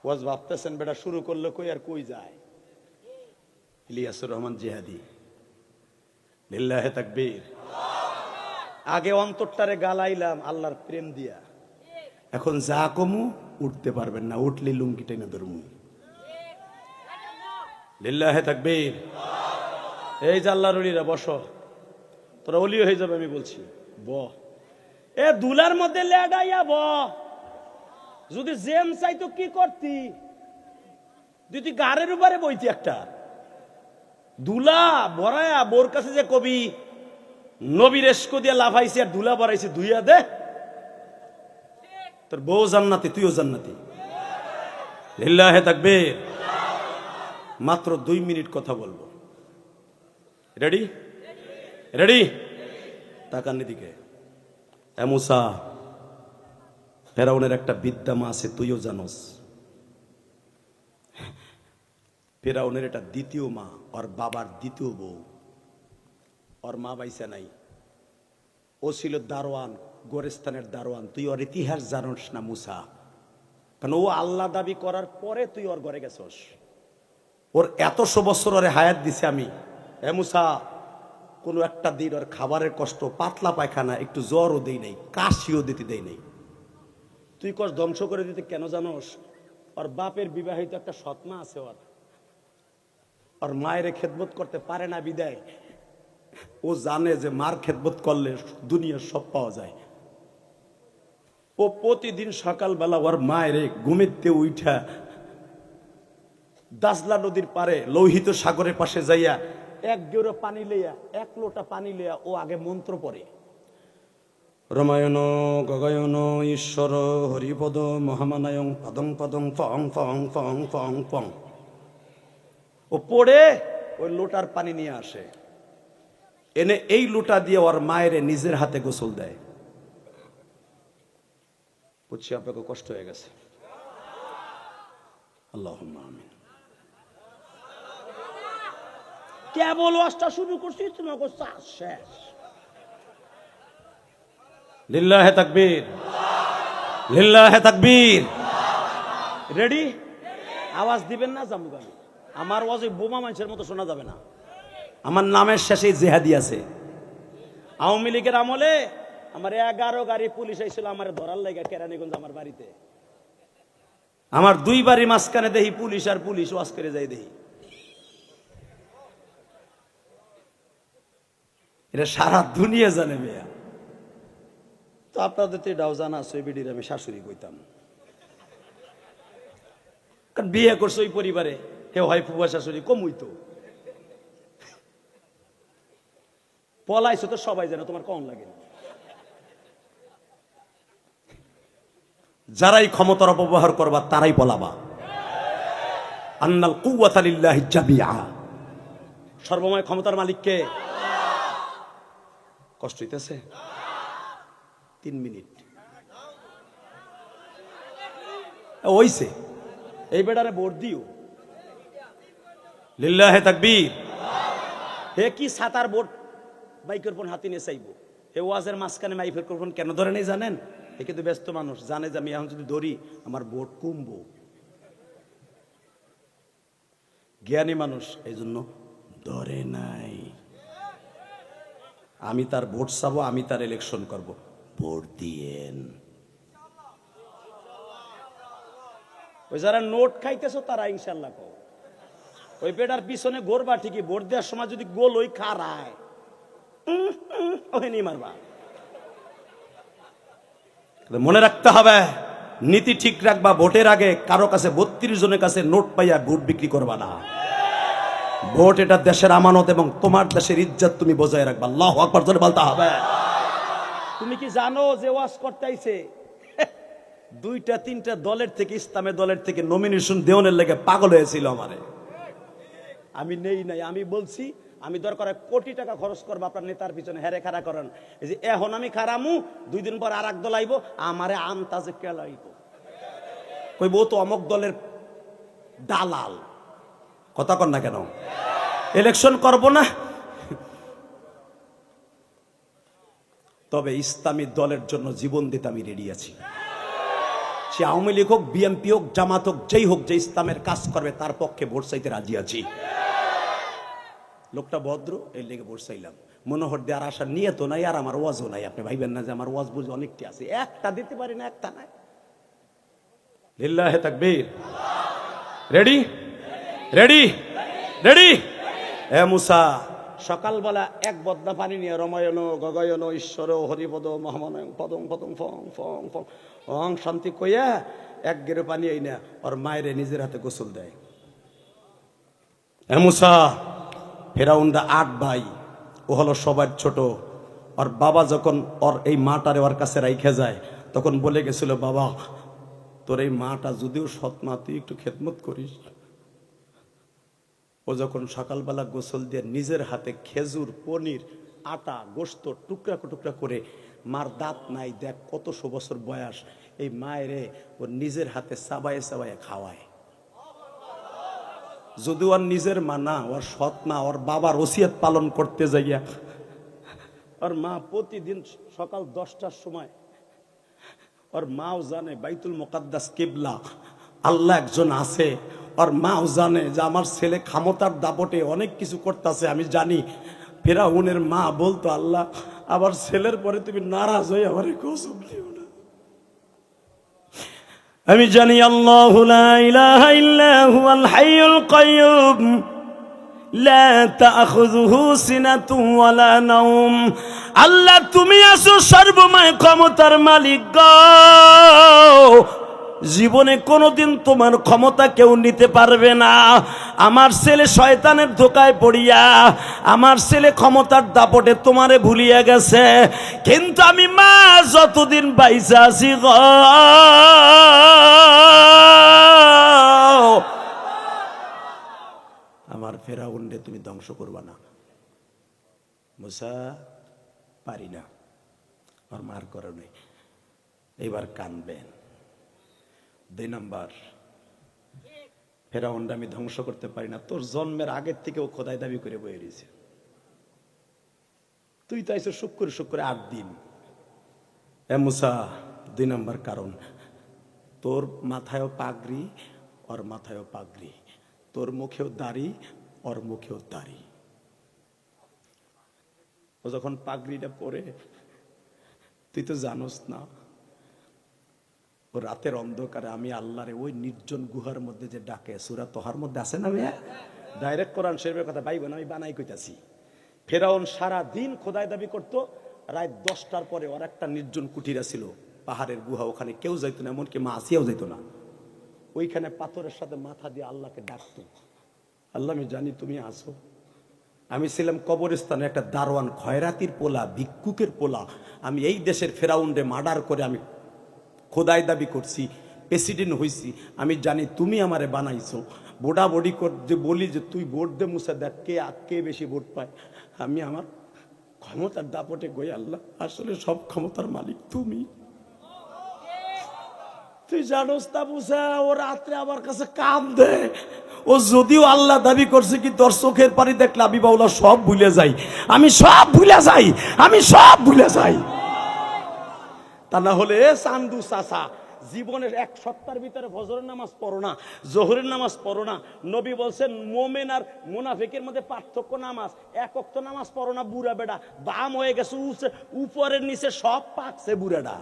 ওয়াজ ভাবতেছেন বেটা শুরু করলো কই আর কই যায়? ইলিয়াসুর রহমান জিহাদি। লিল্লাহে তাকবীর। আগে অন্তরটারে গালাইলাম আল্লাহর প্রেম দিয়া, এখন যা কমু উঠতে পারবেন না, উঠলে লুঙ্গি টেনে ধরমু। লিল্লাহে তাকবীর। এই যে আল্লাহর ওলিরা বসো, তোরা ওলি হয়ে যাবে আমি বলছি। ব এ দুলার মধ্যে লেডাইয়া ব, যদি জেম চাইতো কি করতি? তুই গাড়ের উপরে বইতি একটা দুলা ভরায়া, বোর কাছে যে কবি নবীর এসকো দিয়ে লাফাইছে আর দুলা ভরাইছে, ধুইয়া দে। তোর বউ জান্নাতি, তুইও জান্নাতি। লিল্লাহে তাকবীর। মাত্র 2 মিনিট কথা বলবো। রেডি? রেডি? তাকান এদিকে। এ মুসা, ফেরাউনের একটা বিদ্যা মা আছে, তুইও জানোস। ফেরাউনের এটা দ্বিতীয় মা, ওর বাবার দ্বিতীয় বউ। ওর মা বাইসা নাই, ও ছিল দারোয়ান, গোরেস্তানের দারোয়ান। তুই ওর ইতিহাস জানোস না মুসা, কারণ ও আল্লাহ দাবি করার পরে তুই ওর ঘরে গেছস। ওর 100 বছর ওরে হায়াত দিছে আমি। এ মুসা, কোনো একটা দিন ওর খাবারের কষ্ট, পাতলা পায়খানা, একটু জ্বরও দেই নাই, কাশিও দিতে দেই নাই। তুই কস ধ্বংস করে দিতে কেন জানোস? ওর বাপের বিবাহিত একটা সৎমা আছে, ওর মায়ের খেদমত করতে পারে না বিদায় ও জানে যে মার খেদমত করলে দুনিয়ার সব পাওয়া যায়। ও প্রতিদিন সকালবেলা ওর মায়ের ঘুমেতে উঠা দাজলা নদীর পারে লোহিত সাগরের পাশে যাইয়া 1 গেরো পানি লইয়া, 1 লোটা পানি লইয়া ও আগে মন্ত্র পড়ে, রমায়ণ গগায়ন ঈশ্বর হরিপদ মহামানায়ং পদং পদং ফং ফং ফং ফং ফং। ও পড়ে ওই লোটার পানি নিয়ে আসে, এনে এই লোটা দিয়ে ওর মায়ের নিজের হাতে গোসল দেয়। বুঝছি আপনাকে কষ্ট হয়ে গেছে। আল্লাহুম্মা আমিন। কেবল ওয়াজটা শুরু করছি তোমাকে চাষ শেষ। লিল্লাহে তাকবীর, লিল্লাহে তাকবীর। রেডি? আওয়াজ দিবেন না জামুগানি। আমার ওয়াজে বোমা মানুষের মতো শোনা যাবে না। আমার নামের শেষে জেহাদি আছে। আওয়ামী লীগের আমলে আমার 11 গাড়ি পুলিশ আইছিল আমার ধরার লাগা কেরানীগঞ্জ আমার বাড়িতে। আমার 2 বাড়ি মাঝখানে দেখি পুলিশ আর পুলিশ ওয়াজ করে যাই দেখি। এটা সারা দুনিয়া জানে মেয়া। তো আপনাদের তো এটাও জানা আছে, বিডির আমি শাশুড়ি কইতাম। কারণ বিয়ে করছে ওই পরিবারে, কেউ হয় ফুয়া শাশুড়ি কম হইতো। পলাইছো তো সবাই জানে, তোমার কম লাগে। যারাই ক্ষমতার অপব্যবহার করবা তারাই পলাবা। আন্নাল কুওয়াতা লিল্লাহি জামিআ। সর্বময় ক্ষমতার মালিক কে? কষ্ট হইতেছে? 3 মিনিট ওইছে। এই বেটারে ভোট দিও। লিল্লাহে তাকবীর। হে কি সাতার ভোট মাইক্রোফোন হাতে নিয়ে চাইবো। হে ওয়াজের মাঝখানে মাইক্রোফোন কেন ধরে নেই জানেন? এ কিন্তু ব্যস্ত মানুষ, জানে যে আমি এখন যদি ধরি আমার ভোট কমবো। জ্ঞানী মানুষ এই জন্য ধরে নাই। আমি তার ভোট চাবো, আমি তার ইলেকশন করব, ভোট দিয়েন। ওই যারা নোট খাইতেছো তারা ইনশাল্লাহ কও। ওই বেটার পিছনে গোরবা ঠিকই, ভোট দেওয়ার সময় যদি গোল ওই খারায় ওই নি মারবা। মনে রাখতে হবে, নীতি ঠিক রাখবা। ভোটের আগে কারো কাছে 32 জনের কাছে নোট পাইয়া ভোট বিক্রি করবা না। ভোট এটা দেশের আমানত এবং তোমার দেশের ইজ্জত তুমি বজায় রাখবা। আল্লাহু আকবার জোরে বলতে হবে। তুমি কি জানো যে ওয়াজ করতে আইছে 2-3টা দলের থেকে, ইসলামের দলের থেকে নমিনেশন দেওয়ার লেগে পাগল হয়েছিল আমারে। আমি নেই নাই, আমি বলছি আমি দরকার কোটি টাকা খরচ করবো আপনার নেতার পিছনে, হেরে খাড়া করেন। এই যে এখন আমি খারামু, 2 দিন পর আর এক দল আইব, আমারে আন্তাজে কেলাইব, কইব তো অমক দলের দালাল। কথা কন না কেন? ইলেকশন করব না, তবে ইসলামী দলের জন্য জীবন দিতে আমি রেডি আছি। সে আওয়ামী লীগ হোক, বিএনপি হোক, জামাত হোক, যেই হোক, যে ইসলামের কাজ করবে তার পক্ষে ভোট চাইতে রাজি আছি। লোকটা ভদ্র, এই লেগে ভোট চাইলাম। মনোহর দেওয়ার আশা নিয়ে তো নাই, আর আমার ওয়াজও নাই। আপনি ভাইবেন না যে আমার ওয়াজ বুঝে অনেকটি আছে, একটা দিতে পারি না, একটা নাই। লিল্লাহে তাকবীর। রেডি? রেডি? রেডি? এ মুসা, সকালবেলা এক বদনা পানি নিয়ে রমায়ণ গগয়ন ঈশ্বর হরিপদ মহামানয়ং পদং পদং ফং ফং ফং অং শান্তি কইয়া এক গেরো পানি এই না ওর মায়ের নিজের হাতে গোসল দেয়। এ মুসা, ফেরাউনরা 8 ভাই, ও হলো সবার ছোট। ওর বাবা যখন ওর এই মাটারে ওর কাছে রাইখে যায়, তখন বলে গেছিল, বাবা তোর এই মাটা যদিও সৎ মা, তুই একটু খেদমত করিস। ও যখন সকালবেলা গোসল দিয়ে নিজের হাতে খেজুর, পনির, আটা, গোস্ত টুকরা টুকরা করে, মার দাঁত নাই, দেখ কতশো বছর বয়স, এই মায়েরে ওর নিজের হাতে চাবায়ে চাবায়ে খাওয়ায়। যদি ওর নিজের মা না, ওর সৎ মা, ওর বাবার ওসিয়ত পালন করতে যাইয়া ওর মা প্রতিদিন সকাল 10টার সময়, ওর মাও জানে বাইতুল মুকাদ্দাস কিবলা, আল্লাহ একজন আছে। ওর মাও জানে যে আমার ছেলে ক্ষমতার দাপটে অনেক কিছু করতেছে, আমি জানি। ফেরাউনের মা বলতো, আল্লাহ আবার ছেলের পরে তুমি নারাজ হয়ে আমার কসম দিও না। আমি জানি আল্লাহু লা ইলাহা ইল্লা হুয়াল হাইয়ুল কাইয়্যুম লা তাখুযুহু সিনাতুন ওয়ালা নাওম। আল্লাহ তুমি আছো সর্বময় ক্ষমতার মালিক গো। জীবনে কোনোদিন তোমার ক্ষমতা কেউ নিতে পারবে না। আমার ছেলে শয়তানের ধোকায় পড়িয়া, আমার ছেলে ক্ষমতার দাপটে তোমারে ভুলিয়া গেছে, কিন্তু আমি মা যতদিন বাইসা আছি গো, আমার ফেরাউনরে তুমি ধ্বংস করবা না। মুসা, পারি না, আমার মার কারণে। এবার কানবেন। 2 নাম্বার, ফেরাউনটা আমি ধ্বংস করতে পারি না, তোর জন্মের আগের থেকেও খোদাই দাবি করে বয়ে রয়েছে। তুই তো আইসো শুক্র 8 দিন। এ মুসা, 2 নম্বর কারণ, তোর মাথায়ও পাগড়ি, ওর মাথায়ও পাগড়ি, তোর মুখেও দাড়ি, ওর মুখেও দাড়ি। ও যখন পাগড়িটা পরে, তুই তো জানোস না, ও রাতের অন্ধকারে আমি আল্লাহরে ওই নির্জন গুহার মধ্যে যে ডাকে, সূরা তোহার মধ্যে আছে না মেয়ে, ডাইরেক্ট কোরআন শরীফের কথা বাইবেন, আমি বানাই কইতাছি। ফেরাউন সারা দিন খোদাই দাবি করতো, রাত 10টার পরে ওর একটা নির্জন কুটিরা ছিল, পাহাড়ের গুহা, ওখানে কেউ যাইতো না, এমনকি মা আসিয়াও যাইতো না। ওইখানে পাথরের সাথে মাথা দিয়ে আল্লাহকে ডাকতো, আল্লাহ আমি জানি তুমি আসো। আমি ছিলাম কবরস্থানে একটা দারোয়ান, খয়রাতির পোলা, ভিক্ষুকের পোলা। আমি এই দেশের ফেরাউনরে মার্ডার করে আমি খোদাই দাবি করছি, প্রেসিডেন্ট হইছি। আমি জানি তুমি আমারে বানাইছো। বোডাবডি যে বলি যে তুই ভোট দে মুসা, দেখ কে বেশি ভোট পায়। আমি আমার ক্ষমতার দাপটে গই, আল্লাহ আসলে সব ক্ষমতার মালিক তুমি। তুই জানোস তা মুসা, ও রাত্রে আমার কাছে কাঁদে। ও যদিও আল্লাহ দাবি করছে কি তোর চোখের পানি দেখলে আমি বাউলা সব ভুলে যাই, আমি সব ভুলে যাই, আমি সব ভুলে যাই। তা না হলে চান্দু চাচা জীবনের 1 সপ্তাহের ভিতরে ফজরের নামাজ পড়ো না, জোহরের নামাজ পড়ো না। নবী বলছেন মোমেন আর মুনাফিকের মধ্যে পার্থক্য নামাজ। 1 ওয়াক্ত নামাজ পড়ো না, বুড়া বেটা বাম হয়ে গেছে, উপরের নিচে সব পাকছে বুড়াটা।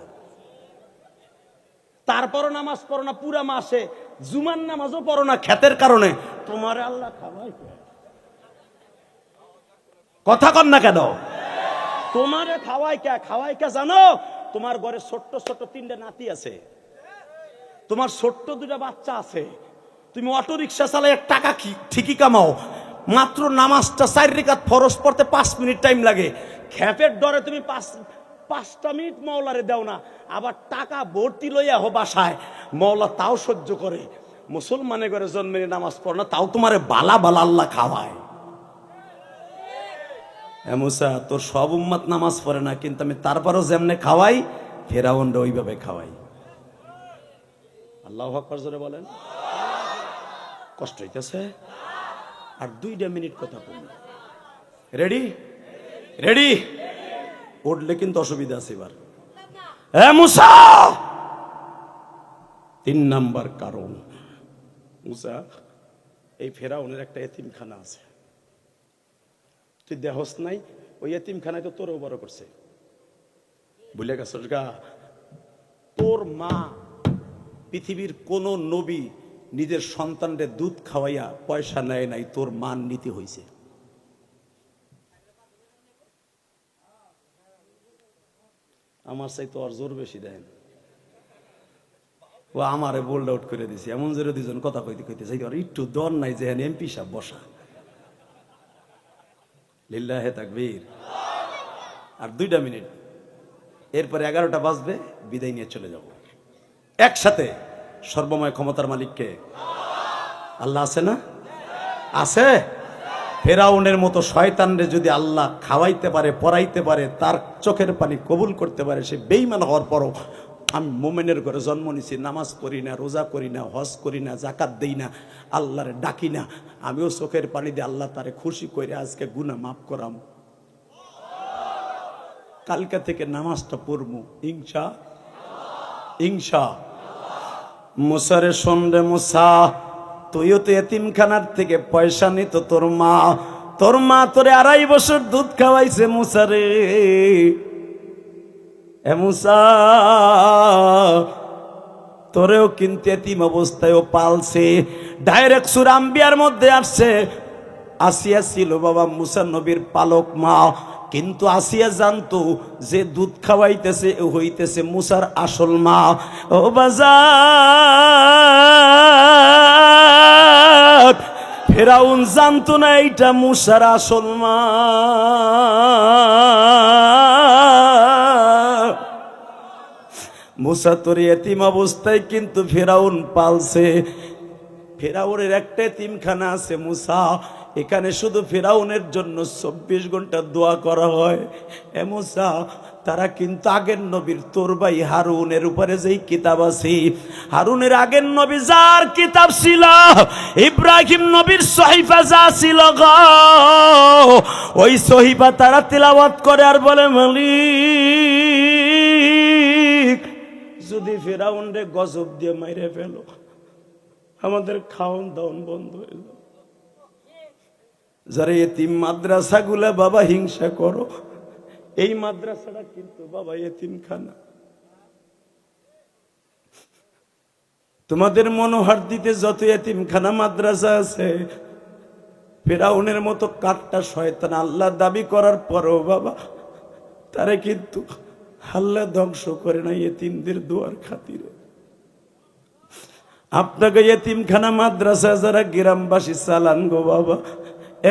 তারপরও নামাজ পড়ো না পুরা মাসে, জুমার নামাজও পড়ো না ক্ষেতের কারণে। তোমার আল্লাহ খাওয়াই, কথা কন না কেন? তোমারে খাওয়াই কে জানো? তোমার ঘরে ছোট্ট ছোট্ট 3টে নাতি আছে, তোমার ছোট্ট 2টা বাচ্চা আছে। তুমি অটো রিক্সা চালাই টাকা ঠিকই কামাও, মাত্র নামাজটা 4 রাকাত ফরজ পড়তে 5 মিনিট টাইম লাগে। খেপের ডরে তুমি 5টা মিনিট মওলারে দাও না, আবার টাকা ভর্তি লইয়া হো বাসায়, মওলা তাও সহ্য করে। মুসলমানে করে জন্মে নামাজ পড় না, তাও তোমারে বালা বালা আল্লাহ খাওয়ায়। মুসা, তোর সব উম্মত নামাজ পড়ে না, কিন্তু আমি তারপরও যেমনে খাওয়াই, ফেরাউনরা ওইভাবে খাওয়াই। আল্লাহু আকবার জোরে বলেন। কষ্ট হইতেছে? আর 2টা মিনিট কথা বলুন। Ready ready? উঠলে কিন্তু অসুবিধা আছে এবার। মুসা, 3 নাম্বার কারণ, মুসা এই ফেরাউনের একটা এতিমখানা আছে, তুই দেহস নাই? ওই এতিমখানায় তো তোরও বড় করছে, ভুলে গেছস গা? তোর মা, পৃথিবীর কোন নবী নিজের সন্তানদের দুধ খাওয়াইয়া পয়সা নেয় নাই, তোর মান নীতি হইছে। আমার চাই তো আর জোর বেশি দেন, ও আমারে বোল্ড আউট করে দিছে। এমন জোরে 2জন কথা কইতে কইতে চাই, আর একটু দর নাই যে এমপি সাহেব বসা। লিল্লাহে তাকবীর। আর 2টা মিনিট, এরপরে 11টা বাজবে, বিদায় নিয়ে চলে যাব একসাথে। সর্বময় ক্ষমতার মালিককে আল্লাহ আছে না? আছে। ফেরাউনের মতো শয়তানরে যদি আল্লাহ খাওয়াইতে পারে, পড়াইতে পারে, তার চোখের পানি কবুল করতে পারে, সে বেঈমান হওয়ার পরও, আমি মোমেনের ঘরে জন্ম নিছি, নামাজ পড়ি না, রোজা করি না, হজ করি না, জাকাত দেই না, আল্লাহরে ডাকি না, আমিও চোখের পানি দিয়ে আল্লাহ তারে খুশি করে আজকে গুনাহ মাফ করাম। কালকে থেকে নামাজটা পড়বো ইনশা ইনশা। মুসারে শুনরে মুসা, তুইও তো এতিমখানার থেকে পয়সা নিত তোর মা তোরে 2.5 বছর দুধ খাওয়াইছে মুসারে। এ মুসা, তোরেও কিন্তু এতিম অবস্থায়ও পালছে। ডাইরেক্ট সূরা আম্বিয়ার মধ্যে আসছে, আসিয়া ছিল বাবা মুসা নবীর পালক মা, কিন্তু আসিয়া জানতো যে দুধ খাওয়াইতেছে হইতেছে মুসার আসল মা। ও বাজার, ফেরাউন জানতো না এইটা মুসার আসল মা। মুসা তোর এতিম অবস্থায় কিন্তু ফেরাউন পালছে। ফেরাউনের একটা এতিমখানা আছে মুসা, এখানে শুধু ফেরাউনের জন্য 24 ঘন্টা দোয়া করা হয়। এ মুসা, তারা কিন্তু আগের নবীর তোর ভাই হারুনের উপরে যেই কিতাব আছে, হারুনের আগের নবী যার কিতাব ছিল, ইব্রাহিম নবীর সহিফা যা ছিল গো, ওই সহিফা তারা তিলাওয়াত করে আর বলে, মালিক যদি ফেরাউন রে গজব দিয়ে মাইরে ফেলো, আমাদের খাওন দাওন বন্ধ হয়ে যাবে। যারা এতিম মাদ্রাসাগুলা বাবা হিংসা করো, এই মাদ্রাসাটা কিন্তু বাবা এতিমখানা। তোমাদের মনোহার দিতে যত এতিমখানা মাদ্রাসা আছে, ফেরাউনের মতো কাটটা শয়তান আল্লাহ দাবি করার পরও বাবা তারে কিন্তু আল্লাহ ধ্বংস করে না এতিমদের দোয়ার খাতিরে। আপনাকে এতিমখানা মাদ্রাসা যারা গ্রামবাসী চালান গো বাবা,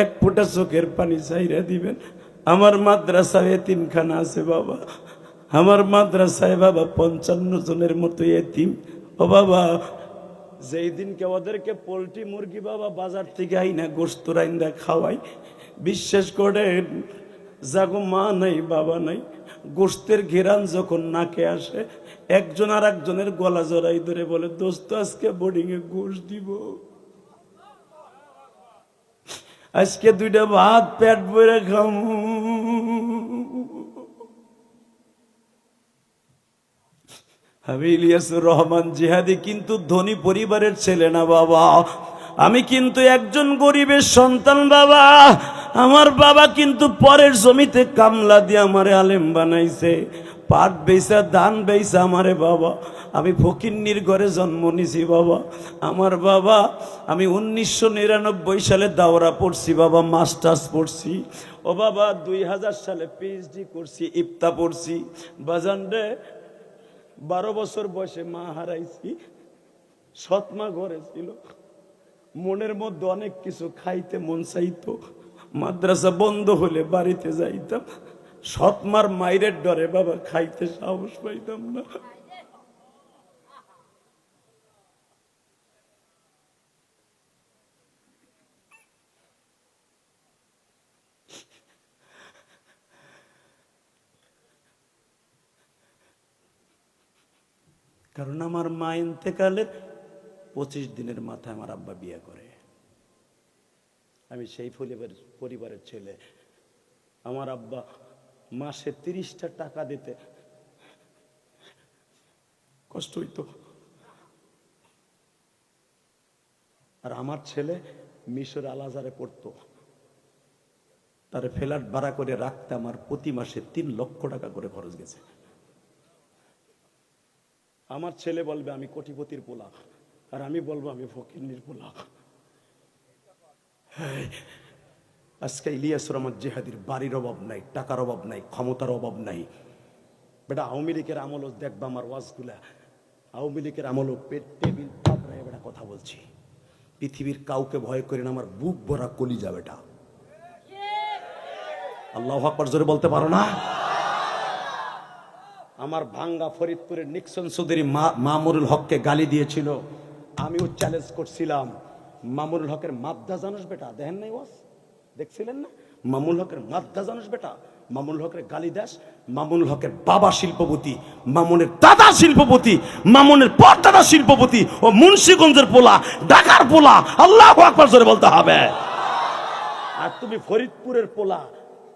এক ফোঁটা চোখের পানি চাইরা দিবেন। আমার মাদ্রাসায় এতিমখানা আছে বাবা, আমার মাদ্রাসায় বাবা 55 জনের মতো এতিম। ও বাবা, যেই দিনকে ওদেরকে পোল্ট্রি মুরগি বাবা বাজার থেকে আইনা গোশত রাইন্দা খাওয়াই, বিশ্বাস করেন যাগো মা নাই বাবা নাই, গোশতের ঘেরান যখন নাকে আসে, একজন আর একজনের গলা জড়াই ধরে বলে, দোস্ত আজকে বোর্ডিং এ গোশত দিব, আজকে 2টা ভাত পেট ভরে খামু। আমি ইলিয়াসুর রহমান জিহাদি কিন্তু ধনী পরিবারের ছেলে না বাবা, আমি কিন্তু একজন গরিবের সন্তান বাবা। আমার বাবা কিন্তু পরের জমিতে কামলা দিয়ে আমারে আলেম বানাইছে, পাট বেচা ধান বেচা আমারে বাবা। আমি ফকিন্নির ঘরে জন্ম নিছি বাবা। আমার বাবা, আমি 1999 সালে দাওরা পড়ছি বাবা, মাস্টার্স পড়ছি। ও বাবা 2000 সালে পিএইচডি করছি, ইফতা পড়ছি বাজান রে। 12 বছর বয়সে মা হারাইছি, সৎ মা ঘরে ছিল, মনের মধ্যে অনেক কিছু খাইতে মন চাইতো, মাদ্রাসা বন্ধ হলে বাড়িতে যাইতাম, সৎ মার মায়ের ডরে বাবা খাইতে সাহস পাইতাম না। কারণ আমার মা ইন্তেকালের 25 দিনের মাথায় আমার আব্বা বিয়ে করে। আমি সেই পরিবারের ছেলে। আমার আব্বা মাসে 30টা টাকা দিতে কষ্ট হইতো। আর আমার ছেলে মিশর আল আজহারে পড়তো, তার ফ্ল্যাট ভাড়া করে রাখতে আমার প্রতি মাসে 3 লক্ষ টাকা করে খরচ গেছে। আমার ছেলে বলবে আমি কোটিপতির পোলা, আর আমি বলবো আমি ফকিন্নির পোলা। আজকে ইলিয়াসুর রহমান জিহাদির বাড়ির অভাব নাই, টাকার অভাব নাই, ক্ষমতার অভাব নাই। বেটা আওয়ামী লীগের আমলও দেখবা আমার ওয়াজগুলা, আওয়ামী লীগের আমলও পেট টেবিল পাবরায় বেটা কথা বলছি। পৃথিবীর কাউকে ভয় করে না, আমার বুক ভরা কলিজা বেটা। আল্লাহু আকবার জোরে বলতে পারো না? আমার ভাঙ্গা ফরিদপুরের নিক্সন চৌধুরী মামুনুল হককে গালি দিয়েছিল, আমিও চ্যালেঞ্জ করছিলাম। মামুনুল হকের মাদ্দা জানোস বেটা? দেখেন নাই ওয়াজ? দেখছিলেন না? মামুনুল হকের মাদ্দা জানোস বেটা? মামুনুল হকের গালি দাস। মামুনুল হকের বাবা শিল্পপতি, মামুনের দাদা শিল্পপতি, মামুনের পরদাদা শিল্পপতি, ও মুন্সিগঞ্জের পোলা, ঢাকার পোলা। আল্লাহু আকবার জোরে বলতে হবে। আর তুমি ফরিদপুরের পোলা,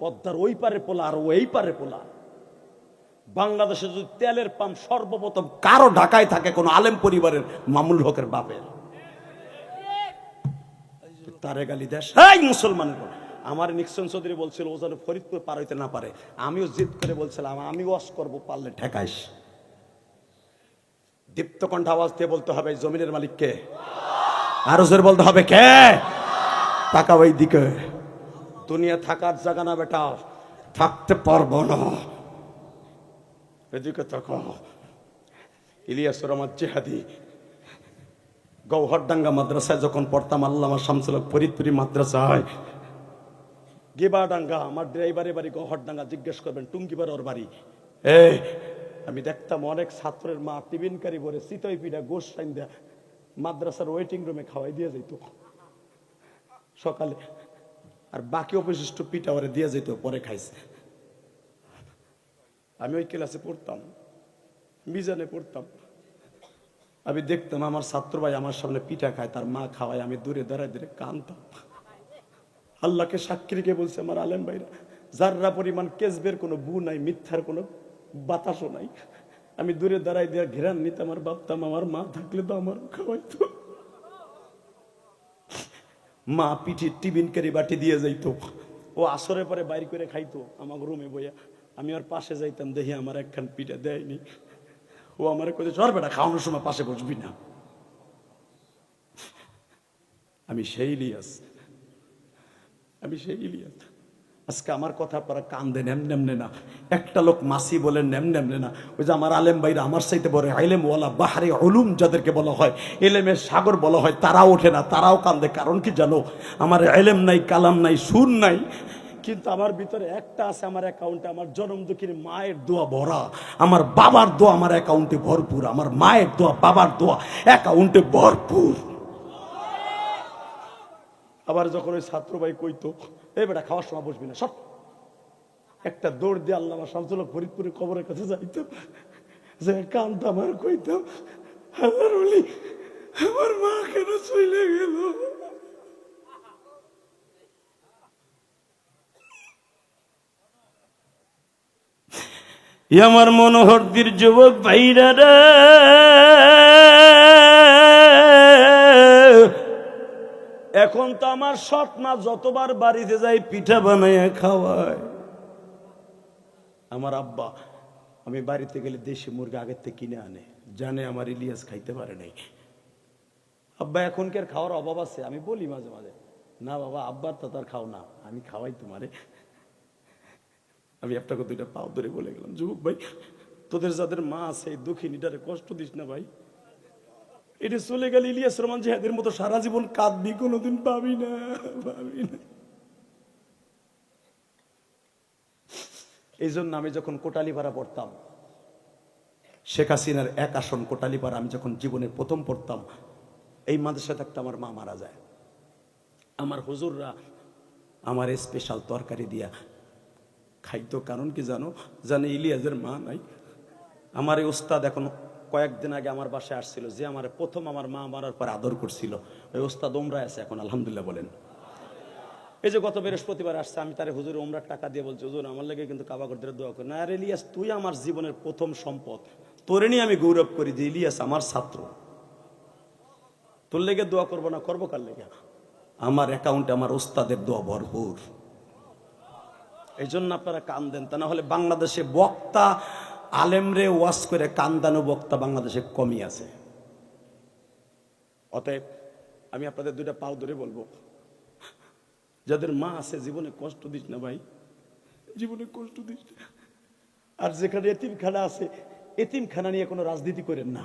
পদ্মার ওই পারে পোলা আর ওই পারে পোলা। বাংলাদেশে যদি তেলের পাম্প সর্বপ্রথম কারো ঢাকায় থাকে কোন আলেম পরিবারের, মামুনুল হকের বাপের। তারে গালি দেশ এই মুসলমানের। আমার নিক্সন চৌধুরী বলছিল ও যেন ফরিদপুর পার হইতে না পারে, আমিও জিদ করে বলছিলাম আমি ওয়াজ করবো, পারলে ঠেকাইস। দীপ্ত কণ্ঠ আওয়াজ দিয়ে বলতে হবে জমিনের মালিক কে? আরো জোরে বলতে হবে কে? টাকা ওই দিকে। দুনিয়া থাকার জায়গা না বেটা, থাকতে পারবো না। এদিকে তাকো। ইলিয়াসুর রহমান জিহাদি গৌহরডাঙ্গা মাদ্রাসায় যখন পড়তাম, আল্লামা শামসুল হক ফরিদপুরি মাদ্রাসায়, গিবাডাঙ্গা, আমার ড্রাইভারের বাড়ি গৌহরডাঙ্গা, জিজ্ঞেস করবেন টুঙ্গিবার ওর বাড়ি। আমি দেখতাম অনেক ছাত্রের মা টিফিনকারি ভরে চিতই পিঠা গোশ সাইন্দা মাদ্রাসার ওয়েটিং রুমে খাওয়াই দিয়ে যেত সকালে, আর বাকি অবশিষ্ট পিঠা ওরে দিয়ে যেত, পরে খাইছে। আমি ওই ক্লাসে পড়তাম, মিজানে পড়তাম। আমি দেখতাম আমার ছাত্র ভাই আমার সামনে পিঠা খায়, তার মা খাওয়ায়, আমি দূরে দাঁড়ায় দূরে কাঁদতাম। আল্লাহকে সাক্ষী রেখে বলছে আমার আলেম ভাইরা, যাররা পরিমাণ কেসবের কোনো বু নাই, মিথ্যার কোনো বাতাসও নাই। আমি দূরে দাঁড়াই দিয়ে ঘেরান নিতাম আর ভাবতাম আমার মা থাকলে তো আমার খাওয়াইতো। মা পিঠির টিফিন কারি বাটি দিয়ে যাইতো, ও আসরের পরে বাইর করে খাইতো আমার রুমে বইয়া। আমি ওর পাশে যাইতাম, দেখি আমার একখান পিঠা দেয়নি। ও আমার কোথায় চর বেটা, খাওয়ানোর সময় পাশে বসবি না। আমি সেই ইলিয়াস, আমি সেই ইলিয়াস। আজকে আমার কথা আপনারা কান দেন এমনে না। একটা লোক মাসি বলেন এমনে না। ওই যে আমার আলেম ভাইরা আমার সাইতে বলে আইলেম ওয়ালা বাহারে উলুম যাদেরকে বলা হয়, এলেমের সাগর বলা হয়, তারাও ওঠে না, তারাও কান্দে। কারণ কি জানো? আমার এলেম নাই, কালাম নাই, সুর নাই, কিন্তু আমার ভিতরে একটা আছে। আমার অ্যাকাউন্টে আমার জনম দুঃখীর মায়ের দোয়া ভরা, আমার বাবার দোয়া আমার অ্যাকাউন্টে ভরপুর, আমার মায়ের দোয়া বাবার দোয়া অ্যাকাউন্টে ভরপুর। আবার যখন ওই ছাত্র ভাই কইতো এই বেটা খাওয়ার সময় বসবি না, সব একটা দৌড় দিয়ে আল্লামা শামসুল হক ফরিদপুরে কবরের কাছে যাইতাম, যে কান্দতাম আর কইতাম আল্লাহর ওলি আমার মা কেন চলে গেল। আমার মনোহরদির যুবক ভাইরা রে, এখন তো আমার সৎ মা যতবার বাড়িতে যাই পিঠা বানাইয়া খাওয়ায়। আমার আব্বা আমি বাড়িতে গেলে দেশি মুরগি আগের থেকে কিনে আনে, জানে আমার ইলিয়াস খাইতে পারে নাই। আব্বা এখনকার খাওয়ার অভাব আছে? আমি বলি মাঝে মাঝে, না বাবা আব্বার তো তার খাও না, আমি খাওয়াই তোমারে। আমি আপনাকে দুইটা পাও ধরে বলে গেলাম, যুবক ভাই তোদের যাদের মা আছে দুঃখিনীটারে কষ্ট দিস না ভাই। এটা চলে গেলে ইলিয়াস রহমান জিহাদের মতো সারা জীবন কাঁদবি, কোনোদিন পাবি না, পাবি না। এই জন্য আমি যখন কোটালীপাড়া পড়তাম, শেখ হাসিনার এক আসন কোটালীপাড়া, আমি যখন জীবনে প্রথম পড়তাম, এই মাদ্রাসায় থাকতে আমার মা মারা যায়। আমার হুজুররা আমার স্পেশাল তরকারি দিয়া খাইতো। কারণ কি জানো? জানে ইলিয়াসের মা নাই। আমার এই ওস্তাদ এখন কয়েকদিন আগে আমার বাসায় আসছিল, যে আমার প্রথম আমার মা মারার পর আদর করছিল, ওই ওস্তাদ ওমরায় আছে এখন, আলহামদুলিল্লাহ বলেন। এই যে গত বৃহস্পতিবার আসছে, আমি তার হুজুর ওমরার টাকা দিয়ে বলছি, হুজুর আমার লেগে কিন্তু কাবা করতে দোয়া করি না। আর ইলিয়াস তুই আমার জীবনের প্রথম সম্পদ, তোরে নিয়ে আমি গৌরব করি যে ইলিয়াস আমার ছাত্র। তোর লেগে দোয়া করবো না, করবো কার লেগে? আমার অ্যাকাউন্টে আমার ওস্তাদের দোয়া ভরপুর। এই জন্য আপনারা কান দেন, তা না হলে বাংলাদেশে বক্তা আলেমরে ওয়াজ করে কান্দানো বক্তা বাংলাদেশে কমই আছে। অতএব আমি আপনাদের দুইটা পাও ধরে বলবো, যাদের মা আছে জীবনে কষ্ট দিস না ভাই, জীবনে কষ্ট দিস না। আর যেখানে এতিমখানা আছে, এতিমখানা নিয়ে কোনো রাজনীতি করেন না।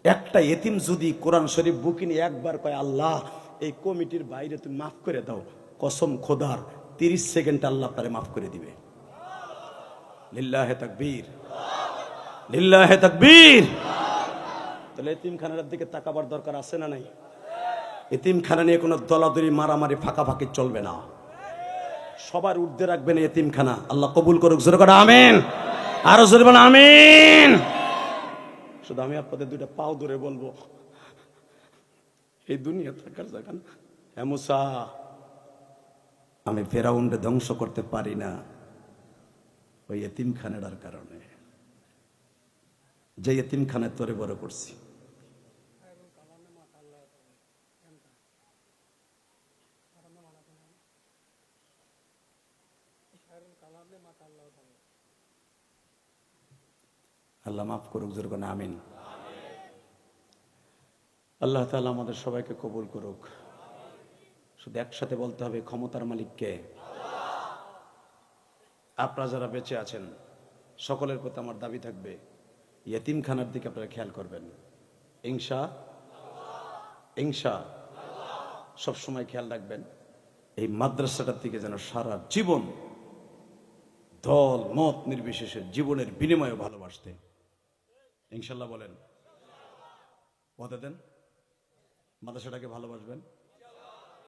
একটা এতিম যদি কোরআন শরীফ বুকে নিয়ে একবার কয় আল্লাহ এই কমিটির বাইরে তুমি মাফ করে দাও, কসম খোদার 30 সেকেন্ড আল্লাহ আপনারে মাফ করে দিবে। লিল্লাহে তাকবীর, লিল্লাহে তাকবীর। তাহলে এতিমখানার দিকে তাকাবার দরকার আছে না নাই? এতিমখানা নিয়ে কোনো দলাদলি মারামারি ফাঁকাফাঁকি চলবে না। সবার ঊর্ধ্বে রাখবেন এতিমখানা। আল্লাহ কবুল করুক, জোরে করে আমিন। আরো জোরে বলেন আমিন। শুধু আমি আপনাদের দুইটা পাও ধরে বলবো, এই দুনিয়া থাকার জায়গা না। হ্যাঁ মুসা, আমি ফেরাউনকে ধ্বংস করতে পারি না ওই এতিমখানার কারণে, যে এতিমখানায় তোরে বড় করছি। আল্লাহ মাফ করুক, জোরে করে আমিন। আল্লাহ তাআলা আমাদের সবাইকে কবুল করুক। শুধু একসাথে বলতে হবে, ক্ষমতার মালিককে। আপনারা যারা বেঁচে আছেন সকলের প্রতি আমার দাবি থাকবে, ইয়েতিমখানার দিকে আপনারা খেয়াল করবেন। ইনশাআল্লাহ সবসময় খেয়াল রাখবেন এই মাদ্রাসাটার দিকে যেন সারা জীবন দল মত নির্বিশেষে জীবনের বিনিময়ে ভালোবাসতে। ইনশাআল্লাহ বলেন, ওয়াদা দেন মাদ্রাসাটাকে ভালোবাসবেন।